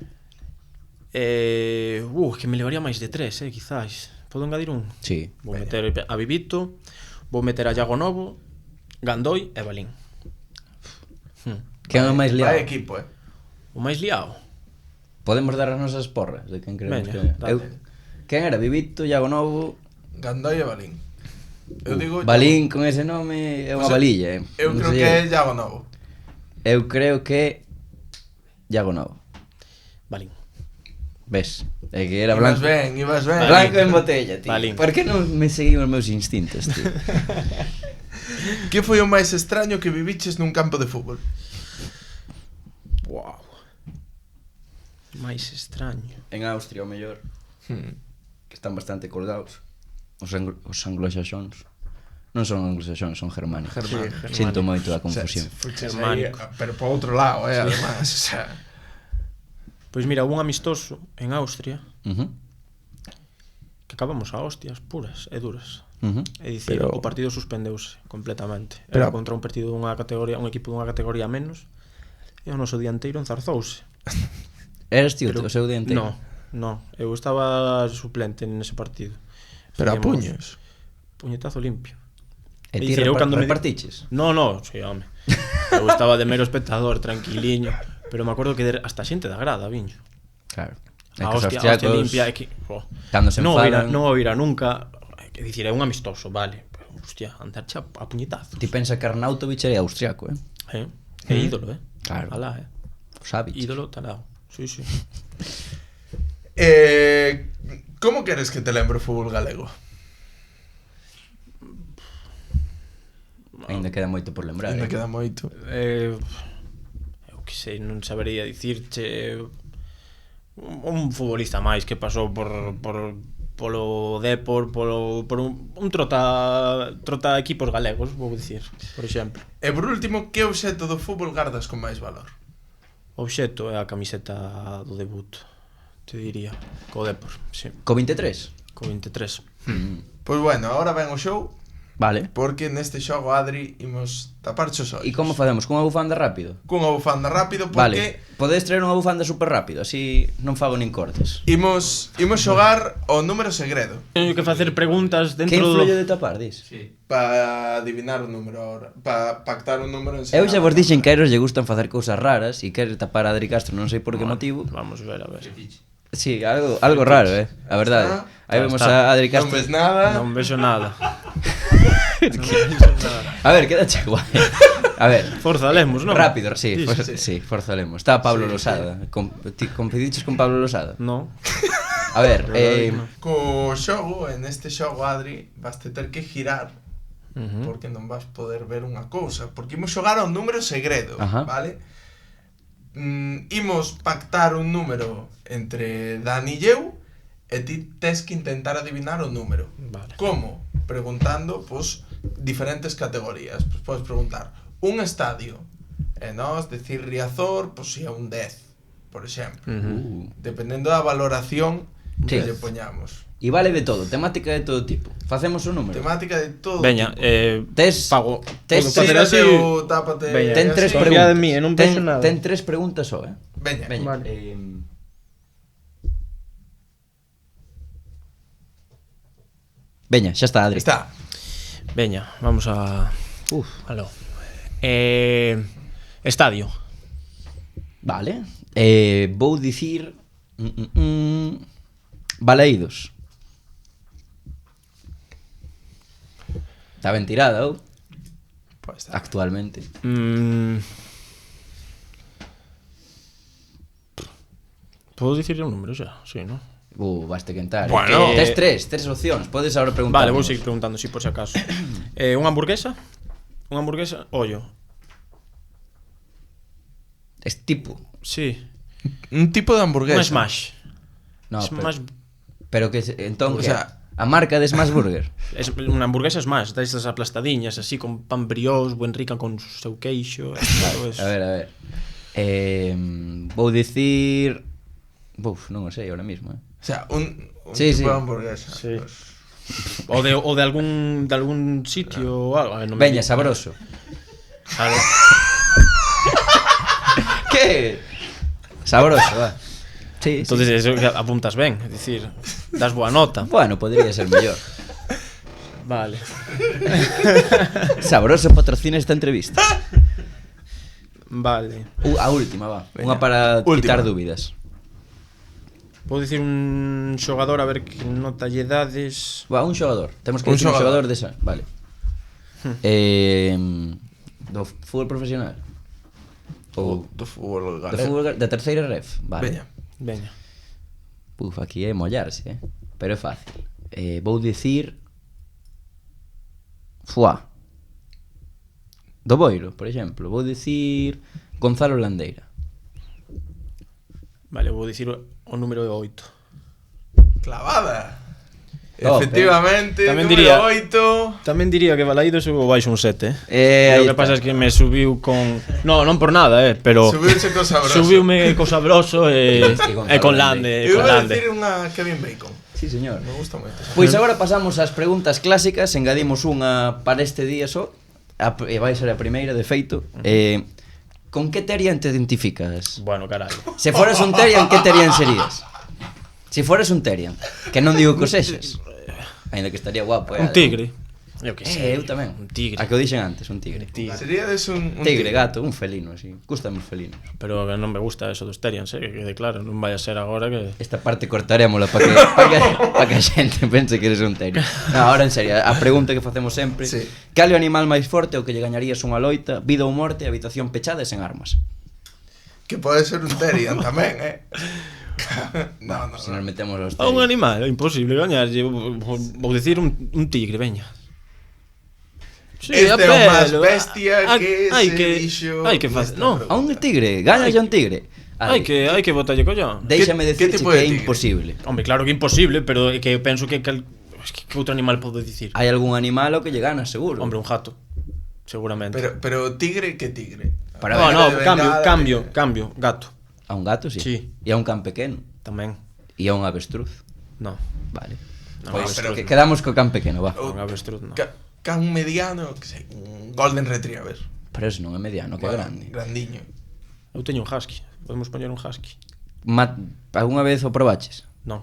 Que me levaría máis de 3, quizás. Podo engadir un? Sí. Vou meter a Vivito, vou meter a Iago Novo, Gandoi e Balín. Quen é o máis liado? Vai equipo, O máis liado? Podemos dar as nosas porras de quen creemos Veña, que... dale. Quen era? Vivito, Iago Novo... Gandoi e Balín. Eu digo Balín con ese nome é unha O sea, valilla, Eu Non creo sei que é eu. Iago Novo. Eu creo que... Iago Novo. Balín. Ves? É que era Ibas blanco. ben, ibas ben. Blanco en botella, tío. Balín. Por que non me seguían os meus instintos, tío? Que foi o máis extraño que viviches nun campo de fútbol? Wow. Máis extraño. En Austria, o mellor, que están bastante colgados. Os anglosaxóns. Non son anglosaxóns, son germánicos. Germánicos. Sinto moito a confusión. Germánico. Pero por outro lado, además, o sea, Pois mira, houve un amistoso en Austria Uh-huh. que acabamos a hostias puras e duras. Uh-huh. É dicir, Pero- o partido suspendeuse completamente. Pero- Era contra un partido dunha categoría, un equipo dunha categoría menos, e o noso dianteiro enzarzouse. Eres tío, Pero- o seu dianteiro? No, eu estaba suplente nese partido. pero a Facíamos puños. Puñetazo limpio. E É ti dicir, eu cando me repartiches? No, sí, home. Eu estaba de mero espectador, tranquiliño, pero me acordo que hasta xente da grada viño. Claro. É A que os hostia austriacos, limpia, é que cando se non enfadan... o vira nunca. É dicir, é un amistoso, vale, pero hostia, andarche a puñetazos. Ti pensa que Arnautovic era austriaco, É ídolo, Claro. Alá, Os hábitos. ídolo talado. Sí. Como queres que te lembre o fútbol galego? Ainda queda moito por lembrar. Ainda queda moito. Eu que sei, non sabería dicirche un futbolista máis que pasou por polo Depor, por un trota equipos galegos, vou dicir, por exemplo. E por último, que obxecto do fútbol gardas con máis valor? O obxecto é a camiseta do debut, te diría, co Depor, sí, Co 23? co 23. Pois bueno, agora ven o show, Vale. porque neste xogo, Adri, imos tapar os ollos. E como facemos? Cunha bufanda rápido? Cunha bufanda rápido, Vale. porque Podedes traer unha bufanda super rápido, así non fago nin cortes. imos xogar o número segredo Teño que facer preguntas Que dentro influye de tapar, dis? Sí. para adivinar o número ahora, para pactar un número en serio. Eu xa vos dixen que a eros lle gustan facer cousas raras e quere tapar a Adri Castro, non sei por que motivo. Vamos ver, a ver. Sí, algo raro, a verdade. Aí vemos a Adri Non Castro. ves nada. Non vexo nada. A ver, quédache guai. A ver, Forzalemos, non? rápido, sí, Sí, sí, forzalemos. Está Pablo Losada. Competiches con Pablo Losada? No. A ver, Co xogo, en este xogo, Adri, vas ter que girar, porque non vas poder ver unha cousa, porque imos xogar ao número segredo, Ajá. vale? Imos pactar un número entre Dani e eu, e ti tes que intentar adivinar o número. Vale. Como? Preguntando, pois, diferentes categorías. Pois podes preguntar un estadio, e nós decir Riazor, pois si é un 10, por exemplo. Dependendo da valoración que Sí. lle poñamos. e vale de todo, temática de todo tipo. Facemos un número. Temática de todo. Veña, Tes- pago. tes- Podo facer Tírate así. o tápate. Veña, Ten tres así. Confía preguntas. en mí, non vexo nada. Ten tres preguntas só, Veña. Veña. Vale. Veña, xa está, Adri. Está. Veña, vamos a... Aló. Estadio. Vale. Vou dicir Balaídos. Está ben tirada, ou? Pois está. Actualmente. Podo dicir un número xa? Sí, non? Baste quentar. Bueno. Tes tres opcións. Podes agora preguntar. Vale, vou seguir preguntando, si por si acaso. Unha hamburguesa? Unha hamburguesa, ollo. Es tipo. Sí. Un tipo de hamburguesa. Unha smash. No, Smash. pero que entón, O que sea, a marca de Smash Burger. Es unha hamburguesa smash, destas aplastadiñas, así, con pan brioche, buen rica, con seu queixo. A ver. Vou dicir non o sei ahora mismo, O sea, un Sí, tipo sí. de hamburguesa. Sí. Pues, O de algún sitio ou algo. A ver, non me Veña, digas. sabroso. Claro. Que? Sabroso, va. Sí, Entonces eso que apuntas ben, é dicir, das boa nota. Bueno, podría ser mellor. Vale. Sabroso patrocina esta entrevista. Vale. A última, va. Veña. Unha para Última. quitar dúbidas. Podo dicir un xogador a ver que nota lle dades. Va, un xogador. Temos que Un dicir un xogador. xogador desa. Vale. Do fútbol profesional. Ou do fútbol do galego. fútbol da terceira ref. Vale. Veña. Veña. Puf, aquí é mollarse, pero é fácil. Vou dicir do Boiro, por exemplo. Vou dicir Gonzalo Landeira. Vale, vou dicir o número 8. Clavada. Top, Efectivamente, Tamén número diría- 8. Tamén diría que Balaídos subo baixo un 7, Aí O que está. pasa é que me subiu con... No, non por nada, pero... Subiuse co sabroso. Subiume co sabroso Gonzalo e con Lande. Eu Con vou Lande. dicir unha Kevin Bacon. Sí, señor. Me gusta moito. Pois agora pasamos ás preguntas clásicas, engadimos unha para este día só, e vai ser a primeira, de feito. Con que Terian te identificas? Bueno, carallo. Se foras un Terian, que Terian serías? Se foras un Terian, que non digo que o sexas. Ainda que estaría guapo, Un tigre. Eu que sei. Eu tamén. Un tigre. A que o dixen antes, un tigre. Sería un Tigre, gato, un felino, así. Gustan os felinos. Pero que non me gusta eso dos Terians, que quede claro. Non vai a ser agora que... Esta parte cortarémola para que a xente pense que eres un Terian. No, ahora en serio, a pregunta que facemos sempre. Sí. Cal é o animal máis forte o que lle gañarías unha loita, vida ou morte, habitación pechada e sen armas? Que pode ser un Terian tamén, No. Se nos metemos aos A un Terian. animal, é imposible gañarlle. Vou dicir un tigre, veña. Sí, Este a é o máis pelo. bestia que hai se que, dixo hai que facer, nesta no. pregunta. A un tigre, gaña un tigre. Hai que botalle collón. Déixame Que decirche tipo que de é tigre? imposible. Hombre, claro que é imposible, pero é que penso que es que outro animal podo dicir. Hai algún animal ao que lle gana, seguro. Hombre, un gato. Seguramente. Pero tigre, ¿qué tigre? Para no, ver, no, de bengala, cambio, gato. A un gato, sí. Sí. E a un can pequeno. Tamén. E a un avestruz. No. Vale. No, Pois avestruz que no. quedamos co can pequeno, va. O Un avestruz, no. Can mediano, que sei, un golden retriever. Pero eso non é mediano, que é grande. Grandiño. Eu teño un husky. Podemos poñer un husky. Algúna vez o probaches? Non.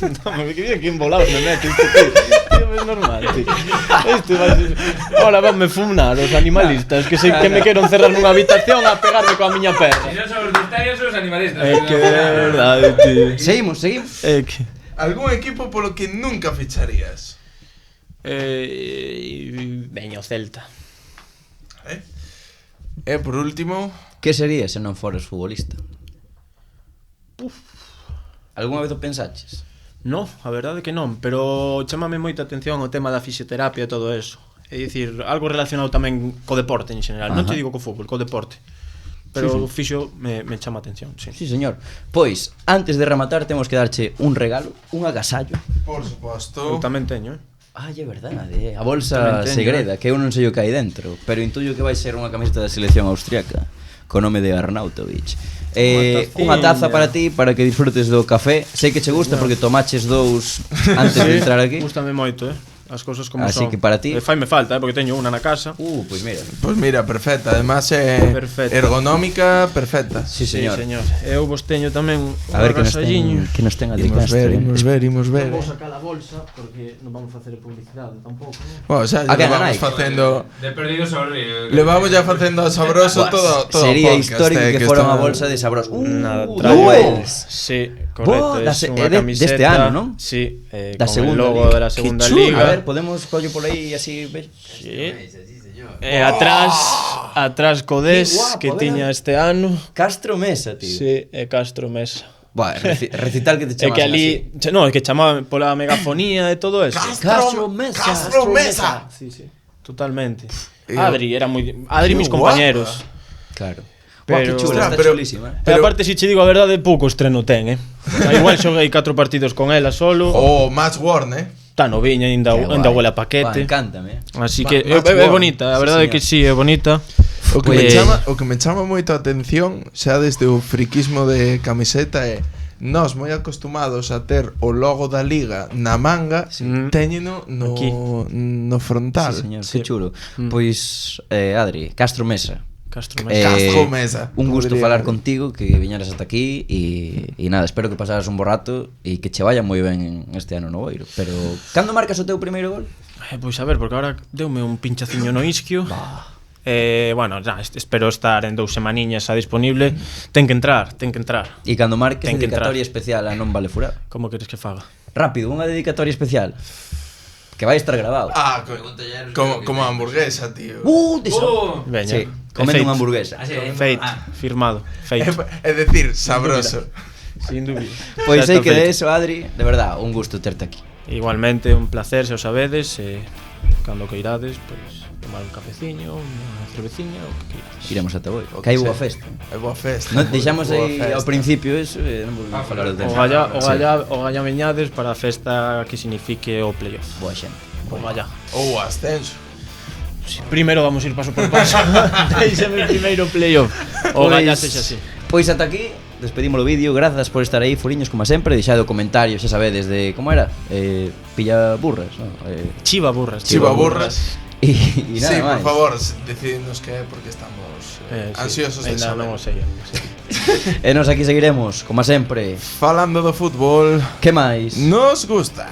No, me quería que embolados me mete isto, tío. É normal, tío. Isto vai ser... Ahora vanme fumar os animalistas que sei que me quero encerrar nunha habitación a pegarme coa miña Si perra. non son os vegetarios, son os animalistas. É que é verdade, tío. Seguimos. É que... Algún equipo polo que nunca ficharías? Veña o Celta. E por último, Que sería se non foras futbolista? Algúna vez o pensaches? No, a verdade que non, pero chámame moita atención o tema da fisioterapia e todo eso. É dicir, algo relacionado tamén co deporte en general. Non te digo co fútbol, co deporte. Pero o fisio me chama a atención, sí. Sí, señor. Pois, antes de rematar, temos que darche un regalo, un agasallo. por Eu suposto, tamén teño, Ai, é verdade, a bolsa Tamén teño, segreda, que eu non sei o que hai dentro, pero intuyo que vai ser unha camiseta da selección austriaca, co nome de Arnautovic. Unha taza para ti, para que disfrutes do café. Sei que che gusta porque tomaches dous antes de entrar aquí. Gústame moito, as cousas como Así son. que para ti- Faime falta, porque teño unha na casa. Pois mira. pues mira, perfecta. Además, Perfecta. ergonómica, perfecta. Sí, señor. Sí, señor. Eu vos teño tamén un A ver que agasalliño. nos ten Adri Imos Castro. ver, imos ver. Non vou sacar a bolsa porque non vamos facer publicidade tampouco, non? Bueno, xa, A que le vamos Nike? facendo... De perdido sobre. Le vamos ya facendo a sabroso todo Sería podcast, histórico que fora está- unha bolsa de sabros. Nada, Duels. Sí, correcto. Boa, Es de unha camiseta deste ano, non? Sí, Da con segunda el logo liga. de la segunda Qué chulo. liga. A ver, podemos collo por aí así, ves? Sí. Atrás Codés, Qué guapo, que a ver. tiña este ano. Castro Mesa, tío. Sí, e Castro Mesa. Buah, recital que te É chamas que ali, no, é que chamaban pola megafonía e todo eso. Castro Mesa. Castro Mesa. Sí, sí, totalmente. E Adri, era moi Adri Qué mis guapa. compañeros. Claro. Pero- Buah, que chula, Ostras, está pero- chulísima. E aparte, si che digo a verdade, pouco estreno ten, Igual xoguei 4 partidos con ela solo. O Match Worn, Está noviña, ainda Qué ainda guai. huele a Buah, paquete. encántame. Así Ma- que Match é Worn. bonita, a Sí, verdade é señor. que sí, é bonita. O que, Pues- me chama moito a atención xa desde o friquismo de camiseta é nós moi acostumados a ter o logo da liga na manga, téñeno no, Aquí. no frontal. Sí, señor, Sí. que chulo. Pois, Adri, Castro Mesa. Castro Mesa. Castro Mesa. Un gusto Podría- falar contigo, que viñeras hasta aquí e nada, espero que pasaras un bo rato e que che vaya moi ben en este ano no Boiro. Pero, cando marcas o teu primeiro gol? Pois a ver, porque ahora deume un pinchaciño no isquio. Bueno, ya, espero estar en 2 semaniñas a disponible. Ten que entrar. E cando marques, Ten que dedicatoria entrar. especial a Non Vale Furar. Como queres que faga? Rápido, unha dedicatoria especial que vai estar grabado. Como hamburguesa, tío. Deixa. Veña. Sí, comendo unha hamburguesa. Feito, firmado, feito. É decir, sabroso. Sin dúbida. Pois Xa sei está que de feito. eso, Adri, de verdad, un gusto terte aquí. Igualmente, un placer, se o sabedes, cando queirades, pois tomar un cafeciño, unha cerveciña, o que queirades. Iremos ata Boiro. O Que hai que boa sea. festa. É boa festa. No, deixamos Boa aí festa. ao principio eso e non volvemos a falar do tema. O galla veñades para a festa que signifique o playoff. Boa xente. O galla. Ou ascenso. Primeiro vamos ir paso por paso. Deixame primeiro playoff. O galla sexa así. Pois ata aquí, despedimos o vídeo. Grazas por estar aí, furiños, como sempre. Deixade o comentario, xa sabedes, de como era, pilla burras, ¿no? Chiva burras. Chiva burras. E nada Sí, máis. por favor, decidnos que é porque estamos Sí. ansiosos de Ainda saber. non o sei. E nos aquí seguiremos, como sempre. Falando do fútbol, Que máis? nos gusta.